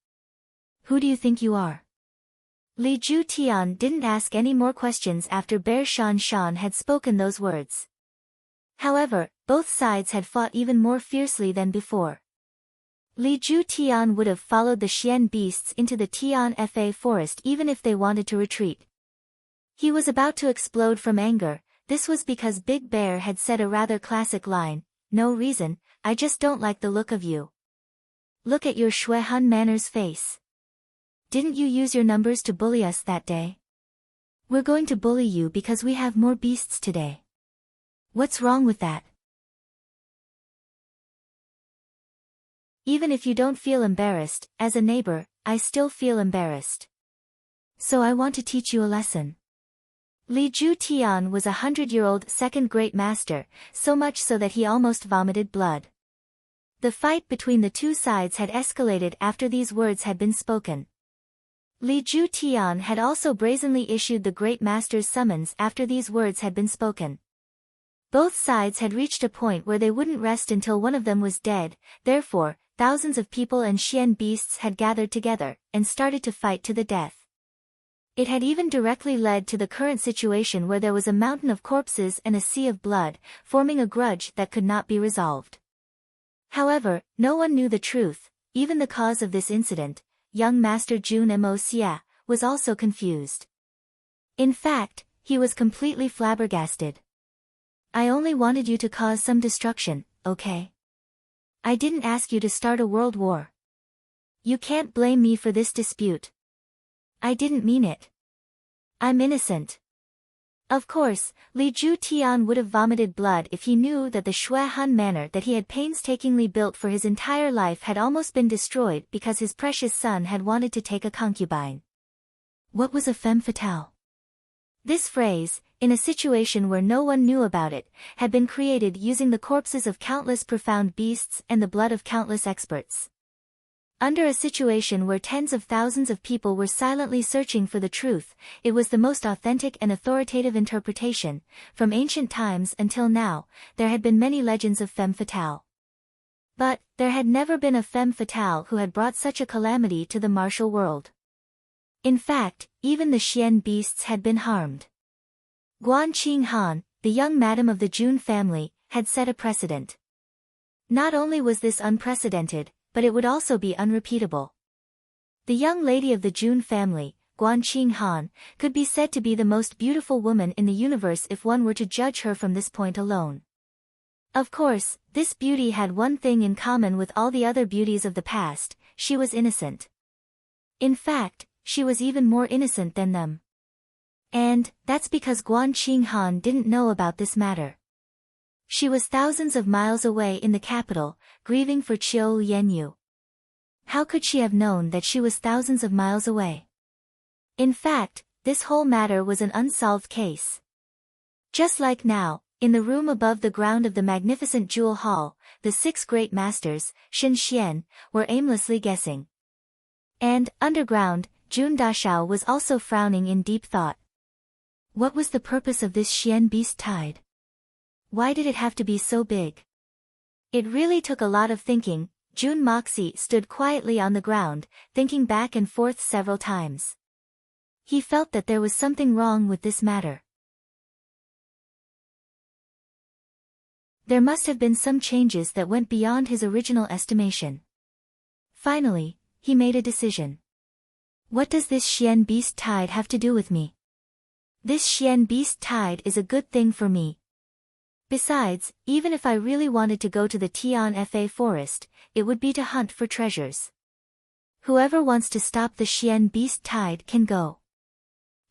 [SPEAKER 1] Who do you think you are? Li Ju Tian didn't ask any more questions after Bear Shan Shan had spoken those words. However, both sides had fought even more fiercely than before. Li Ju Tian would have followed the Xian beasts into the Tian Fa forest even if they wanted to retreat. He was about to explode from anger. This was because Big Bear had said a rather classic line, "No reason, I just don't like the look of you. Look at your Shuehan manor's face. Didn't you use your numbers to bully us that day? We're going to bully you because we have more beasts today. What's wrong with that? Even if you don't feel embarrassed, as a neighbor, I still feel embarrassed. So I want to teach you a lesson." Li Ju Tian was a 100-year-old second great master, so much so that he almost vomited blood. The fight between the two sides had escalated after these words had been spoken. Li Ju Tian had also brazenly issued the great master's summons after these words had been spoken. Both sides had reached a point where they wouldn't rest until one of them was dead, therefore, thousands of people and Xian beasts had gathered together, and started to fight to the death. It had even directly led to the current situation where there was a mountain of corpses and a sea of blood, forming a grudge that could not be resolved. However, no one knew the truth, even the cause of this incident. Young Master Jun Mo Xia was also confused. In fact, he was completely flabbergasted. I only wanted you to cause some destruction, okay? I didn't ask you to start a world war. You can't blame me for this dispute. I didn't mean it. I'm innocent. Of course, Li Ju Tian would have vomited blood if he knew that the Shuehan manor that he had painstakingly built for his entire life had almost been destroyed because his precious son had wanted to take a concubine. What was a femme fatale? This phrase, in a situation where no one knew about it, had been created using the corpses of countless profound beasts and the blood of countless experts. Under a situation where tens of thousands of people were silently searching for the truth, it was the most authentic and authoritative interpretation. From ancient times until now, there had been many legends of femme fatale. But, there had never been a femme fatale who had brought such a calamity to the martial world. In fact, even the Xian beasts had been harmed. Guan Qinghan, the young madam of the Jun family, had set a precedent. Not only was this unprecedented, but it would also be unrepeatable. The young lady of the Jun family, Guan Qinghan, could be said to be the most beautiful woman in the universe if one were to judge her from this point alone. Of course, this beauty had one thing in common with all the other beauties of the past: she was innocent. In fact, she was even more innocent than them. And that's because Guan Qinghan didn't know about this matter. She was thousands of miles away in the capital, grieving for Qiu Yanyu. How could she have known that she was thousands of miles away? In fact, this whole matter was an unsolved case. Just like now, in the room above the ground of the magnificent jewel hall, the 6 great masters, Shen Xian, were aimlessly guessing. And, underground, Jun Dashao was also frowning in deep thought. What was the purpose of this Xian beast tide? Why did it have to be so big? It really took a lot of thinking. Jun Moxie stood quietly on the ground, thinking back and forth several times. He felt that there was something wrong with this matter. There must have been some changes that went beyond his original estimation. Finally, he made a decision. What does this Xian beast tide have to do with me? This Xian beast tide is a good thing for me. Besides, even if I really wanted to go to the Tian Fa forest, it would be to hunt for treasures. Whoever wants to stop the Xian beast tide can go.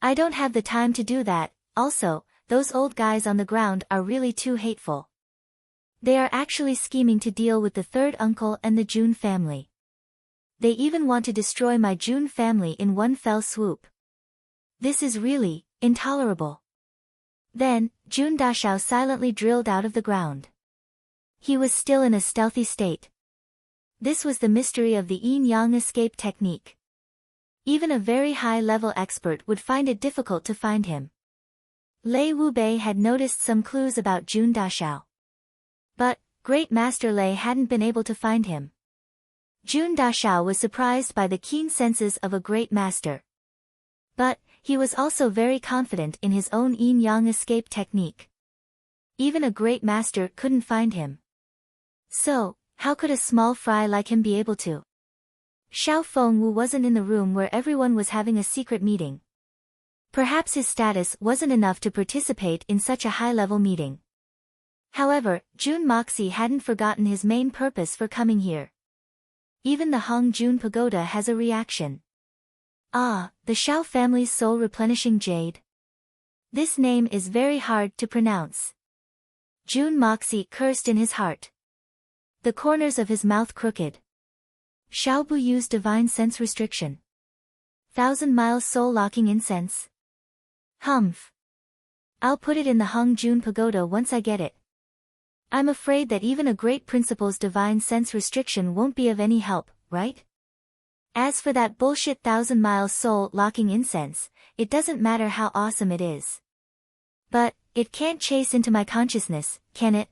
[SPEAKER 1] I don't have the time to do that. Also, those old guys on the ground are really too hateful. They are actually scheming to deal with the 3rd uncle and the Jun family. They even want to destroy my Jun family in one fell swoop. This is really intolerable. Then, Jun Dashao silently drilled out of the ground. He was still in a stealthy state. This was the mystery of the yin-yang escape technique. Even a very high-level expert would find it difficult to find him. Lei Wubei had noticed some clues about Jun Dashao. But, Great Master Lei hadn't been able to find him. Jun Dashao was surprised by the keen senses of a great master. But, he was also very confident in his own yin-yang escape technique. Even a great master couldn't find him. So, how could a small fry like him be able to? Xiao Fengwu wasn't in the room where everyone was having a secret meeting. Perhaps his status wasn't enough to participate in such a high-level meeting. However, Jun Moxie hadn't forgotten his main purpose for coming here. Even the Hong Jun Pagoda has a reaction. Ah, the Xiao family's soul-replenishing jade. This name is very hard to pronounce. Jun Moxie cursed in his heart. The corners of his mouth crooked. Xiaobu used divine sense restriction. 1,000 miles soul-locking incense. Humph. I'll put it in the Hong Jun Pagoda once I get it. I'm afraid that even a great principal's divine sense restriction won't be of any help, right? As for that bullshit 1,000 miles soul-locking incense, it doesn't matter how awesome it is. But, it can't chase into my consciousness, can it?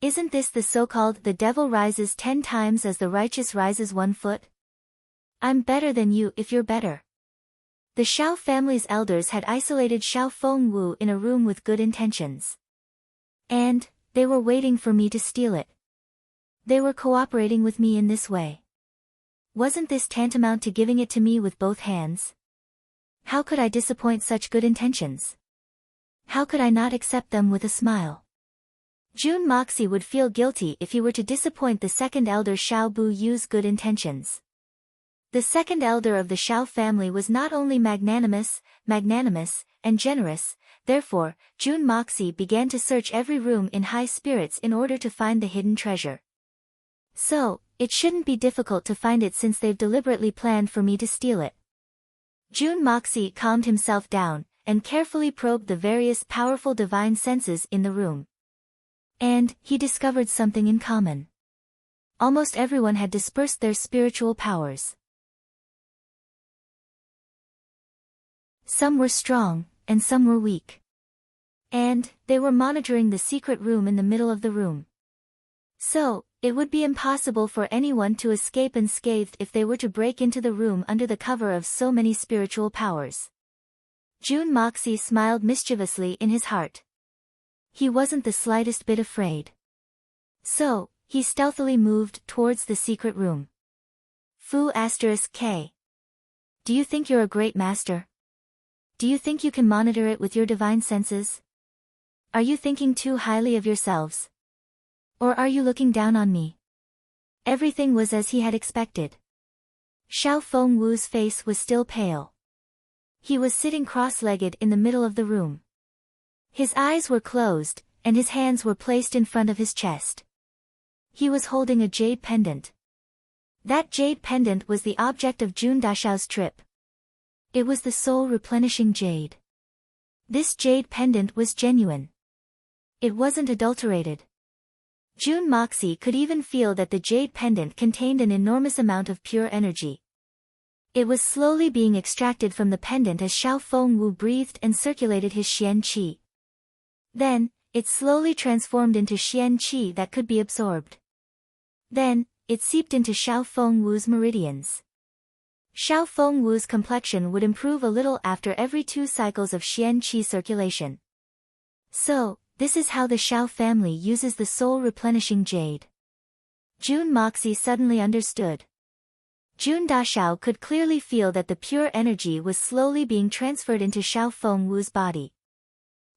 [SPEAKER 1] Isn't this the so-called the devil rises 10 times as the righteous rises 1 foot? I'm better than you if you're better. The Xiao family's elders had isolated Xiao Fengwu in a room with good intentions. And, they were waiting for me to steal it. They were cooperating with me in this way. Wasn't this tantamount to giving it to me with both hands? How could I disappoint such good intentions? How could I not accept them with a smile? Jun Moxie would feel guilty if he were to disappoint the 2nd elder Xiao Bu Yu's good intentions. The 2nd elder of the Xiao family was not only magnanimous, and generous. Therefore, Jun Moxie began to search every room in high spirits in order to find the hidden treasure. So, it shouldn't be difficult to find it since they've deliberately planned for me to steal it. Jun Moxie calmed himself down, and carefully probed the various powerful divine senses in the room. And, he discovered something in common. Almost everyone had dispersed their spiritual powers. Some were strong, and some were weak. And, they were monitoring the secret room in the middle of the room. So, it would be impossible for anyone to escape unscathed if they were to break into the room under the cover of so many spiritual powers. Jun Moxie smiled mischievously in his heart. He wasn't the slightest bit afraid. So, he stealthily moved towards the secret room. Fu *K. Do you think you're a great master? Do you think you can monitor it with your divine senses? Are you thinking too highly of yourselves? Or are you looking down on me? Everything was as he had expected. Xiao Fengwu's face was still pale. He was sitting cross-legged in the middle of the room. His eyes were closed, and his hands were placed in front of his chest. He was holding a jade pendant. That jade pendant was the object of Jun Dashao's trip. It was the soul-replenishing jade. This jade pendant was genuine. It wasn't adulterated. Jun Moxie could even feel that the jade pendant contained an enormous amount of pure energy. It was slowly being extracted from the pendant as Xiao Fengwu breathed and circulated his Xian Qi. Then, it slowly transformed into Xian Qi that could be absorbed. Then, it seeped into Xiao Fengwu's meridians. Xiao Fengwu's complexion would improve a little after every 2 cycles of Xian Qi circulation. So, this is how the Xiao family uses the soul-replenishing jade. Jun Moxie suddenly understood. Jun Dashao could clearly feel that the pure energy was slowly being transferred into Xiao Fengwu's body.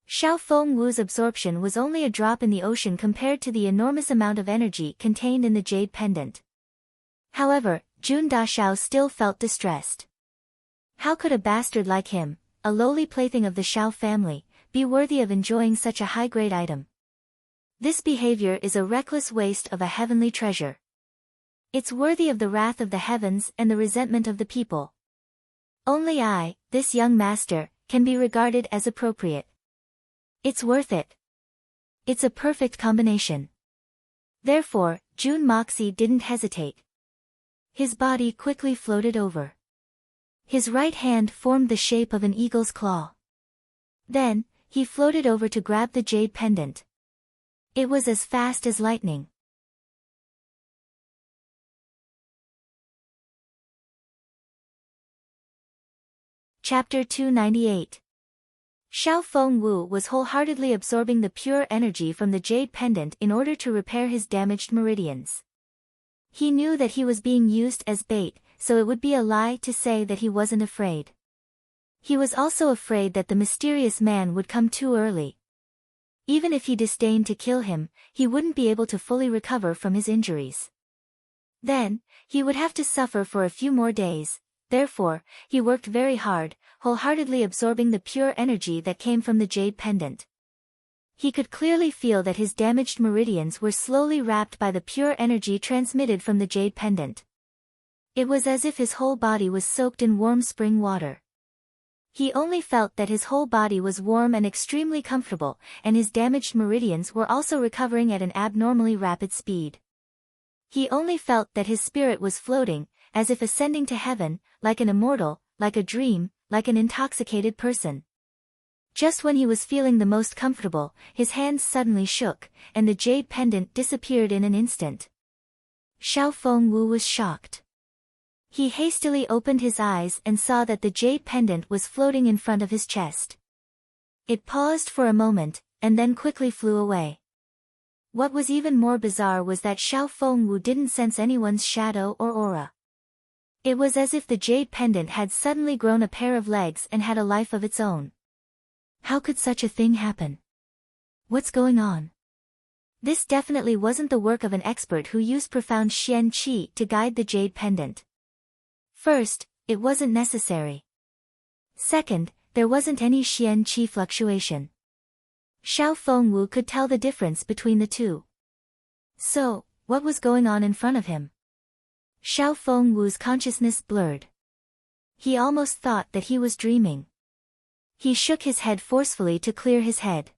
[SPEAKER 1] Xiao Fengwu's absorption was only a drop in the ocean compared to the enormous amount of energy contained in the jade pendant. However, Jun Dashao still felt distressed. How could a bastard like him, a lowly plaything of the Xiao family, be worthy of enjoying such a high-grade item? This behavior is a reckless waste of a heavenly treasure. It's worthy of the wrath of the heavens and the resentment of the people. Only I, this young master, can be regarded as appropriate. It's worth it. It's a perfect combination. Therefore, Jun Moxie didn't hesitate. His body quickly floated over. His right hand formed the shape of an eagle's claw. Then, he floated over to grab the jade pendant. It was as fast as lightning. Chapter 298. Xiao Fengwu was wholeheartedly absorbing the pure energy from the jade pendant in order to repair his damaged meridians. He knew that he was being used as bait, so it would be a lie to say that he wasn't afraid. He was also afraid that the mysterious man would come too early. Even if he disdained to kill him, he wouldn't be able to fully recover from his injuries. Then, he would have to suffer for a few more days. Therefore, he worked very hard, wholeheartedly absorbing the pure energy that came from the jade pendant. He could clearly feel that his damaged meridians were slowly wrapped by the pure energy transmitted from the jade pendant. It was as if his whole body was soaked in warm spring water. He only felt that his whole body was warm and extremely comfortable, and his damaged meridians were also recovering at an abnormally rapid speed. He only felt that his spirit was floating, as if ascending to heaven, like an immortal, like a dream, like an intoxicated person. Just when he was feeling the most comfortable, his hands suddenly shook, and the jade pendant disappeared in an instant. Xiao Fengwu was shocked. He hastily opened his eyes and saw that the jade pendant was floating in front of his chest. It paused for a moment, and then quickly flew away. What was even more bizarre was that Xiao Fengwu didn't sense anyone's shadow or aura. It was as if the jade pendant had suddenly grown a pair of legs and had a life of its own. How could such a thing happen? What's going on? This definitely wasn't the work of an expert who used profound Xian Qi to guide the jade pendant. First, it wasn't necessary. Second, there wasn't any Xian Qi fluctuation. Xiao Fengwu could tell the difference between the two. So, what was going on in front of him? Xiao Fengwu's consciousness blurred. He almost thought that he was dreaming. He shook his head forcefully to clear his head.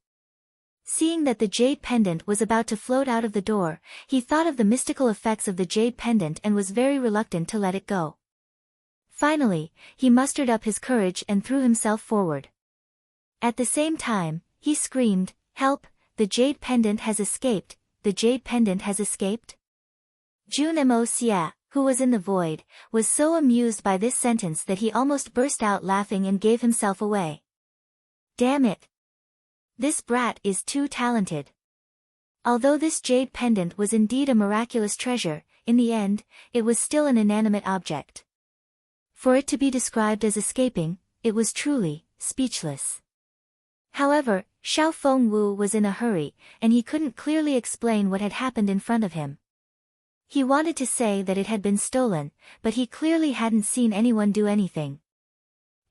[SPEAKER 1] Seeing that the jade pendant was about to float out of the door, he thought of the mystical effects of the jade pendant and was very reluctant to let it go. Finally, he mustered up his courage and threw himself forward. At the same time, he screamed, "Help, the jade pendant has escaped, the jade pendant has escaped." Jun Mo Xia, who was in the void, was so amused by this sentence that he almost burst out laughing and gave himself away. Damn it! This brat is too talented. Although this jade pendant was indeed a miraculous treasure, in the end, it was still an inanimate object. For it to be described as escaping, it was truly speechless. However, Xiao Fengwu was in a hurry, and he couldn't clearly explain what had happened in front of him. He wanted to say that it had been stolen, but he clearly hadn't seen anyone do anything.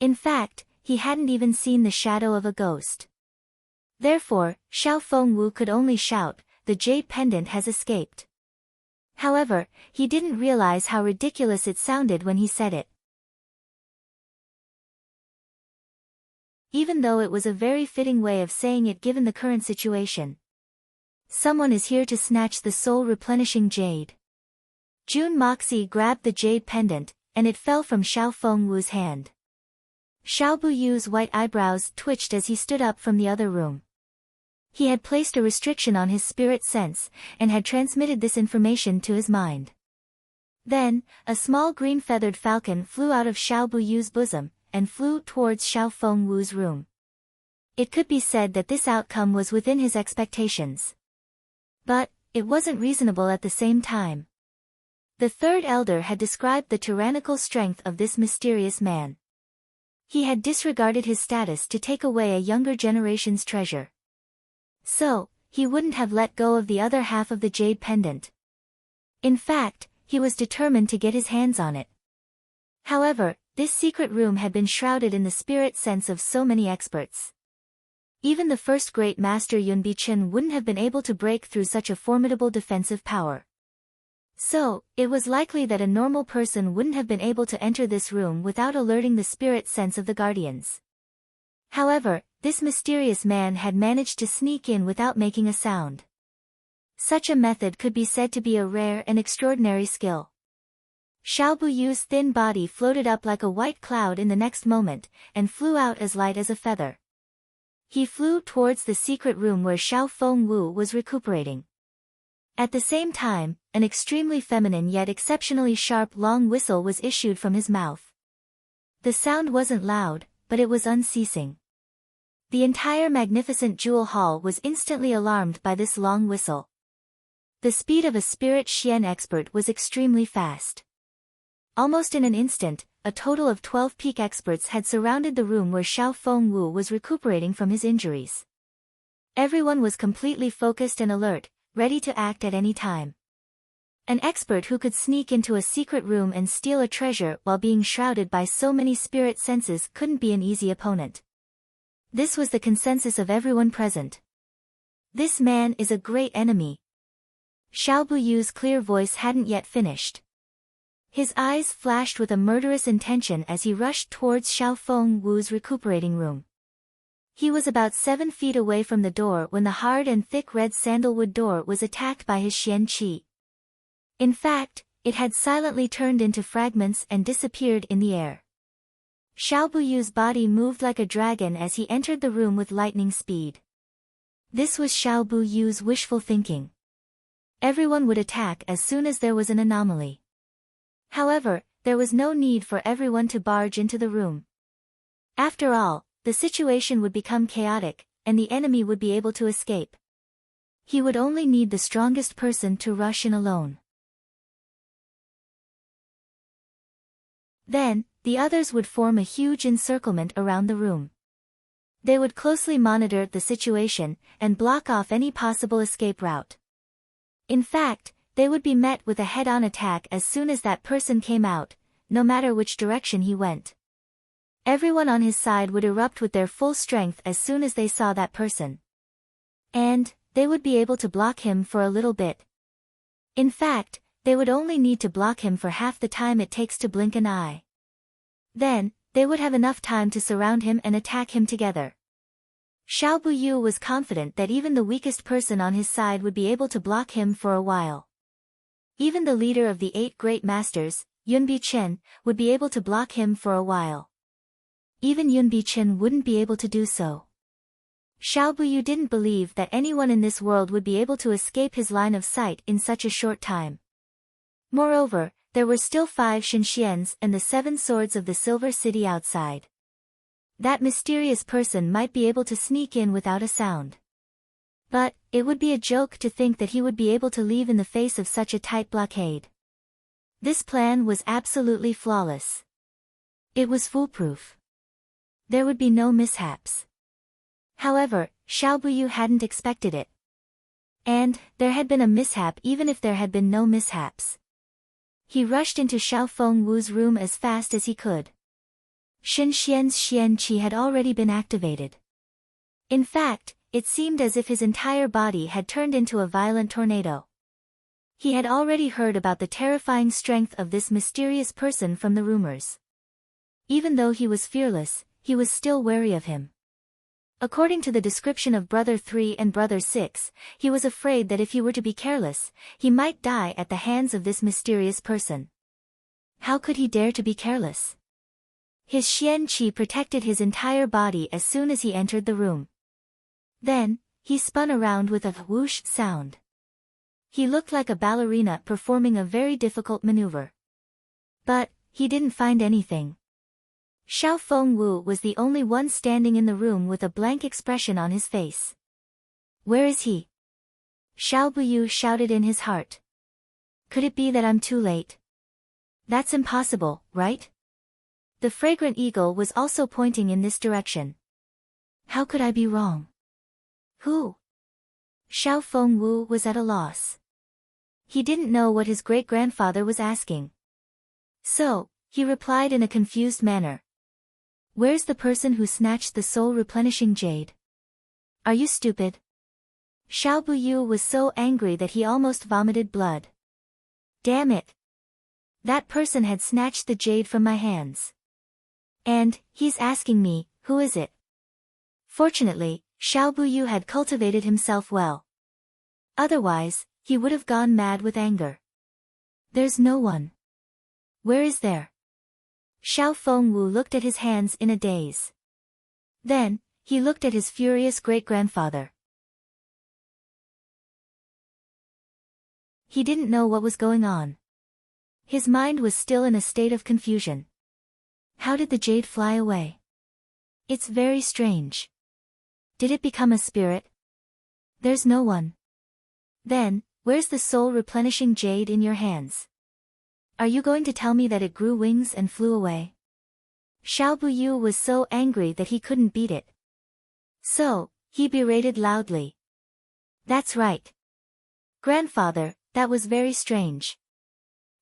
[SPEAKER 1] In fact, he hadn't even seen the shadow of a ghost. Therefore, Xiao Fengwu could only shout, "The jade pendant has escaped." However, he didn't realize how ridiculous it sounded when he said it. Even though it was a very fitting way of saying it given the current situation. Someone is here to snatch the soul-replenishing jade. Jun Moxie grabbed the jade pendant, and it fell from Xiao Fengwu's hand. Xiao Buyu's white eyebrows twitched as he stood up from the other room. He had placed a restriction on his spirit sense, and had transmitted this information to his mind. Then, a small green-feathered falcon flew out of Xiao Buyu's bosom, and flew towards Xiao Fengwu's room. It could be said that this outcome was within his expectations. But, it wasn't reasonable at the same time. The third elder had described the tyrannical strength of this mysterious man. He had disregarded his status to take away a younger generation's treasure. So, he wouldn't have let go of the other half of the jade pendant. In fact, he was determined to get his hands on it. However, this secret room had been shrouded in the spirit sense of so many experts. Even the first great master Yun Bichen wouldn't have been able to break through such a formidable defensive power. So, it was likely that a normal person wouldn't have been able to enter this room without alerting the spirit sense of the guardians. However, this mysterious man had managed to sneak in without making a sound. Such a method could be said to be a rare and extraordinary skill. Xiao Buyu's thin body floated up like a white cloud in the next moment, and flew out as light as a feather. He flew towards the secret room where Xiao Fengwu was recuperating. At the same time, an extremely feminine yet exceptionally sharp long whistle was issued from his mouth. The sound wasn't loud, but it was unceasing. The entire magnificent jewel hall was instantly alarmed by this long whistle. The speed of a spirit Xian expert was extremely fast. Almost in an instant, a total of 12 peak experts had surrounded the room where Xiao Fengwu was recuperating from his injuries. Everyone was completely focused and alert, ready to act at any time. An expert who could sneak into a secret room and steal a treasure while being shrouded by so many spirit senses couldn't be an easy opponent. This was the consensus of everyone present. This man is a great enemy. Xiao Buyu's clear voice hadn't yet finished. His eyes flashed with a murderous intention as he rushed towards Xiao Fengwu's recuperating room. He was about 7 feet away from the door when the hard and thick red sandalwood door was attacked by his Xian Qi. In fact, it had silently turned into fragments and disappeared in the air. Xiao Buyu's body moved like a dragon as he entered the room with lightning speed. This was Xiao Buyu's wishful thinking. Everyone would attack as soon as there was an anomaly. However, there was no need for everyone to barge into the room. After all, the situation would become chaotic, and the enemy would be able to escape. He would only need the strongest person to rush in alone. Then, the others would form a huge encirclement around the room. They would closely monitor the situation, and block off any possible escape route. In fact, they would be met with a head-on attack as soon as that person came out, no matter which direction he went. Everyone on his side would erupt with their full strength as soon as they saw that person. And, they would be able to block him for a little bit. In fact, they would only need to block him for half the time it takes to blink an eye. Then, they would have enough time to surround him and attack him together. Xiao Buyu was confident that even the weakest person on his side would be able to block him for a while. Even the leader of the 8 great masters, Yun Bichen, would be able to block him for a while. Even Yun Bichen wouldn't be able to do so. Xiao Buyu didn't believe that anyone in this world would be able to escape his line of sight in such a short time. Moreover, there were still 5 Shinxians and the 7 swords of the Silver City outside. That mysterious person might be able to sneak in without a sound. But, it would be a joke to think that he would be able to leave in the face of such a tight blockade. This plan was absolutely flawless. It was foolproof. There would be no mishaps. However, Xiao Buyu hadn't expected it. And, there had been a mishap even if there had been no mishaps. He rushed into Xiao Fengwu's room as fast as he could. Shen Xian's Xian Qi had already been activated. In fact, it seemed as if his entire body had turned into a violent tornado. He had already heard about the terrifying strength of this mysterious person from the rumors. Even though he was fearless, he was still wary of him. According to the description of Brother 3 and Brother 6, he was afraid that if he were to be careless, he might die at the hands of this mysterious person. How could he dare to be careless? His Xian Qi protected his entire body as soon as he entered the room. Then, he spun around with a whoosh sound. He looked like a ballerina performing a very difficult maneuver. But, he didn't find anything. Xiao Fengwu was the only one standing in the room with a blank expression on his face. Where is he? Xiao Buyu shouted in his heart. Could it be that I'm too late? That's impossible, right? The fragrant eagle was also pointing in this direction. How could I be wrong? Who? Xiao Fengwu was at a loss. He didn't know what his great-grandfather was asking. So, he replied in a confused manner. Where's the person who snatched the soul-replenishing jade? Are you stupid? Xiao Buyu was so angry that he almost vomited blood. Damn it! That person had snatched the jade from my hands. And, he's asking me, who is it? Fortunately, Xiao Buyu had cultivated himself well. Otherwise, he would have gone mad with anger. There's no one. Where is there? Xiao Fengwu looked at his hands in a daze. Then, he looked at his furious great-grandfather. He didn't know what was going on. His mind was still in a state of confusion. How did the jade fly away? It's very strange. Did it become a spirit? There's no one. Then, where's the soul-replenishing jade in your hands? Are you going to tell me that it grew wings and flew away? Xiao Buyu was so angry that he couldn't beat it. So, he berated loudly. That's right. Grandfather, that was very strange.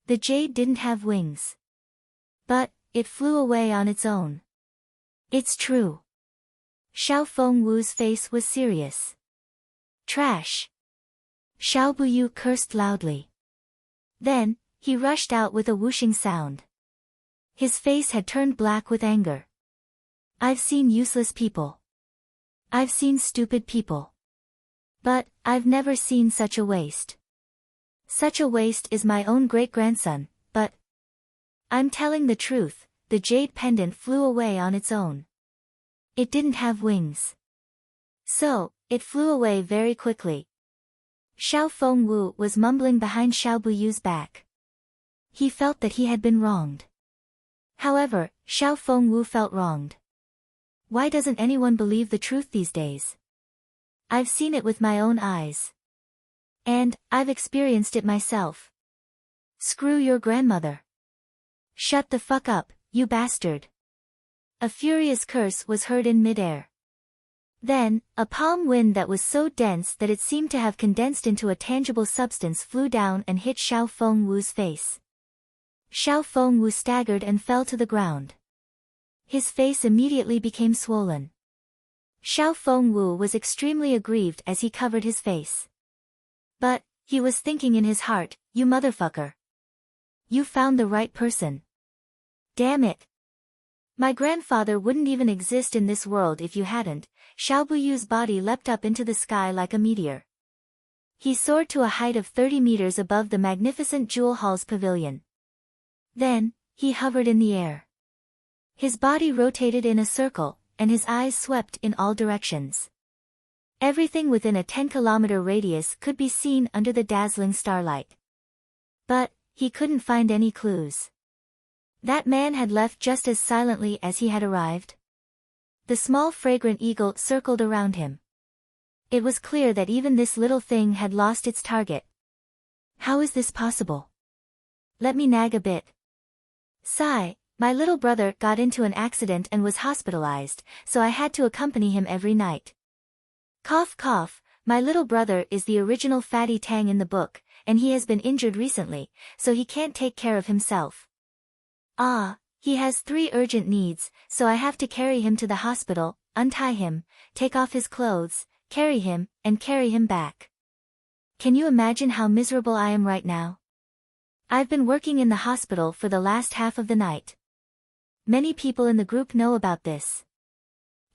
[SPEAKER 1] The jade didn't have wings. But, it flew away on its own. It's true. Xiao Fengwu's face was serious. Trash. Xiao Buyu cursed loudly. Then, he rushed out with a whooshing sound. His face had turned black with anger. I've seen useless people. I've seen stupid people. But, I've never seen such a waste. Such a waste is my own great-grandson, but... I'm telling the truth, the jade pendant flew away on its own. It didn't have wings. So, it flew away very quickly. Xiao Fengwu was mumbling behind Xiao Buyu's back. He felt that he had been wronged. However, Xiao Fengwu felt wronged. Why doesn't anyone believe the truth these days? I've seen it with my own eyes. And, I've experienced it myself. Screw your grandmother. Shut the fuck up, you bastard. A furious curse was heard in midair. Then, a palm wind that was so dense that it seemed to have condensed into a tangible substance flew down and hit Xiao Fengwu's face. Xiao Fengwu staggered and fell to the ground. His face immediately became swollen. Xiao Fengwu was extremely aggrieved as he covered his face. But, he was thinking in his heart, you motherfucker. You found the right person. Damn it. My grandfather wouldn't even exist in this world if you hadn't. Xiao Buyu's body leapt up into the sky like a meteor. He soared to a height of 30 meters above the magnificent Jewel Hall's pavilion. Then, he hovered in the air. His body rotated in a circle, and his eyes swept in all directions. Everything within a 10-kilometer radius could be seen under the dazzling starlight. But, he couldn't find any clues. That man had left just as silently as he had arrived. The small fragrant eagle circled around him. It was clear that even this little thing had lost its target. How is this possible? Let me nag a bit. Sigh, my little brother got into an accident and was hospitalized, so I had to accompany him every night. Cough cough, my little brother is the original Fatty Tang in the book, and he has been injured recently, so he can't take care of himself. Ah, He has 3 urgent needs, so I have to carry him to the hospital, untie him, take off his clothes, carry him, and carry him back. Can you imagine how miserable I am right now? I've been working in the hospital for the last half of the night. Many people in the group know about this.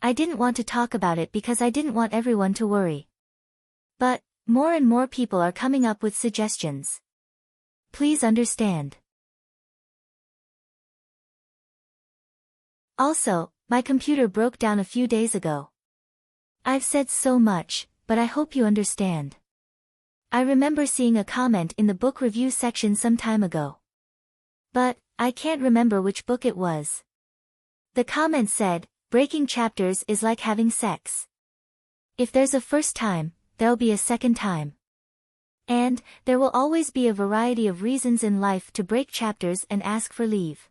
[SPEAKER 1] I didn't want to talk about it because I didn't want everyone to worry. But, more and more people are coming up with suggestions. Please understand. Also, my computer broke down a few days ago. I've said so much, but I hope you understand. I remember seeing a comment in the book review section some time ago. But, I can't remember which book it was. The comment said, breaking chapters is like having sex. If there's a first time, there'll be a second time. And, there will always be a variety of reasons in life to break chapters and ask for leave.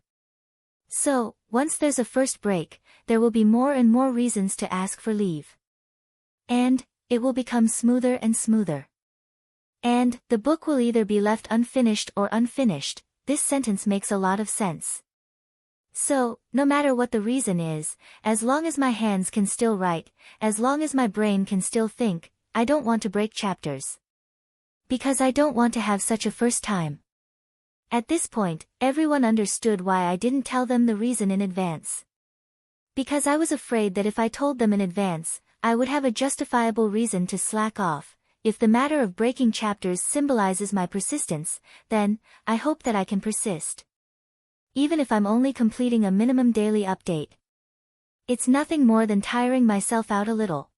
[SPEAKER 1] So, once there's a first break, there will be more and more reasons to ask for leave. And, it will become smoother and smoother. And, the book will either be left unfinished or unfinished. This sentence makes a lot of sense. So, no matter what the reason is, as long as my hands can still write, as long as my brain can still think, I don't want to break chapters. Because I don't want to have such a first time. At this point, everyone understood why I didn't tell them the reason in advance. Because I was afraid that if I told them in advance, I would have a justifiable reason to slack off. If the matter of breaking chapters symbolizes my persistence, then, I hope that I can persist. Even if I'm only completing a minimum daily update. It's nothing more than tiring myself out a little.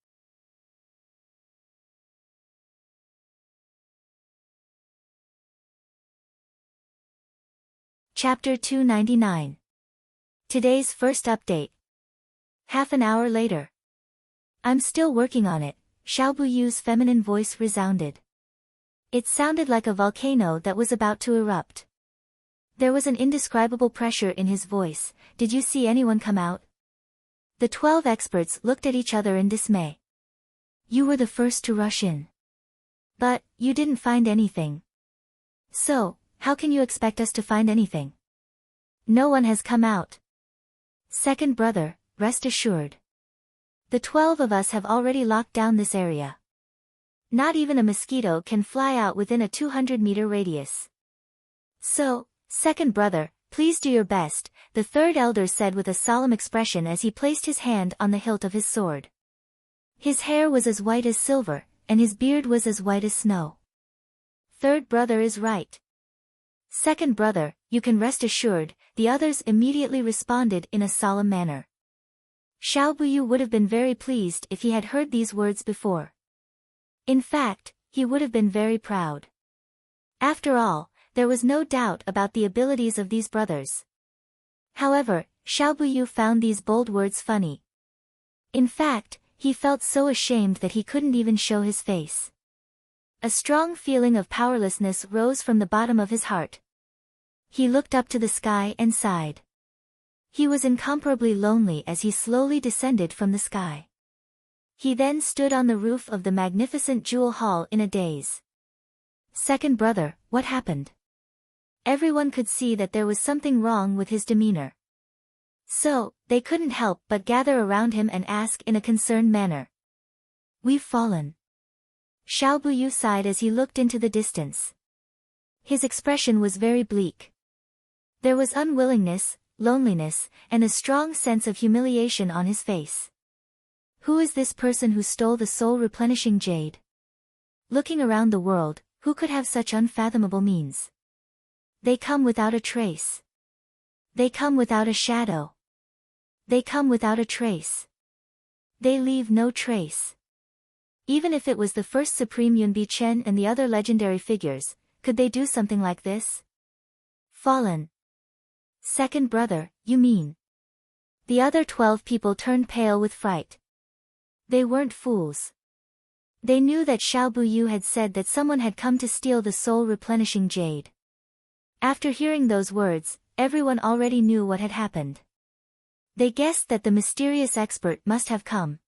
[SPEAKER 1] Chapter 299. Today's first update. Half an hour later. I'm still working on it, Xiao Buyu's feminine voice resounded. It sounded like a volcano that was about to erupt. There was an indescribable pressure in his voice. Did you see anyone come out? The 12 experts looked at each other in dismay. You were the first to rush in. But, you didn't find anything. So, how can you expect us to find anything? No one has come out. Second brother, rest assured. The 12 of us have already locked down this area. Not even a mosquito can fly out within a 200-meter radius. So, second brother, please do your best, the third elder said with a solemn expression as he placed his hand on the hilt of his sword. His hair was as white as silver, and his beard was as white as snow. Third brother is right. Second brother, you can rest assured, the others immediately responded in a solemn manner. Xiao Buyu would have been very pleased if he had heard these words before. In fact, he would have been very proud. After all, there was no doubt about the abilities of these brothers. However, Xiao Buyu found these bold words funny. In fact, he felt so ashamed that he couldn't even show his face. A strong feeling of powerlessness rose from the bottom of his heart. He looked up to the sky and sighed. He was incomparably lonely as he slowly descended from the sky. He then stood on the roof of the magnificent jewel hall in a daze. Second brother, what happened? Everyone could see that there was something wrong with his demeanor. So, they couldn't help but gather around him and ask in a concerned manner. We've fallen. Xiao Buyu sighed as he looked into the distance. His expression was very bleak. There was unwillingness, loneliness, and a strong sense of humiliation on his face. Who is this person who stole the soul-replenishing jade? Looking around the world, who could have such unfathomable means? They come without a trace. They come without a shadow. They come without a trace. They leave no trace. Even if it was the first Supreme Yunbi Chen and the other legendary figures, could they do something like this? Fallen. Second brother, you mean? The other 12 people turned pale with fright. They weren't fools. They knew that Xiao Buyu had said that someone had come to steal the soul-replenishing jade. After hearing those words, everyone already knew what had happened. They guessed that the mysterious expert must have come.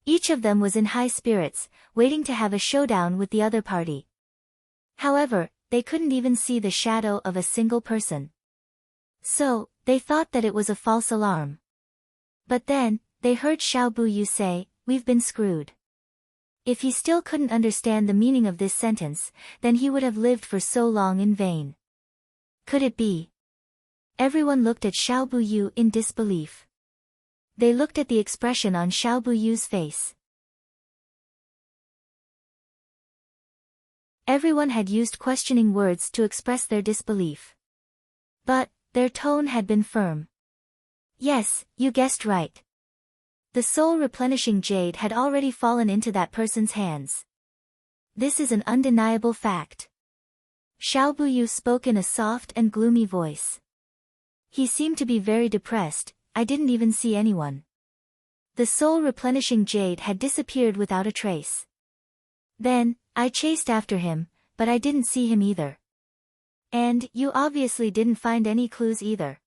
[SPEAKER 1] Each of them was in high spirits, waiting to have a showdown with the other party. However, they couldn't even see the shadow of a single person. So, they thought that it was a false alarm. But then, they heard Xiao Buyu say, "We've been screwed." If he still couldn't understand the meaning of this sentence, then he would have lived for so long in vain. Could it be? Everyone looked at Xiao Buyu in disbelief. They looked at the expression on Xiao Buyu's face. Everyone had used questioning words to express their disbelief. But, their tone had been firm. Yes, you guessed right. The soul-replenishing jade had already fallen into that person's hands. This is an undeniable fact. Xiao Buyu spoke in a soft and gloomy voice. He seemed to be very depressed. I didn't even see anyone. The soul-replenishing jade had disappeared without a trace. Then, I chased after him, but I didn't see him either. And you obviously didn't find any clues either.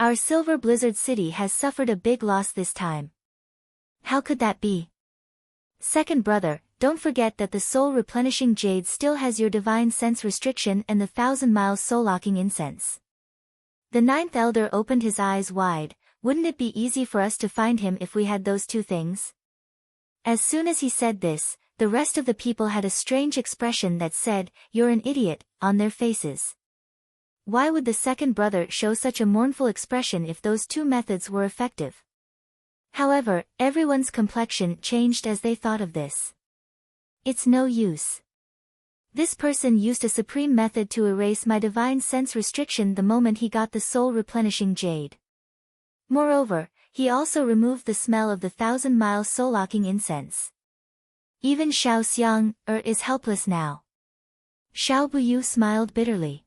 [SPEAKER 1] Our Silver Blizzard City has suffered a big loss this time. How could that be? Second brother, don't forget that the soul-replenishing jade still has your divine sense restriction and the 1,000-mile soul-locking incense. The ninth elder opened his eyes wide. Wouldn't it be easy for us to find him if we had those two things? As soon as he said this, the rest of the people had a strange expression that said, "You're an idiot," on their faces. Why would the second brother show such a mournful expression if those two methods were effective? However, everyone's complexion changed as they thought of this. It's no use. This person used a supreme method to erase my divine sense restriction the moment he got the soul-replenishing jade. Moreover, he also removed the smell of the 1,000-mile soul-locking incense. Even Xiao Xiang is helpless now. Xiao Buyu smiled bitterly.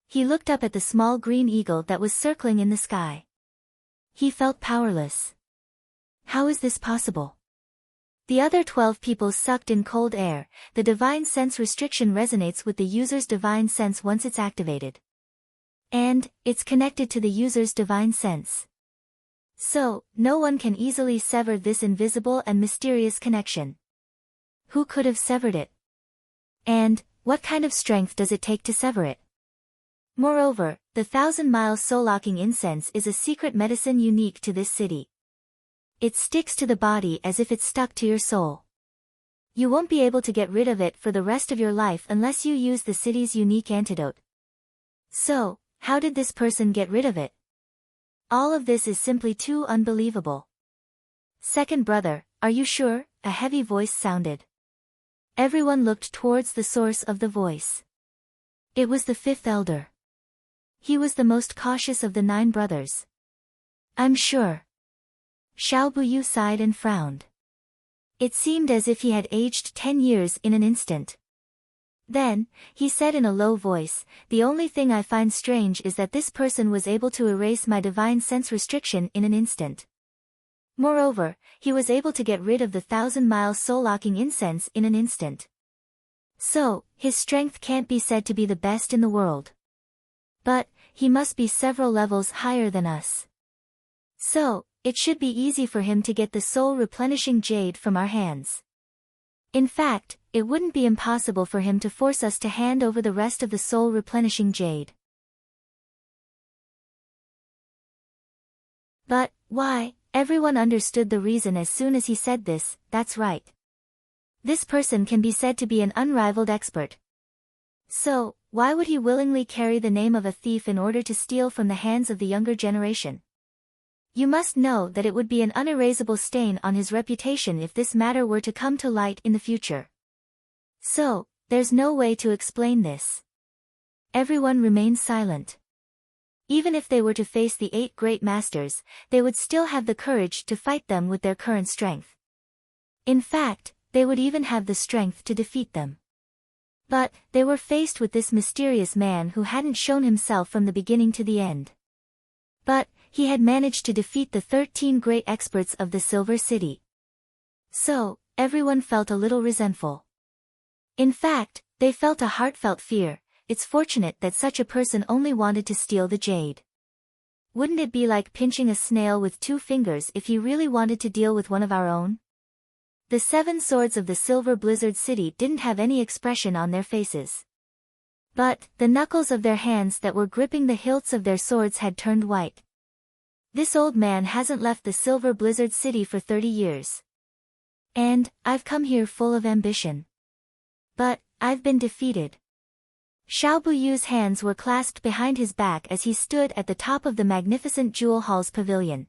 [SPEAKER 1] He looked up at the small green eagle that was circling in the sky. He felt powerless. How is this possible? The other 12 people sucked in cold air. The divine sense restriction resonates with the user's divine sense once it's activated. And, it's connected to the user's divine sense. So, no one can easily sever this invisible and mysterious connection. Who could have severed it? And, what kind of strength does it take to sever it? Moreover, the 1,000-mile soul-locking incense is a secret medicine unique to this city. It sticks to the body as if it's stuck to your soul. You won't be able to get rid of it for the rest of your life unless you use the city's unique antidote. So, how did this person get rid of it? All of this is simply too unbelievable. Second brother, are you sure? A heavy voice sounded. Everyone looked towards the source of the voice. It was the fifth elder. He was the most cautious of the 9 brothers. I'm sure. Xiao Buyu sighed and frowned. It seemed as if he had aged 10 years in an instant. Then, he said in a low voice, "The only thing I find strange is that this person was able to erase my divine sense restriction in an instant. Moreover, he was able to get rid of the 1,000-mile soul-locking incense in an instant. So, his strength can't be said to be the best in the world. But, he must be several levels higher than us. So, it should be easy for him to get the soul-replenishing jade from our hands. In fact, it wouldn't be impossible for him to force us to hand over the rest of the soul-replenishing jade." But, why? Everyone understood the reason as soon as he said this. That's right. This person can be said to be an unrivaled expert. So, why would he willingly carry the name of a thief in order to steal from the hands of the younger generation? You must know that it would be an unerasable stain on his reputation if this matter were to come to light in the future. So, there's no way to explain this. Everyone remained silent. Even if they were to face the 8 great masters, they would still have the courage to fight them with their current strength. In fact, they would even have the strength to defeat them. But, they were faced with this mysterious man who hadn't shown himself from the beginning to the end. But, he had managed to defeat the 13 great experts of the Silver City. So, everyone felt a little resentful. In fact, they felt a heartfelt fear. It's fortunate that such a person only wanted to steal the jade. Wouldn't it be like pinching a snail with 2 fingers if he really wanted to deal with one of our own? The 7 swords of the Silver Blizzard City didn't have any expression on their faces. But, the knuckles of their hands that were gripping the hilts of their swords had turned white. This old man hasn't left the Silver Blizzard City for 30 years. And, I've come here full of ambition. But, I've been defeated. Xiao Buyu's hands were clasped behind his back as he stood at the top of the magnificent Jewel Hall's pavilion.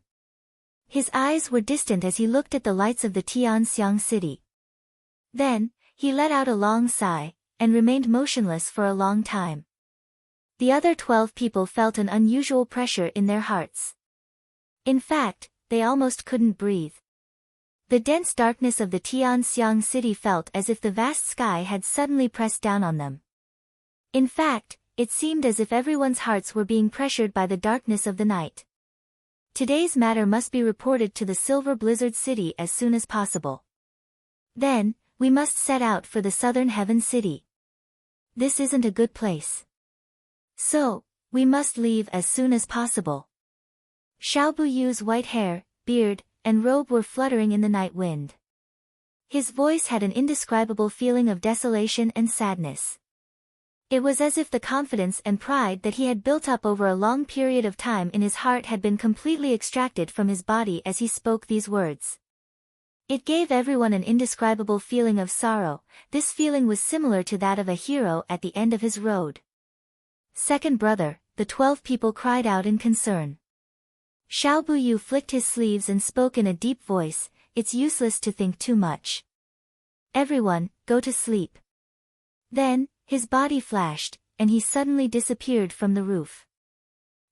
[SPEAKER 1] His eyes were distant as he looked at the lights of the Tianxiang city. Then, he let out a long sigh, and remained motionless for a long time. The other 12 people felt an unusual pressure in their hearts. In fact, they almost couldn't breathe. The dense darkness of the Tianxiang city felt as if the vast sky had suddenly pressed down on them. In fact, it seemed as if everyone's hearts were being pressured by the darkness of the night. Today's matter must be reported to the Silver Blizzard City as soon as possible. Then, we must set out for the Southern Heaven City. This isn't a good place. So, we must leave as soon as possible. Xiao Buyu's white hair, beard, and robe were fluttering in the night wind. His voice had an indescribable feeling of desolation and sadness. It was as if the confidence and pride that he had built up over a long period of time in his heart had been completely extracted from his body as he spoke these words. It gave everyone an indescribable feeling of sorrow. This feeling was similar to that of a hero at the end of his road. Second brother, the 12 people cried out in concern. Xiao Buyu flicked his sleeves and spoke in a deep voice, "It's useless to think too much. Everyone, go to sleep." Then, his body flashed, and he suddenly disappeared from the roof.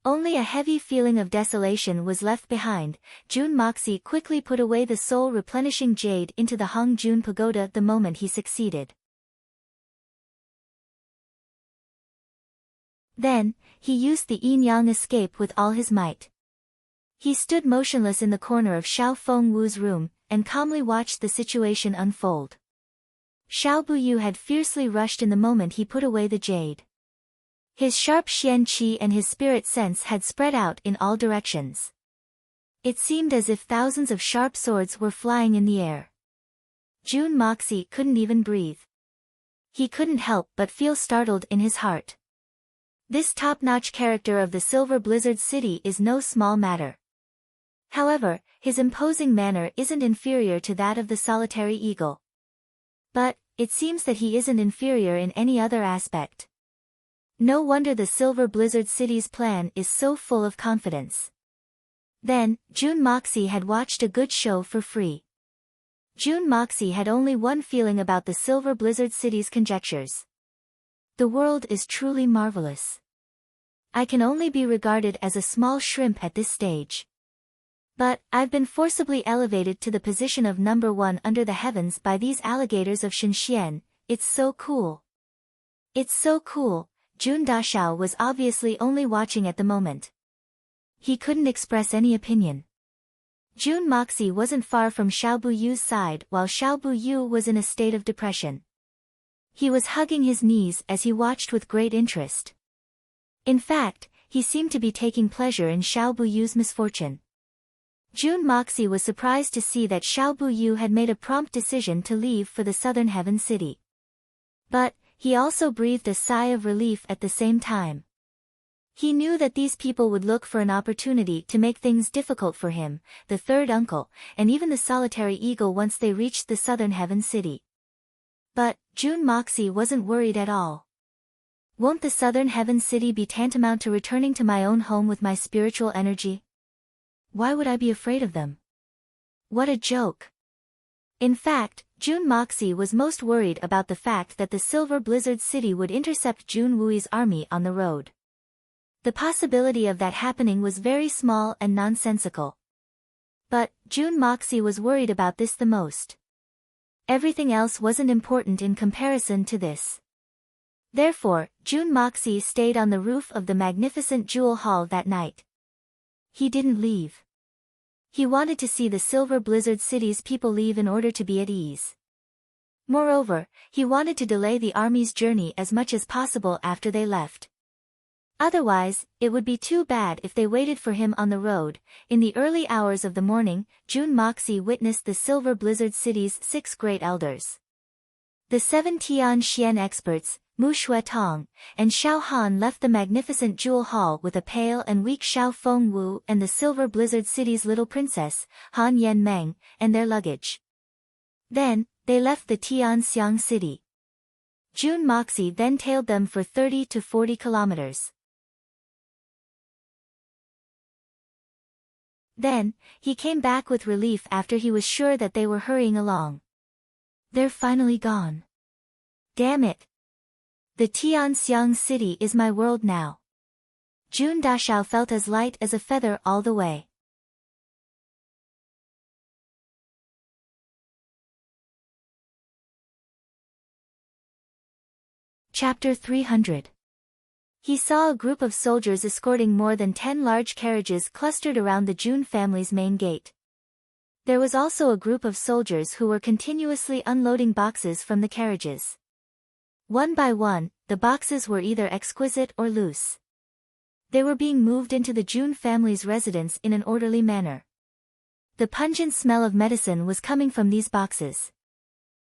[SPEAKER 1] Only a heavy feeling of desolation was left behind. Jun Moxie quickly put away the soul-replenishing jade into the Hong Jun Pagoda the moment he succeeded. Then, he used the yin-yang escape with all his might. He stood motionless in the corner of Xiao Feng Wu's room, and calmly watched the situation unfold. Xiao Buyu had fiercely rushed in the moment he put away the jade. His sharp xian qi and his spirit sense had spread out in all directions. It seemed as if thousands of sharp swords were flying in the air. Jun Moxie couldn't even breathe. He couldn't help but feel startled in his heart. This top-notch character of the Silver Blizzard City is no small matter. However, his imposing manner isn't inferior to that of the solitary eagle. But, it seems that he isn't inferior in any other aspect. No wonder the Silver Blizzard City's plan is so full of confidence. Then, Jun Moxie had watched a good show for free. Jun Moxie had only one feeling about the Silver Blizzard City's conjectures. The world is truly marvelous. I can only be regarded as a small shrimp at this stage. But, I've been forcibly elevated to the position of number 1 under the heavens by these alligators of Shenxian. It's so cool. It's so cool. Jun Dashao was obviously only watching at the moment. He couldn't express any opinion. Jun Moxie wasn't far from Xiao Buyu's side while Xiao Buyu was in a state of depression. He was hugging his knees as he watched with great interest. In fact, he seemed to be taking pleasure in Xiao Buyu's misfortune. Jun Moxie was surprised to see that Xiao Buyu had made a prompt decision to leave for the Southern Heaven City. But, he also breathed a sigh of relief at the same time. He knew that these people would look for an opportunity to make things difficult for him, the third uncle, and even the solitary eagle once they reached the Southern Heaven City. But, Jun Moxie wasn't worried at all. Won't the Southern Heaven City be tantamount to returning to my own home with my spiritual energy? Why would I be afraid of them? What a joke. In fact, Jun Moxie was most worried about the fact that the Silver Blizzard City would intercept Jun Wui's army on the road. The possibility of that happening was very small and nonsensical. But, Jun Moxie was worried about this the most. Everything else wasn't important in comparison to this. Therefore, Jun Moxie stayed on the roof of the magnificent Jewel Hall that night. He didn't leave. He wanted to see the Silver Blizzard City's people leave in order to be at ease. Moreover, he wanted to delay the army's journey as much as possible after they left. Otherwise, it would be too bad if they waited for him on the road. In the early hours of the morning, Jun Moxie witnessed the Silver Blizzard City's 6 great elders. The 7 Tian Xian experts, Mu Shui Tong, and Xiao Han left the magnificent jewel hall with a pale and weak Xiao Feng Wu and the Silver Blizzard City's little princess, Han Yan Meng, and their luggage. Then, they left the Tianxiang city. Jun Moxie then tailed them for 30 to 40 kilometers. Then, he came back with relief after he was sure that they were hurrying along. They're finally gone. Damn it. The Tianxiang city is my world now. Jun Dashao felt as light as a feather all the way. Chapter 300. He saw a group of soldiers escorting more than 10 large carriages clustered around the Jun family's main gate. There was also a group of soldiers who were continuously unloading boxes from the carriages. One by one, the boxes were either exquisite or loose. They were being moved into the Jun family's residence in an orderly manner. The pungent smell of medicine was coming from these boxes.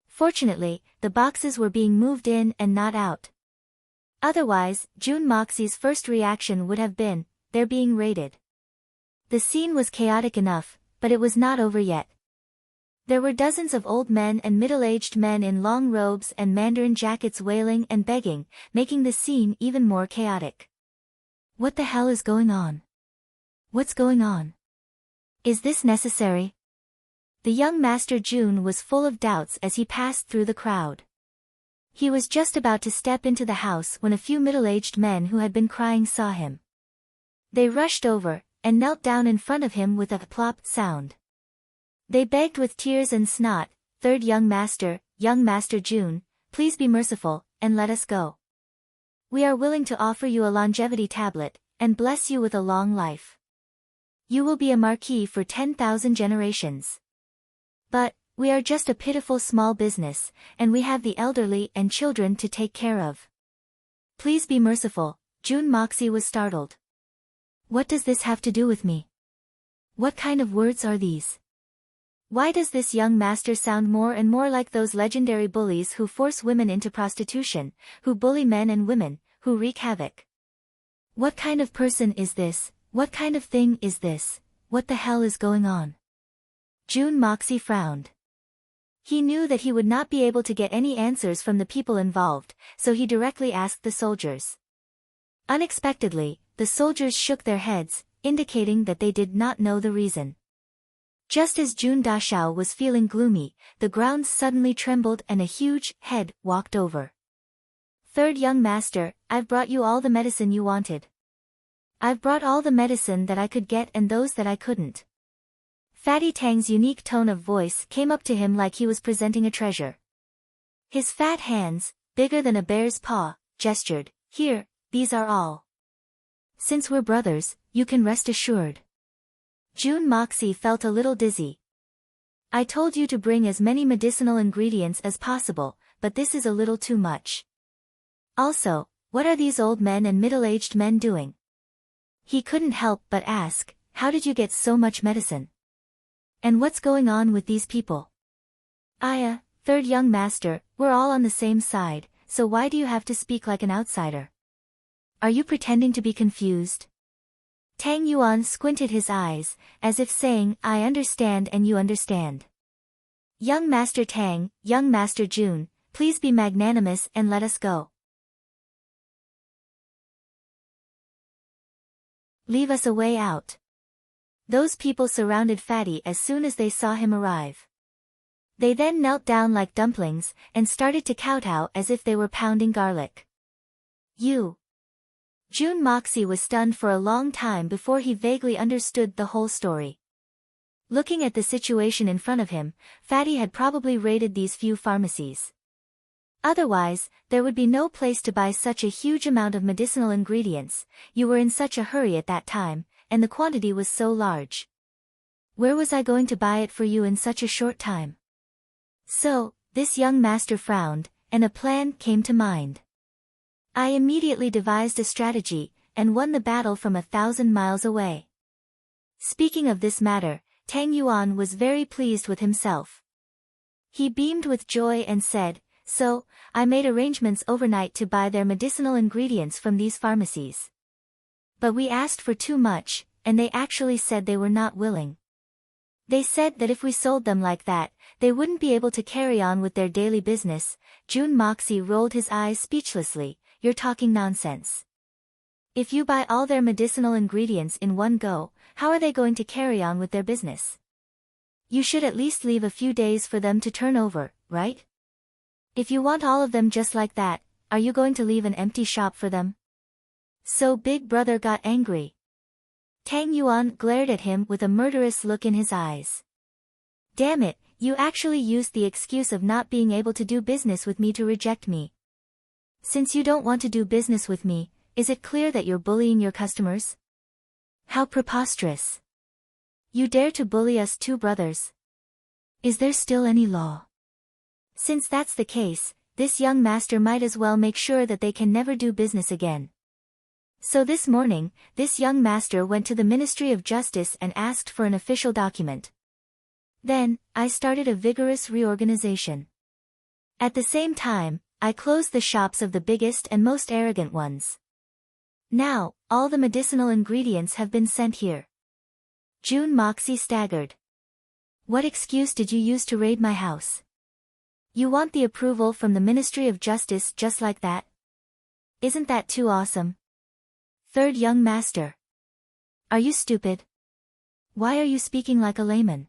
[SPEAKER 1] Fortunately, the boxes were being moved in and not out. Otherwise, Jun Moxie's first reaction would have been, they're being raided. The scene was chaotic enough, but it was not over yet. There were dozens of old men and middle-aged men in long robes and Mandarin jackets wailing and begging, making the scene even more chaotic. What the hell is going on? What's going on? Is this necessary? The young Master Jun was full of doubts as he passed through the crowd. He was just about to step into the house when a few middle-aged men who had been crying saw him. They rushed over, and knelt down in front of him with a plop sound. They begged with tears and snot, Third young Master Jun, please be merciful, and let us go. We are willing to offer you a longevity tablet, and bless you with a long life. You will be a marquis for 10,000 generations. But, we are just a pitiful small business, and we have the elderly and children to take care of. Please be merciful. Jun Moxie was startled. What does this have to do with me? What kind of words are these? Why does this young master sound more and more like those legendary bullies who force women into prostitution, who bully men and women, who wreak havoc? What kind of person is this? What kind of thing is this? What the hell is going on? Jun Moxie frowned. He knew that he would not be able to get any answers from the people involved, so he directly asked the soldiers. Unexpectedly, the soldiers shook their heads, indicating that they did not know the reason. Just as Jun Dashao was feeling gloomy, the ground suddenly trembled and a huge head walked over. Third young master, I've brought you all the medicine you wanted. I've brought all the medicine that I could get and those that I couldn't. Fatty Tang's unique tone of voice came up to him like he was presenting a treasure. His fat hands, bigger than a bear's paw, gestured, here, these are all. Since we're brothers, you can rest assured. Jun Moxie felt a little dizzy. I told you to bring as many medicinal ingredients as possible, but this is a little too much. Also, what are these old men and middle-aged men doing? He couldn't help but ask, how did you get so much medicine? And what's going on with these people? Third young master, we're all on the same side, so why do you have to speak like an outsider? Are you pretending to be confused? Tang Yuan squinted his eyes, as if saying, I understand and you understand. Young Master Tang, young Master Jun, please be magnanimous and let us go. Leave us a way out. Those people surrounded Fatty as soon as they saw him arrive. They then knelt down like dumplings, and started to kowtow as if they were pounding garlic. You. Jun Moxie was stunned for a long time before he vaguely understood the whole story. Looking at the situation in front of him, Fatty had probably raided these few pharmacies. Otherwise, there would be no place to buy such a huge amount of medicinal ingredients. You were in such a hurry at that time, and the quantity was so large. Where was I going to buy it for you in such a short time? So, this young master frowned, and a plan came to mind. I immediately devised a strategy, and won the battle from 1,000 miles away. Speaking of this matter, Tang Yuan was very pleased with himself. He beamed with joy and said, So, I made arrangements overnight to buy their medicinal ingredients from these pharmacies. But we asked for too much, and they actually said they were not willing. They said that if we sold them like that, they wouldn't be able to carry on with their daily business. Jun Moxie rolled his eyes speechlessly. You're talking nonsense. If you buy all their medicinal ingredients in one go, how are they going to carry on with their business? You should at least leave a few days for them to turn over, right? If you want all of them just like that, are you going to leave an empty shop for them? So Big Brother got angry. Tang Yuan glared at him with a murderous look in his eyes. Damn it, you actually used the excuse of not being able to do business with me to reject me. Since you don't want to do business with me, is it clear that you're bullying your customers? How preposterous. You dare to bully us two brothers? Is there still any law? Since that's the case, this young master might as well make sure that they can never do business again. So this morning, this young master went to the Ministry of Justice and asked for an official document. Then, I started a vigorous reorganization. At the same time, I closed the shops of the biggest and most arrogant ones. Now, all the medicinal ingredients have been sent here. Jun Moxie staggered. What excuse did you use to raid my house? You want the approval from the Ministry of Justice just like that? Isn't that too awesome? Third young master. Are you stupid? Why are you speaking like a layman?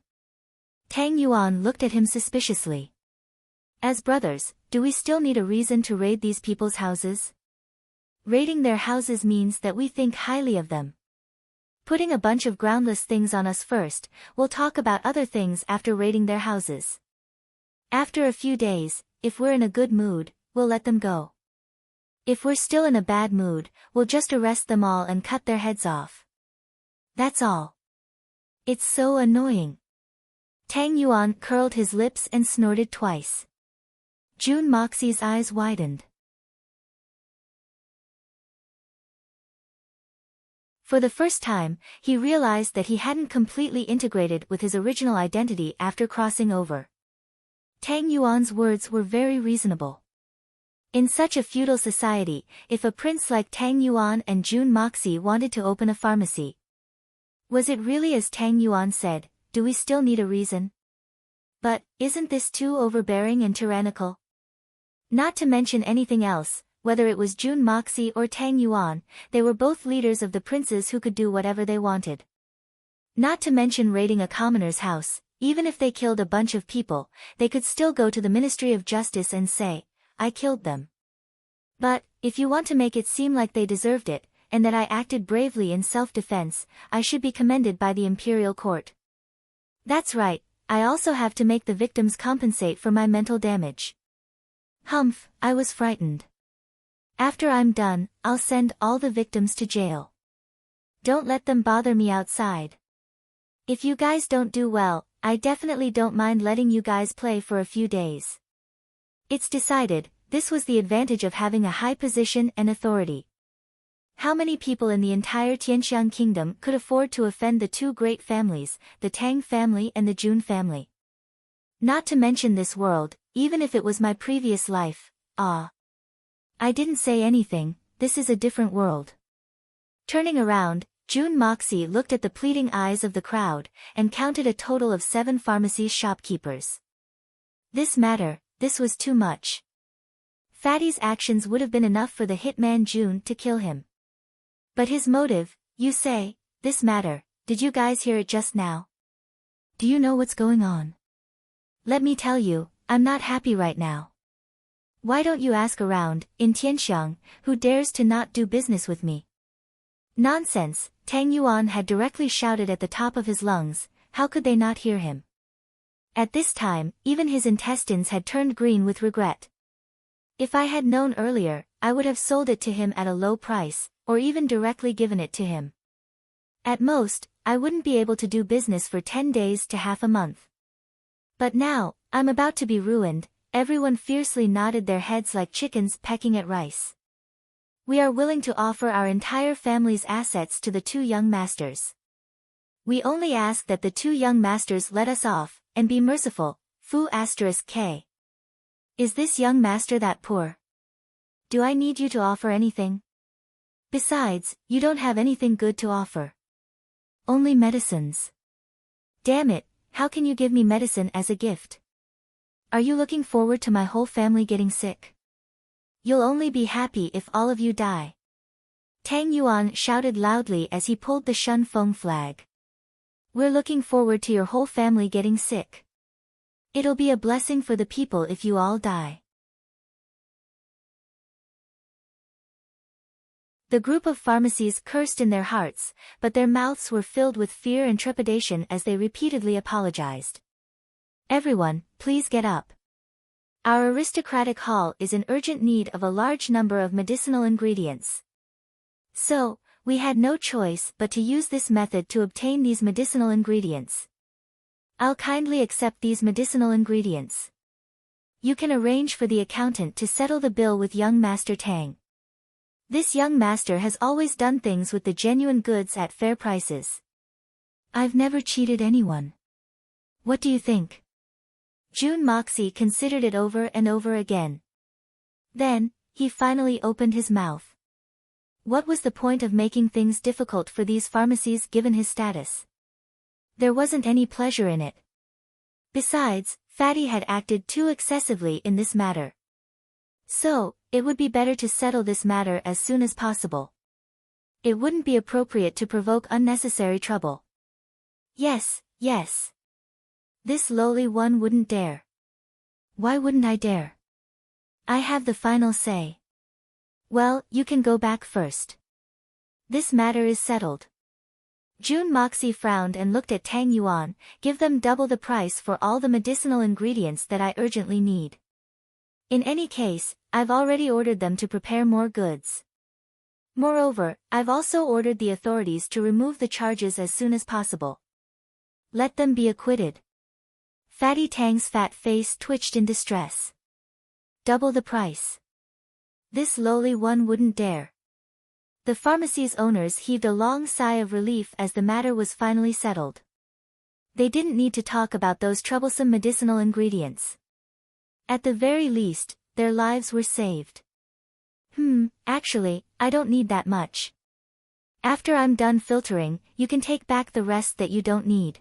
[SPEAKER 1] Tang Yuan looked at him suspiciously. As brothers, do we still need a reason to raid these people's houses? Raiding their houses means that we think highly of them. Putting a bunch of groundless things on us first, we'll talk about other things after raiding their houses. After a few days, if we're in a good mood, we'll let them go. If we're still in a bad mood, we'll just arrest them all and cut their heads off. That's all. It's so annoying. Tang Yuan curled his lips and snorted twice. Jun Moxie's eyes widened. For the first time, he realized that he hadn't completely integrated with his original identity after crossing over. Tang Yuan's words were very reasonable. In such a feudal society, if a prince like Tang Yuan and Jun Moxie wanted to open a pharmacy, was it really as Tang Yuan said, do we still need a reason? But, isn't this too overbearing and tyrannical? Not to mention anything else, whether it was Jun Moxie or Tang Yuan, they were both leaders of the princes who could do whatever they wanted. Not to mention raiding a commoner's house, even if they killed a bunch of people, they could still go to the Ministry of Justice and say, I killed them. But, if you want to make it seem like they deserved it, and that I acted bravely in self-defense, I should be commended by the imperial court. That's right, I also have to make the victims compensate for my mental damage. Humph, I was frightened. After I'm done, I'll send all the victims to jail. Don't let them bother me outside. If you guys don't do well, I definitely don't mind letting you guys play for a few days. It's decided, this was the advantage of having a high position and authority. How many people in the entire Tianxiang kingdom could afford to offend the two great families, the Tang family and the Jun family? Not to mention this world, even if it was my previous life, I didn't say anything, this is a different world. Turning around, Jun Moxie looked at the pleading eyes of the crowd, and counted a total of 7 pharmacy shopkeepers. This was too much. Fatty's actions would have been enough for the hitman Jun to kill him. But his motive, you say, this matter, did you guys hear it just now? Do you know what's going on? Let me tell you, I'm not happy right now. Why don't you ask around, in Tianxiang, who dares to not do business with me? Nonsense, Tang Yuan had directly shouted at the top of his lungs, how could they not hear him? At this time, even his intestines had turned green with regret. If I had known earlier, I would have sold it to him at a low price, or even directly given it to him. At most, I wouldn't be able to do business for 10 days to half a month. But now, I'm about to be ruined. Everyone fiercely nodded their heads like chickens pecking at rice. We are willing to offer our entire family's assets to the 2 young masters. We only ask that the 2 young masters let us off, and be merciful. Fu*K. Is this young master that poor? Do I need you to offer anything? Besides, you don't have anything good to offer. Only medicines. Damn it, how can you give me medicine as a gift? Are you looking forward to my whole family getting sick? You'll only be happy if all of you die. Tang Yuan shouted loudly as he pulled the Shun Feng flag. We're looking forward to your whole family getting sick. It'll be a blessing for the people if you all die. The group of pharmacies cursed in their hearts, but their mouths were filled with fear and trepidation as they repeatedly apologized. Everyone, please get up. Our aristocratic hall is in urgent need of a large number of medicinal ingredients. So, we had no choice but to use this method to obtain these medicinal ingredients. I'll kindly accept these medicinal ingredients. You can arrange for the accountant to settle the bill with young Master Tang. This young master has always done things with the genuine goods at fair prices. I've never cheated anyone. What do you think? Jun Moxie considered it over and over again. Then, he finally opened his mouth. What was the point of making things difficult for these pharmacies given his status? There wasn't any pleasure in it. Besides, Fatty had acted too excessively in this matter. So, it would be better to settle this matter as soon as possible. It wouldn't be appropriate to provoke unnecessary trouble. Yes, yes. This lowly one wouldn't dare. Why wouldn't I dare? I have the final say. Well, you can go back first. This matter is settled. Jun Moxie frowned and looked at Tang Yuan. Give them double the price for all the medicinal ingredients that I urgently need. In any case, I've already ordered them to prepare more goods. Moreover, I've also ordered the authorities to remove the charges as soon as possible. Let them be acquitted. Fatty Tang's fat face twitched in distress. Double the price. This lowly one wouldn't dare. The pharmacy's owners heaved a long sigh of relief as the matter was finally settled. They didn't need to talk about those troublesome medicinal ingredients. At the very least, their lives were saved. Actually, I don't need that much. After I'm done filtering, you can take back the rest that you don't need.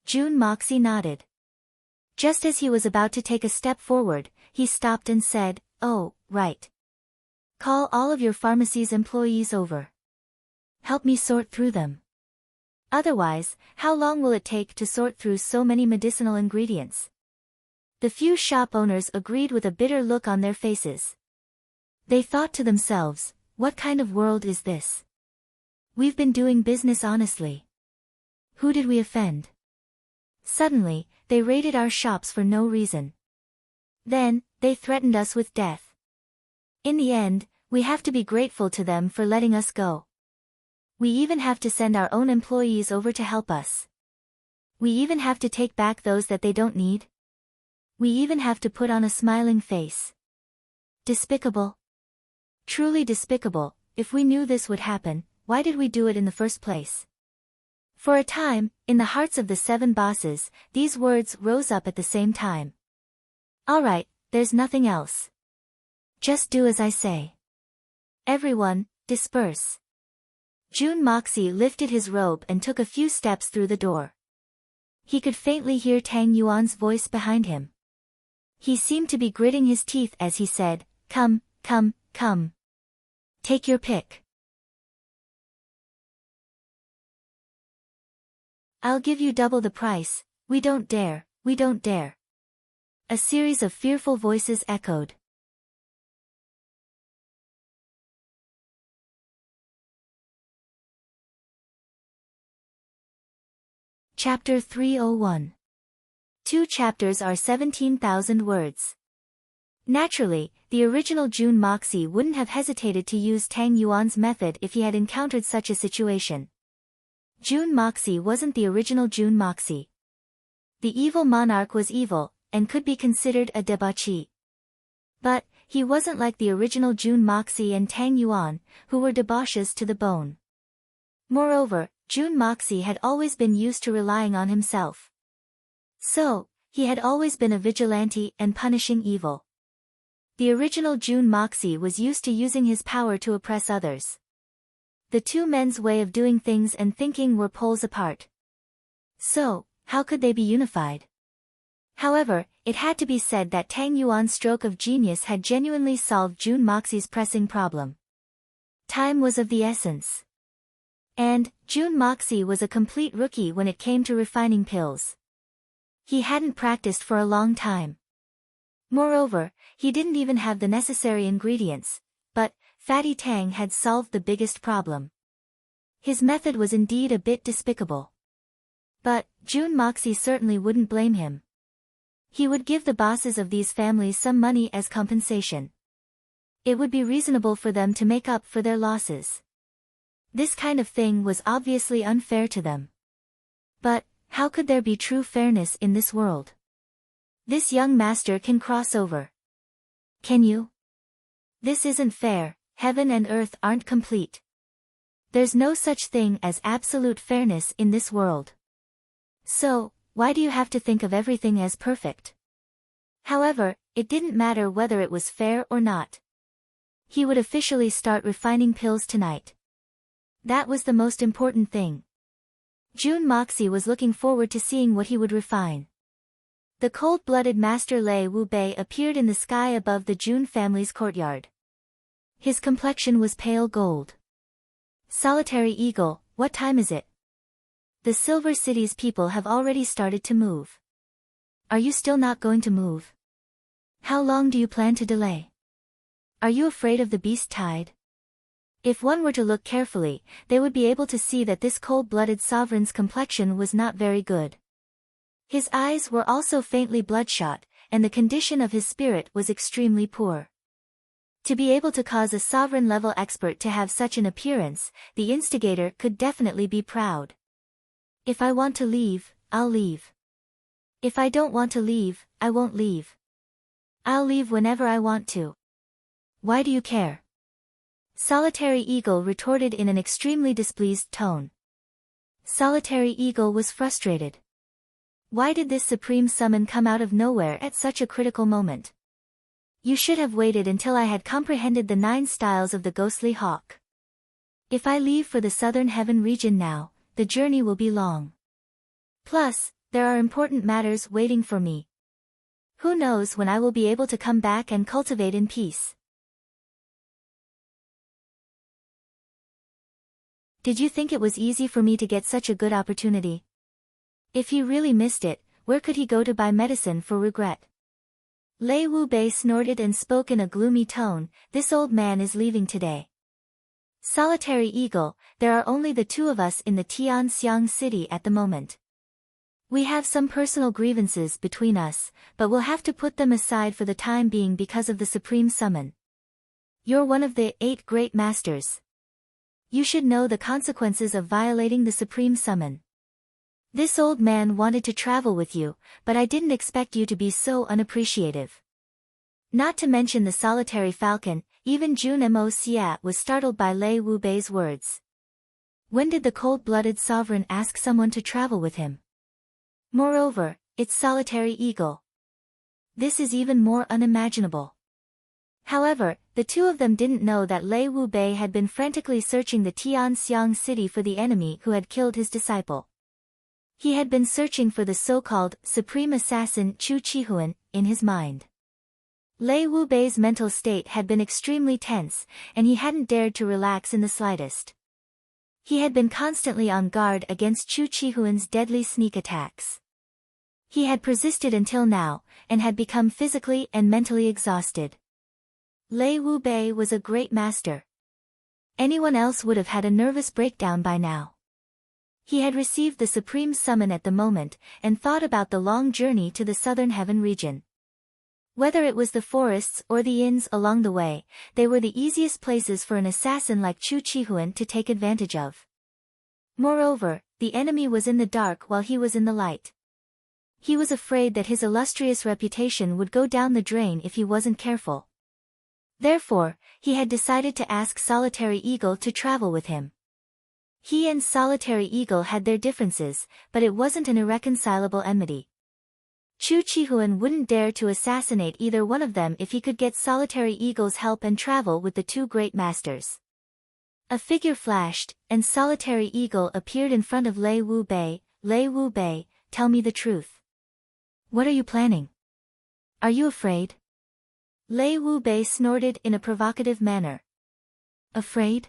[SPEAKER 1] Jun Moxie nodded. Just as he was about to take a step forward, he stopped and said, "Oh, right. Call all of your pharmacy's employees over. Help me sort through them. Otherwise, how long will it take to sort through so many medicinal ingredients?" The few shop owners agreed with a bitter look on their faces. They thought to themselves, what kind of world is this? We've been doing business honestly. Who did we offend? Suddenly, they raided our shops for no reason. Then, they threatened us with death. In the end, we have to be grateful to them for letting us go. We even have to send our own employees over to help us. We even have to take back those that they don't need. We even have to put on a smiling face. Despicable. Truly despicable. If we knew this would happen, why did we do it in the first place? For a time, in the hearts of the 7 bosses, these words rose up at the same time. All right, there's nothing else. Just do as I say. Everyone, disperse. Jun Moxie lifted his robe and took a few steps through the door. He could faintly hear Tang Yuan's voice behind him. He seemed to be gritting his teeth as he said, "Come, come, come. Take your pick. I'll give you double the price. We don't dare, we don't dare." A series of fearful voices echoed. Chapter 301. 2 chapters are 17,000 words. Naturally, the original Jun Moxie wouldn't have hesitated to use Tang Yuan's method if he had encountered such a situation. Jun Moxie wasn't the original Jun Moxie. The evil monarch was evil, and could be considered a debauchee. But, he wasn't like the original Jun Moxie and Tang Yuan, who were debauches to the bone. Moreover, Jun Moxie had always been used to relying on himself. So, He had always been a vigilante and punishing evil. The original Jun Moxie was used to using his power to oppress others. The two men's way of doing things and thinking were poles apart. So, how could they be unified? However, it had to be said that Tang Yuan's stroke of genius had genuinely solved Jun Moxie's pressing problem. Time was of the essence. And, Jun Moxie was a complete rookie when it came to refining pills. He hadn't practiced for a long time. Moreover, he didn't even have the necessary ingredients, but, Fatty Tang had solved the biggest problem. His method was indeed a bit despicable. But, Jun Moxie certainly wouldn't blame him. He would give the bosses of these families some money as compensation. It would be reasonable for them to make up for their losses. This kind of thing was obviously unfair to them. But, how could there be true fairness in this world? This young master can cross over. Can you? This isn't fair, heaven and earth aren't complete. There's no such thing as absolute fairness in this world. So, why do you have to think of everything as perfect? However, it didn't matter whether it was fair or not. He would officially start refining pills tonight. That was the most important thing. Jun Moxie was looking forward to seeing what he would refine. The cold-blooded Master Lei Wu Bei appeared in the sky above the Jun family's courtyard. His complexion was pale gold. Solitary Eagle, what time is it? The Silver City's people have already started to move. Are you still not going to move? How long do you plan to delay? Are you afraid of the beast tide? If one were to look carefully, they would be able to see that this cold-blooded sovereign's complexion was not very good. His eyes were also faintly bloodshot, and the condition of his spirit was extremely poor. To be able to cause a sovereign-level expert to have such an appearance, the instigator could definitely be proud. If I want to leave, I'll leave. If I don't want to leave, I won't leave. I'll leave whenever I want to. Why do you care? Solitary Eagle retorted in an extremely displeased tone. Solitary Eagle was frustrated. Why did this supreme summon come out of nowhere at such a critical moment? You should have waited until I had comprehended the 9 styles of the ghostly hawk. If I leave for the southern heaven region now, the journey will be long. Plus, there are important matters waiting for me. Who knows when I will be able to come back and cultivate in peace. Did you think it was easy for me to get such a good opportunity? If he really missed it, where could he go to buy medicine for regret? Lei Wu Bei snorted and spoke in a gloomy tone, this old man is leaving today. Solitary Eagle, there are only the two of us in the Tianxiang city at the moment. We have some personal grievances between us, but we'll have to put them aside for the time being because of the supreme summon. You're one of the 8 great masters. You should know the consequences of violating the supreme summon. This old man wanted to travel with you, but I didn't expect you to be so unappreciative. Not to mention the solitary falcon, even Jun Mo Xia was startled by Lei Wu Bei's words. When did the cold-blooded sovereign ask someone to travel with him? Moreover, it's Solitary Eagle. This is even more unimaginable. However, the two of them didn't know that Lei Wu Bei had been frantically searching the Tianxiang city for the enemy who had killed his disciple. He had been searching for the so-called supreme assassin Chu Chihuan in his mind. Lei Wu Bei's mental state had been extremely tense, and he hadn't dared to relax in the slightest. He had been constantly on guard against Chu Chihuan's deadly sneak attacks. He had persisted until now, and had become physically and mentally exhausted. Lei Wu Bei was a great master. Anyone else would have had a nervous breakdown by now. He had received the supreme summon at the moment, and thought about the long journey to the southern heaven region. Whether it was the forests or the inns along the way, they were the easiest places for an assassin like Chu Chihuan to take advantage of. Moreover, the enemy was in the dark while he was in the light. He was afraid that his illustrious reputation would go down the drain if he wasn't careful. Therefore, he had decided to ask Solitary Eagle to travel with him. He and Solitary Eagle had their differences, but it wasn't an irreconcilable enmity. Chu Chihuan wouldn't dare to assassinate either one of them if he could get Solitary Eagle's help and travel with the two great masters. A figure flashed, and Solitary Eagle appeared in front of Lei Wu Bei. Lei Wu Bei, tell me the truth. What are you planning? Are you afraid? Lei Wu Bei snorted in a provocative manner. Afraid?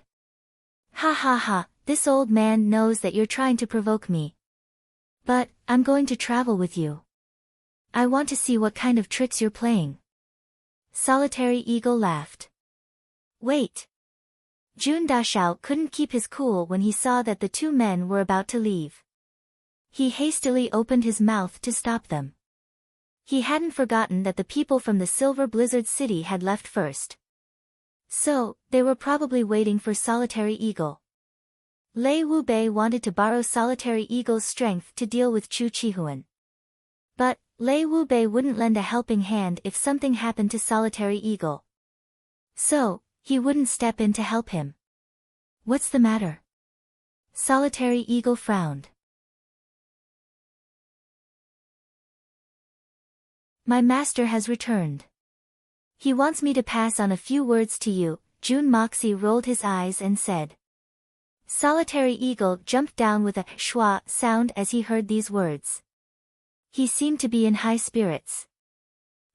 [SPEAKER 1] Ha ha ha, this old man knows that you're trying to provoke me. But, I'm going to travel with you. I want to see what kind of tricks you're playing. Solitary Eagle laughed. Wait. Jun Dashao couldn't keep his cool when he saw that the two men were about to leave. He hastily opened his mouth to stop them. He hadn't forgotten that the people from the Silver Blizzard City had left first. So, they were probably waiting for Solitary Eagle. Lei Wu Bei wanted to borrow Solitary Eagle's strength to deal with Chu Chihuan. But, Lei Wu Bei wouldn't lend a helping hand if something happened to Solitary Eagle. So, he wouldn't step in to help him. What's the matter? Solitary Eagle frowned. My master has returned. He wants me to pass on a few words to you. Jun Moxie rolled his eyes and said. Solitary Eagle jumped down with a schwa sound as he heard these words. He seemed to be in high spirits.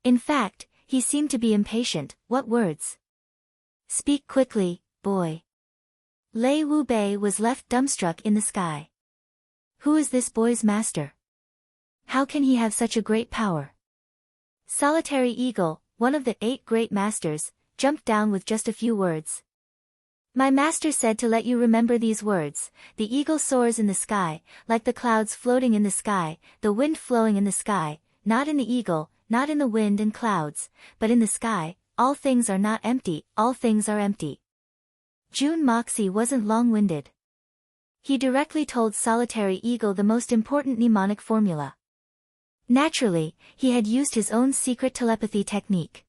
[SPEAKER 1] In fact, he seemed to be impatient. What words? Speak quickly, boy. Lei Wu Bei was left dumbstruck in the sky. Who is this boy's master? How can he have such a great power? Solitary Eagle, one of the 8 great masters, jumped down with just a few words. My master said to let you remember these words. The eagle soars in the sky, like the clouds floating in the sky, the wind flowing in the sky, not in the eagle, not in the wind and clouds, but in the sky. All things are not empty, all things are empty. Jun Moxie wasn't long-winded. He directly told Solitary Eagle the most important mnemonic formula. Naturally, he had used his own secret telepathy technique.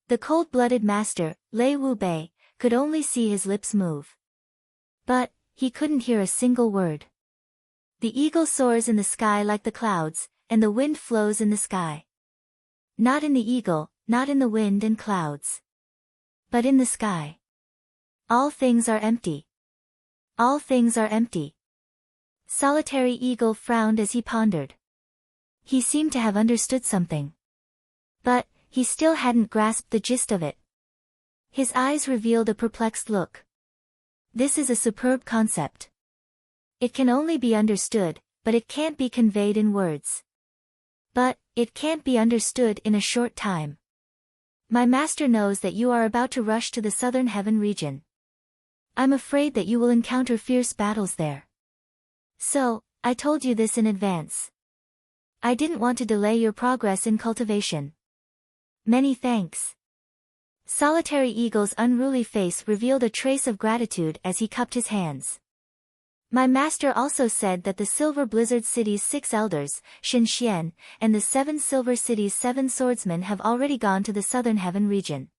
[SPEAKER 1] The cold-blooded master, Lei Wu Bei, could only see his lips move. But, he couldn't hear a single word. The eagle soars in the sky like the clouds, and the wind flows in the sky. Not in the eagle, not in the wind and clouds. But in the sky. All things are empty. All things are empty. Solitary Eagle frowned as he pondered. He seemed to have understood something. But, he still hadn't grasped the gist of it. His eyes revealed a perplexed look. This is a superb concept. It can only be understood, but it can't be conveyed in words. But, it can't be understood in a short time. My master knows that you are about to rush to the southern heaven region. I'm afraid that you will encounter fierce battles there. So, I told you this in advance. I didn't want to delay your progress in cultivation. Many thanks. Solitary Eagle's unruly face revealed a trace of gratitude as he cupped his hands. My master also said that the Silver Blizzard City's 6 elders, Xin Xian, and the 7 Silver City's 7 swordsmen have already gone to the southern heaven region.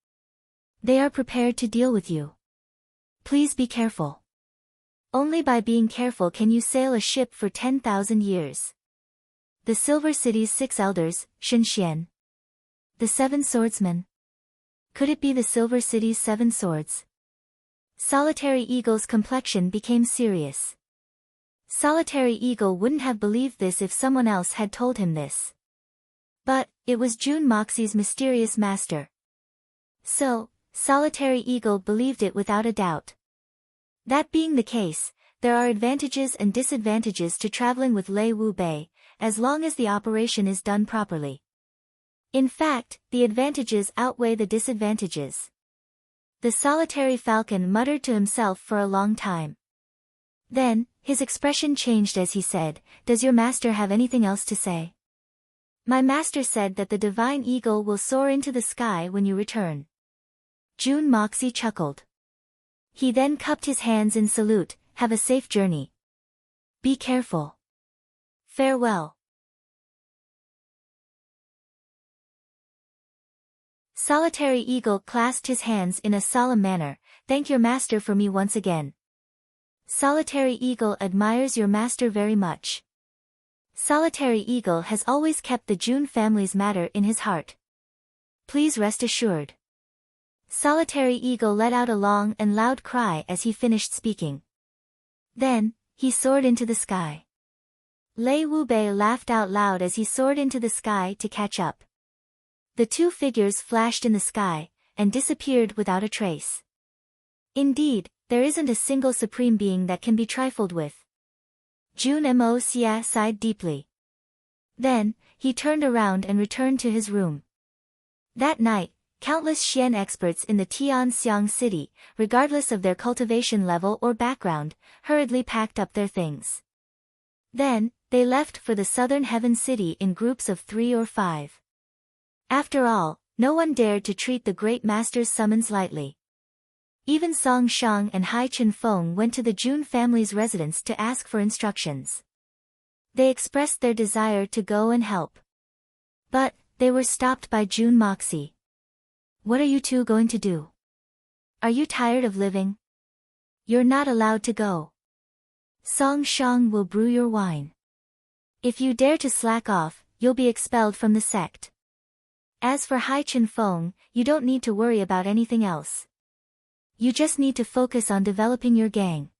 [SPEAKER 1] They are prepared to deal with you. Please be careful. Only by being careful can you sail a ship for 10,000 years. The Silver City's 6 elders, Xin Xian. The 7 swordsmen. Could it be the Silver City's 7 swords? Solitary Eagle's complexion became serious. Solitary Eagle wouldn't have believed this if someone else had told him this. But, it was Jun Moxie's mysterious master. So, Solitary Eagle believed it without a doubt. That being the case, there are advantages and disadvantages to traveling with Lei Wu Bei, as long as the operation is done properly. In fact, the advantages outweigh the disadvantages. The solitary falcon muttered to himself for a long time. Then, his expression changed as he said, "Does your master have anything else to say?" "My master said that the divine eagle will soar into the sky when you return." Jun Moxie chuckled. He then cupped his hands in salute. "Have a safe journey. Be careful. Farewell." Solitary Eagle clasped his hands in a solemn manner. "Thank your master for me once again." "Solitary Eagle admires your master very much." Solitary Eagle has always kept the Jun family's matter in his heart. Please rest assured. Solitary Eagle let out a long and loud cry as he finished speaking. Then, he soared into the sky. Lei Wubei laughed out loud as he soared into the sky to catch up. The two figures flashed in the sky, and disappeared without a trace. Indeed, there isn't a single supreme being that can be trifled with. Jun Mo Xia sighed deeply. Then, he turned around and returned to his room. That night, countless Xian experts in the Tianxiang city, regardless of their cultivation level or background, hurriedly packed up their things. Then, they left for the southern heaven city in groups of 3 or 5. After all, no one dared to treat the great master's summons lightly. Even Song Shang and Hai Chenfeng went to the Jun family's residence to ask for instructions. They expressed their desire to go and help. But, they were stopped by Jun Moxie. What are you two going to do? Are you tired of living? You're not allowed to go. Song Shang will brew your wine. If you dare to slack off, you'll be expelled from the sect. As for Hai Chenfeng, you don't need to worry about anything else. You just need to focus on developing your gang.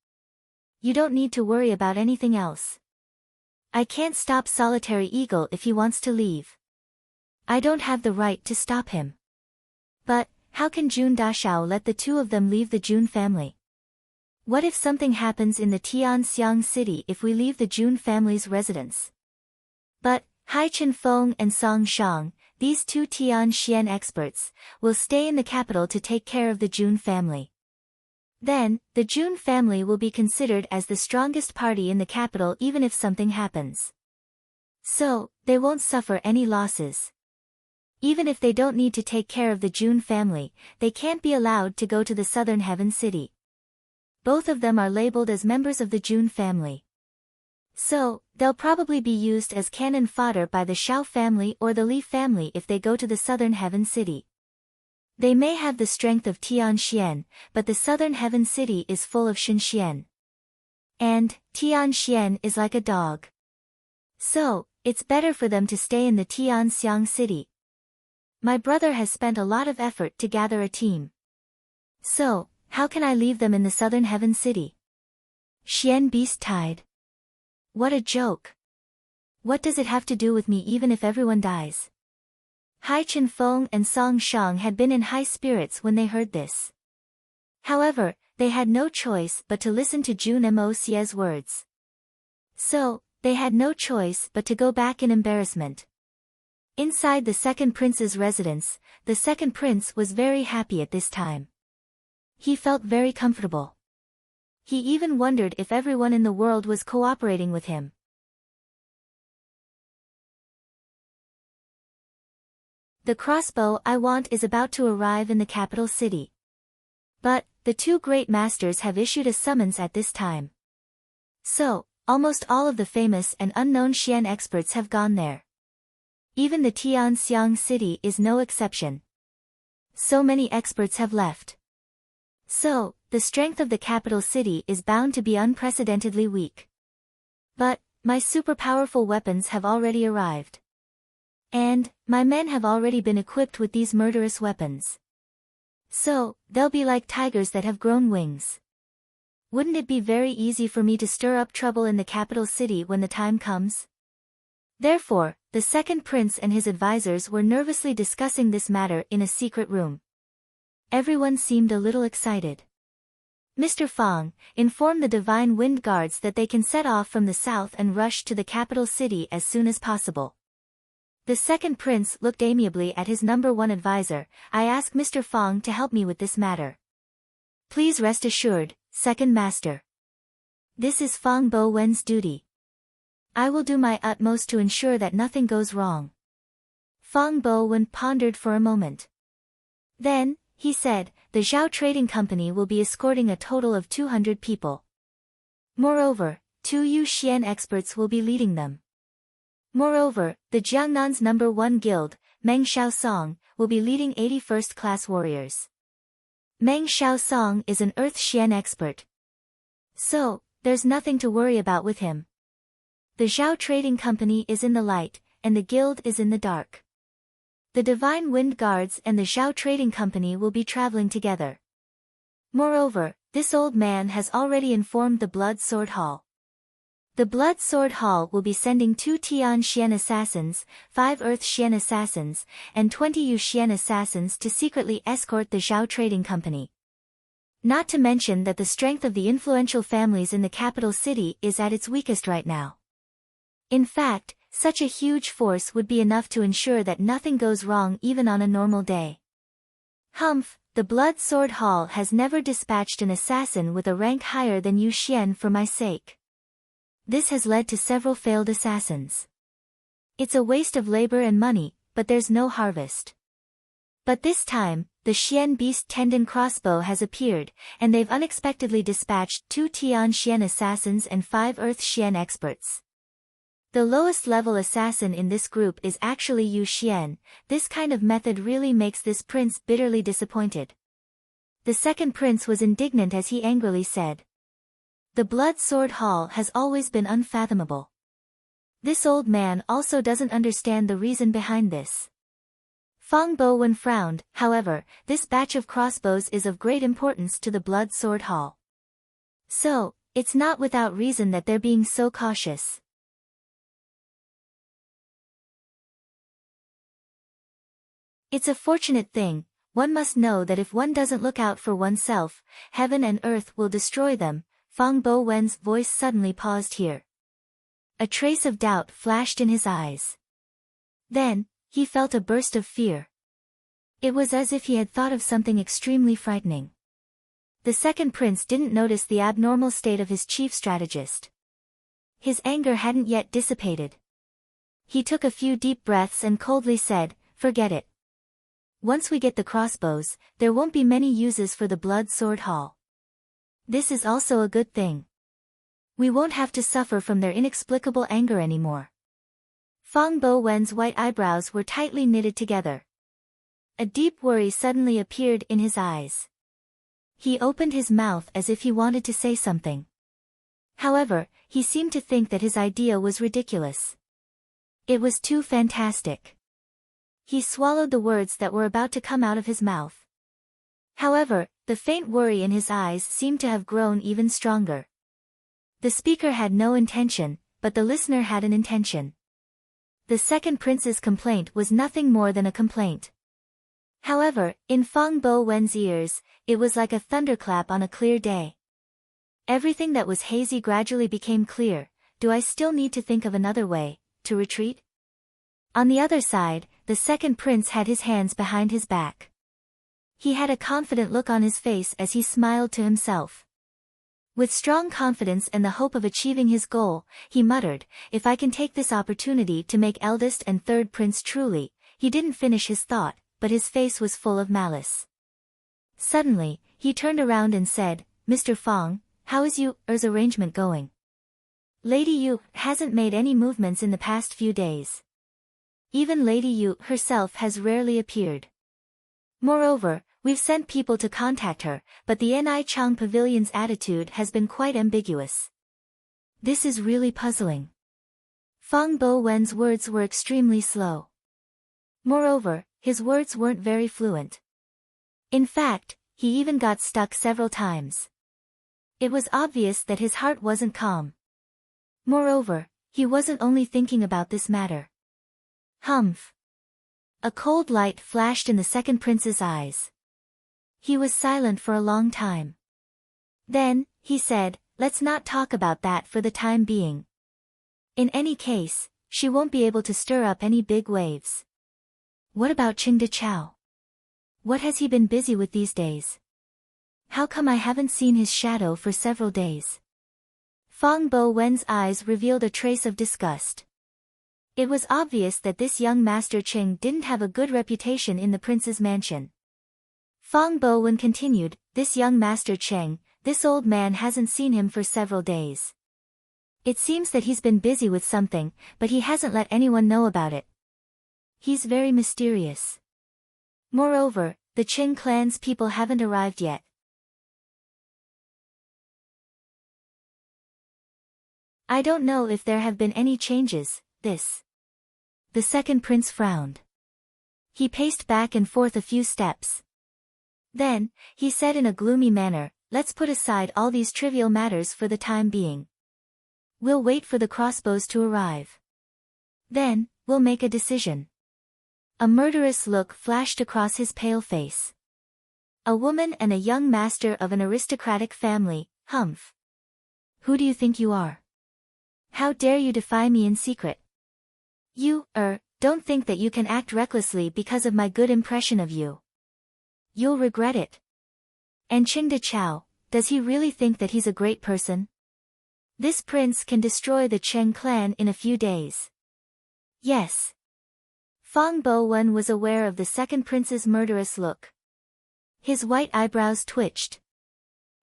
[SPEAKER 1] You don't need to worry about anything else. I can't stop Solitary Eagle if he wants to leave. I don't have the right to stop him. But, how can Jun Dashao let the two of them leave the Jun family? What if something happens in the Tianxiang city if we leave the Jun family's residence? But, Hai Chenfeng and Song Shang, these two Tianxian experts, will stay in the capital to take care of the Jun family. Then, the Jun family will be considered as the strongest party in the capital even if something happens. So, they won't suffer any losses. Even if they don't need to take care of the Jun family, they can't be allowed to go to the southern heaven city. Both of them are labeled as members of the Jun family. So, they'll probably be used as cannon fodder by the Shao family or the Li family if they go to the southern heaven city. They may have the strength of Tianxian, but the southern heaven city is full of Xinxian. And, Tianxian is like a dog. So, it's better for them to stay in the Tianxiang city. My brother has spent a lot of effort to gather a team. So, how can I leave them in the southern heaven city? Xian Beast Tide. What a joke. What does it have to do with me even if everyone dies? Hai Chenfeng and Song Shang had been in high spirits when they heard this. However, they had no choice but to listen to Jun Mo Xia's words. So, they had no choice but to go back in embarrassment. Inside the second prince's residence, the second prince was very happy at this time. He felt very comfortable. He even wondered if everyone in the world was cooperating with him. The crossbow I want is about to arrive in the capital city. But, the two great masters have issued a summons at this time. So, almost all of the famous and unknown Xian experts have gone there. Even the Tianxiang city is no exception. So many experts have left. So, the strength of the capital city is bound to be unprecedentedly weak. But, my super powerful weapons have already arrived. And, my men have already been equipped with these murderous weapons. So, they'll be like tigers that have grown wings. Wouldn't it be very easy for me to stir up trouble in the capital city when the time comes? Therefore, the second prince and his advisors were nervously discussing this matter in a secret room. Everyone seemed a little excited. Mr. Fang, inform the Divine Wind Guards that they can set off from the south and rush to the capital city as soon as possible. The second prince looked amiably at his number one advisor. I ask Mr. Fang to help me with this matter. Please rest assured, second master. This is Fang Bo Wen's duty. I will do my utmost to ensure that nothing goes wrong. Fang Bo Wen pondered for a moment. Then, he said, the Zhao Trading Company will be escorting a total of 200 people. Moreover, 2 Yu Xian experts will be leading them. Moreover, the Jiangnan's number 1 guild, Meng Shaosong, will be leading 80 first-class warriors. Meng Shaosong is an Earth Xian expert. So, there's nothing to worry about with him. The Zhao Trading Company is in the light, and the guild is in the dark. The Divine Wind Guards and the Zhao Trading Company will be traveling together. Moreover, this old man has already informed the Blood Sword Hall. The Blood Sword Hall will be sending 2 Tian Xian assassins, 5 Earth Xian assassins, and 20 Yu Xian assassins to secretly escort the Zhao Trading Company. Not to mention that the strength of the influential families in the capital city is at its weakest right now. In fact, such a huge force would be enough to ensure that nothing goes wrong even on a normal day. Humph, the Blood Sword Hall has never dispatched an assassin with a rank higher than Yu Xian for my sake. This has led to several failed assassins. It's a waste of labor and money, but there's no harvest. But this time, the Xian Beast Tendon Crossbow has appeared, and they've unexpectedly dispatched 2 Tian Xian assassins and 5 Earth Xian experts. The lowest level assassin in this group is actually Yu Xian. This kind of method really makes this prince bitterly disappointed. The second prince was indignant as he angrily said, "The Blood Sword Hall has always been unfathomable. This old man also doesn't understand the reason behind this." Fang Bowen frowned. However, this batch of crossbows is of great importance to the Blood Sword Hall. So, it's not without reason that they're being so cautious. It's a fortunate thing. One must know that if one doesn't look out for oneself, heaven and earth will destroy them. Fang Bowen's voice suddenly paused here. A trace of doubt flashed in his eyes. Then, he felt a burst of fear. It was as if he had thought of something extremely frightening. The second prince didn't notice the abnormal state of his chief strategist. His anger hadn't yet dissipated. He took a few deep breaths and coldly said, "Forget it. Once we get the crossbows, there won't be many uses for the Blood Sword Hall. This is also a good thing. We won't have to suffer from their inexplicable anger anymore." Fang Bowen's white eyebrows were tightly knitted together. A deep worry suddenly appeared in his eyes. He opened his mouth as if he wanted to say something. However, he seemed to think that his idea was ridiculous. It was too fantastic. He swallowed the words that were about to come out of his mouth. However, the faint worry in his eyes seemed to have grown even stronger. The speaker had no intention, but the listener had an intention. The second prince's complaint was nothing more than a complaint. However, in Fang Bowen's ears, it was like a thunderclap on a clear day. Everything that was hazy gradually became clear. Do I still need to think of another way to retreat? On the other side, the second prince had his hands behind his back. He had a confident look on his face as he smiled to himself. With strong confidence and the hope of achieving his goal, he muttered, "If I can take this opportunity to make eldest and third prince truly." He didn't finish his thought, but his face was full of malice. Suddenly, he turned around and said, "Mr. Fang, how is Yu's arrangement going? Lady Yu hasn't made any movements in the past few days. Even Lady Yu herself has rarely appeared. Moreover, we've sent people to contact her, but the Ni Chang Pavilion's attitude has been quite ambiguous. This is really puzzling." Fang Bowen's words were extremely slow. Moreover, his words weren't very fluent. In fact, he even got stuck several times. It was obvious that his heart wasn't calm. Moreover, he wasn't only thinking about this matter. Humph. A cold light flashed in the second prince's eyes. He was silent for a long time. Then, he said, "Let's not talk about that for the time being. In any case, she won't be able to stir up any big waves. What about Qing Chao? What has he been busy with these days? How come I haven't seen his shadow for several days?" Fang Bowen's eyes revealed a trace of disgust. It was obvious that this young Master Qing didn't have a good reputation in the prince's mansion. Fang Bowen continued, "This young Master Qing, this old man hasn't seen him for several days. It seems that he's been busy with something, but he hasn't let anyone know about it. He's very mysterious. Moreover, the Qing clan's people haven't arrived yet." I don't know if there have been any changes, this. The second prince frowned. He paced back and forth a few steps. Then, he said in a gloomy manner, let's put aside all these trivial matters for the time being. We'll wait for the crossbows to arrive. Then, we'll make a decision. A murderous look flashed across his pale face. A woman and a young master of an aristocratic family, humph. Who do you think you are? How dare you defy me in secret? You, don't think that you can act recklessly because of my good impression of you. You'll regret it. And Qingde Chao, does he really think that he's a great person? This prince can destroy the Cheng clan in a few days. Yes. Fang Bowen was aware of the second prince's murderous look. His white eyebrows twitched.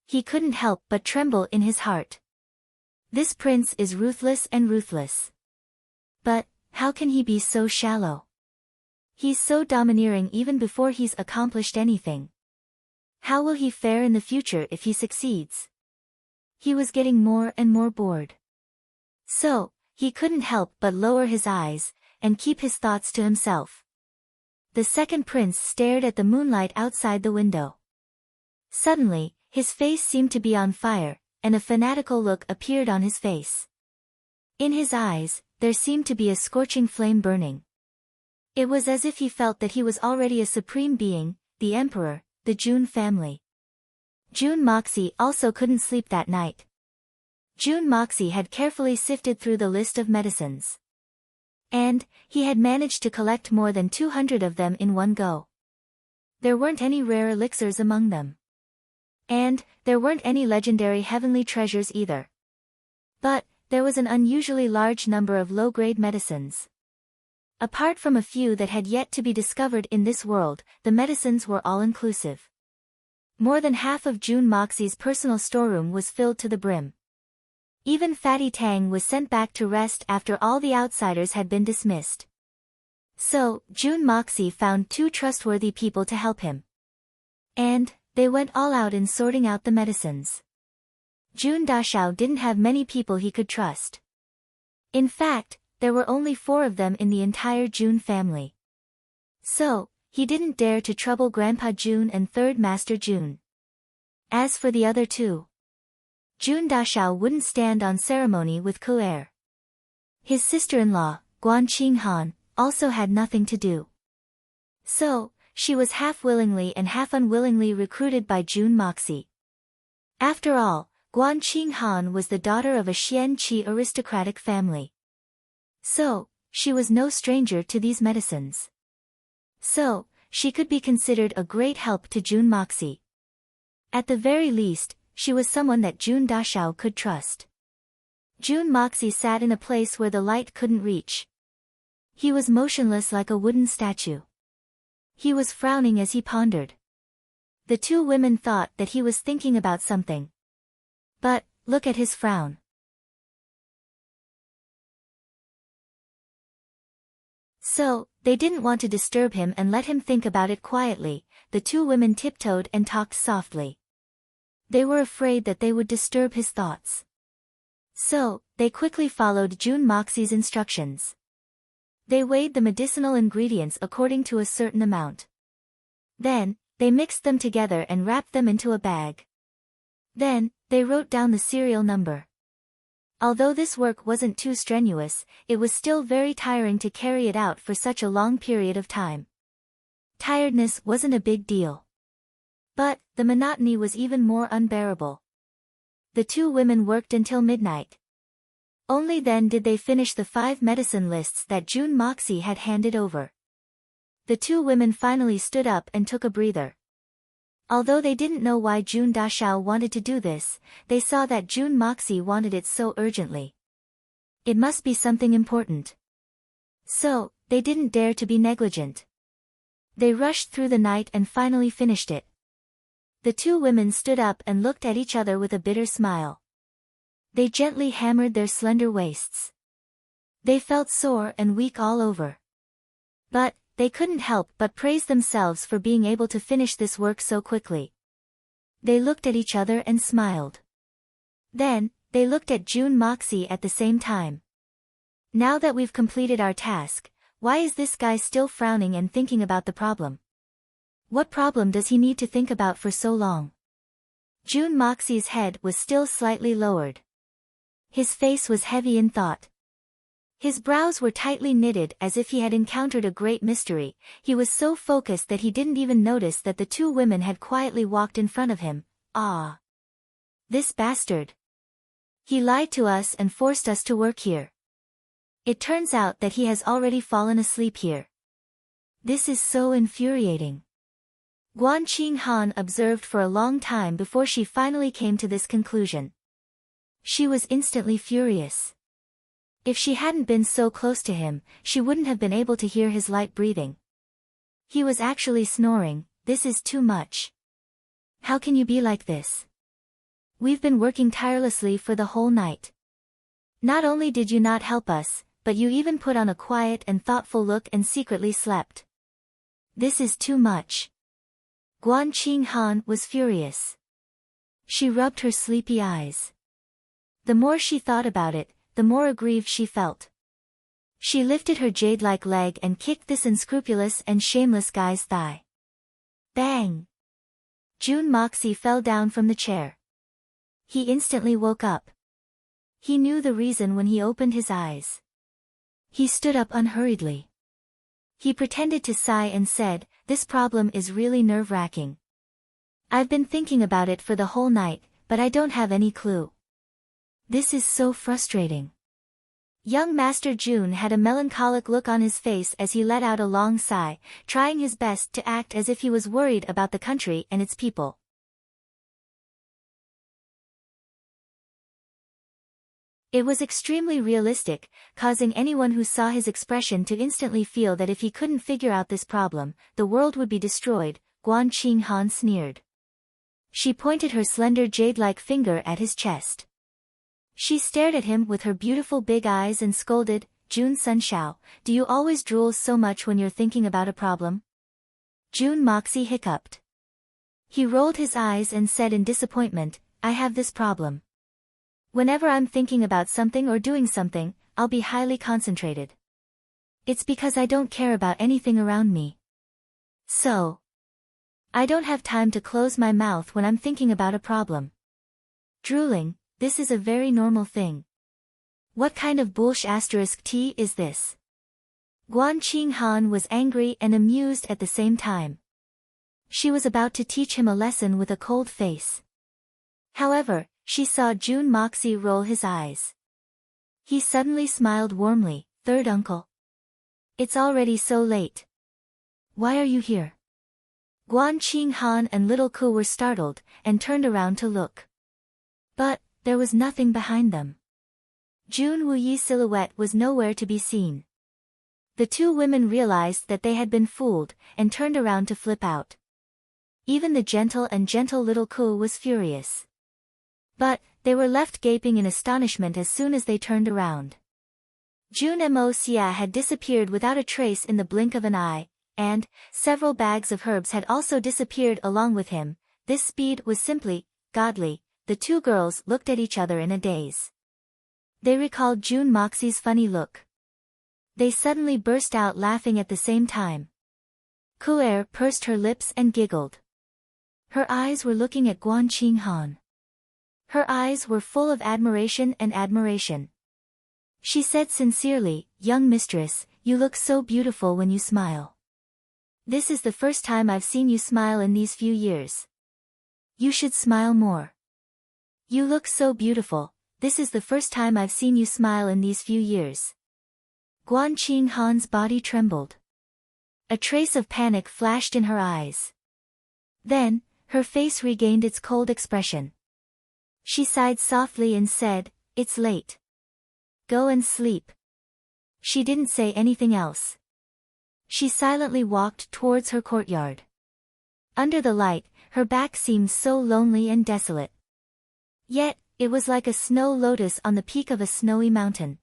[SPEAKER 1] He couldn't help but tremble in his heart. This prince is ruthless and ruthless. But, how can he be so shallow? He's so domineering even before he's accomplished anything. How will he fare in the future if he succeeds? He was getting more and more bored. So, he couldn't help but lower his eyes, and keep his thoughts to himself. The second prince stared at the moonlight outside the window. Suddenly, his face seemed to be on fire, and a fanatical look appeared on his face. In his eyes, there seemed to be a scorching flame burning. It was as if he felt that he was already a supreme being, the emperor, the Jun family. Jun Moxie also couldn't sleep that night. Jun Moxie had carefully sifted through the list of medicines. And, he had managed to collect more than 200 of them in one go. There weren't any rare elixirs among them. And, there weren't any legendary heavenly treasures either. But, there was an unusually large number of low-grade medicines. Apart from a few that had yet to be discovered in this world, the medicines were all-inclusive. More than half of Jun Moxie's personal storeroom was filled to the brim. Even Fatty Tang was sent back to rest after all the outsiders had been dismissed. So, Jun Moxie found 2 trustworthy people to help him. And, they went all out in sorting out the medicines. Jun Dashao didn't have many people he could trust. In fact, there were only 4 of them in the entire Jun family. So, he didn't dare to trouble Grandpa Jun and Third Master Jun. As for the other 2, Jun Dashao wouldn't stand on ceremony with Ku'er. His sister-in-law, Guan Qinghan, also had nothing to do. So, she was half willingly and half unwillingly recruited by Jun Moxie. After all, Guan Qinghan was the daughter of a Xian Qi aristocratic family. So, she was no stranger to these medicines. So, she could be considered a great help to Jun Moxie. At the very least, she was someone that Jun Dashao could trust. Jun Moxie sat in a place where the light couldn't reach. He was motionless like a wooden statue. He was frowning as he pondered. The 2 women thought that he was thinking about something. But, look at his frown. So, they didn't want to disturb him and let him think about it quietly. The 2 women tiptoed and talked softly. They were afraid that they would disturb his thoughts. So, they quickly followed Jun Moxie's instructions. They weighed the medicinal ingredients according to a certain amount. Then, they mixed them together and wrapped them into a bag. Then, they wrote down the serial number. Although this work wasn't too strenuous, it was still very tiring to carry it out for such a long period of time. Tiredness wasn't a big deal. But, the monotony was even more unbearable. The 2 women worked until midnight. Only then did they finish the 5 medicine lists that Jun Moxie had handed over. The 2 women finally stood up and took a breather. Although they didn't know why Jun Dashao wanted to do this, they saw that Jun Moxie wanted it so urgently. It must be something important. So, they didn't dare to be negligent. They rushed through the night and finally finished it. The 2 women stood up and looked at each other with a bitter smile. They gently hammered their slender waists. They felt sore and weak all over. But, they couldn't help but praise themselves for being able to finish this work so quickly. They looked at each other and smiled. Then, They looked at June Moxie at the same time. Now that we've completed our task, why is this guy still frowning and thinking about the problem? What problem does he need to think about for so long? June Moxie's head was still slightly lowered. His face was heavy in thought. His brows were tightly knitted as if he had encountered a great mystery. He was so focused that he didn't even notice that the two women had quietly walked in front of him. Ah! This bastard! He lied to us and forced us to work here. It turns out that he has already fallen asleep here. This is so infuriating. Guan Qinghan observed for a long time before she finally came to this conclusion. She was instantly furious. If she hadn't been so close to him, she wouldn't have been able to hear his light breathing. He was actually snoring. This is too much. How can you be like this? We've been working tirelessly for the whole night. Not only did you not help us, but you even put on a quiet and thoughtful look and secretly slept. This is too much. Guan Qinghan was furious. She rubbed her sleepy eyes. The more she thought about it, the more aggrieved she felt. She lifted her jade-like leg and kicked this unscrupulous and shameless guy's thigh. Bang! June Moxie fell down from the chair. He instantly woke up. He knew the reason when he opened his eyes. He stood up unhurriedly. He pretended to sigh and said, "This problem is really nerve-wracking. I've been thinking about it for the whole night, but I don't have any clue. This is so frustrating." Young Master June had a melancholic look on his face as he let out a long sigh, trying his best to act as if he was worried about the country and its people. It was extremely realistic, causing anyone who saw his expression to instantly feel that if he couldn't figure out this problem, the world would be destroyed. Guan Qinghan sneered. She pointed her slender jade-like finger at his chest. She stared at him with her beautiful big eyes and scolded, "June Sunshao, do you always drool so much when you're thinking about a problem?" June Moxie hiccuped. He rolled his eyes and said in disappointment, "I have this problem. Whenever I'm thinking about something or doing something, I'll be highly concentrated. It's because I don't care about anything around me. So, I don't have time to close my mouth when I'm thinking about a problem. Drooling, this is a very normal thing. What kind of bullsh*t is this?" Guan Qinghan was angry and amused at the same time. She was about to teach him a lesson with a cold face. However, she saw June Moxie roll his eyes. He suddenly smiled warmly, "Third uncle. It's already so late. Why are you here?" Guan Qinghan and little Ku were startled, and turned around to look. But there was nothing behind them. June Wuyi's silhouette was nowhere to be seen. The two women realized that they had been fooled, and turned around to flip out. Even the gentle little Ku was furious. But they were left gaping in astonishment as soon as they turned around. June Moxie had disappeared without a trace in the blink of an eye, and several bags of herbs had also disappeared along with him. This speed was simply godly. The two girls looked at each other in a daze. They recalled June Moxie's funny look. They suddenly burst out laughing at the same time. Ku'er pursed her lips and giggled. Her eyes were looking at Guan Qinghan. Her eyes were full of admiration and admiration. She said sincerely, "Young mistress, you look so beautiful when you smile. This is the first time I've seen you smile in these few years. You should smile more. You look so beautiful, this is the first time I've seen you smile in these few years." Guan Qinghan's body trembled. A trace of panic flashed in her eyes. Then, her face regained its cold expression. She sighed softly and said, "It's late. Go and sleep." She didn't say anything else. She silently walked towards her courtyard. Under the light, her back seemed so lonely and desolate. Yet, it was like a snow lotus on the peak of a snowy mountain.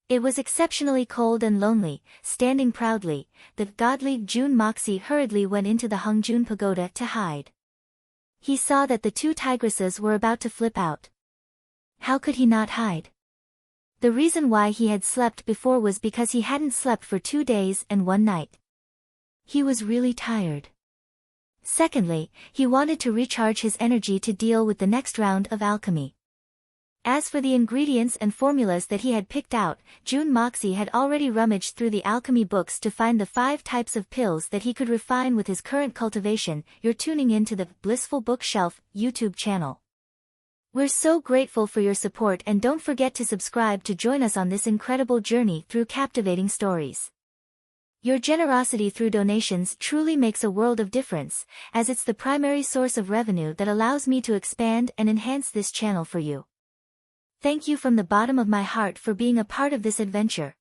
[SPEAKER 1] It was exceptionally cold and lonely. Standing proudly, the godly June Moxie hurriedly went into the Hongjun pagoda to hide. He saw that the two tigresses were about to flip out. how could he not hide? The reason why he had slept before was because he hadn't slept for 2 days and 1 night. He was really tired. Secondly, he wanted to recharge his energy to deal with the next round of alchemy. As for the ingredients and formulas that he had picked out, June Moxie had already rummaged through the alchemy books to find the 5 types of pills that he could refine with his current cultivation. You're tuning in to the Blissful Bookshelf YouTube channel. We're so grateful for your support, and don't forget to subscribe to join us on this incredible journey through captivating stories. Your generosity through donations truly makes a world of difference, as it's the primary source of revenue that allows me to expand and enhance this channel for you. Thank you from the bottom of my heart for being a part of this adventure.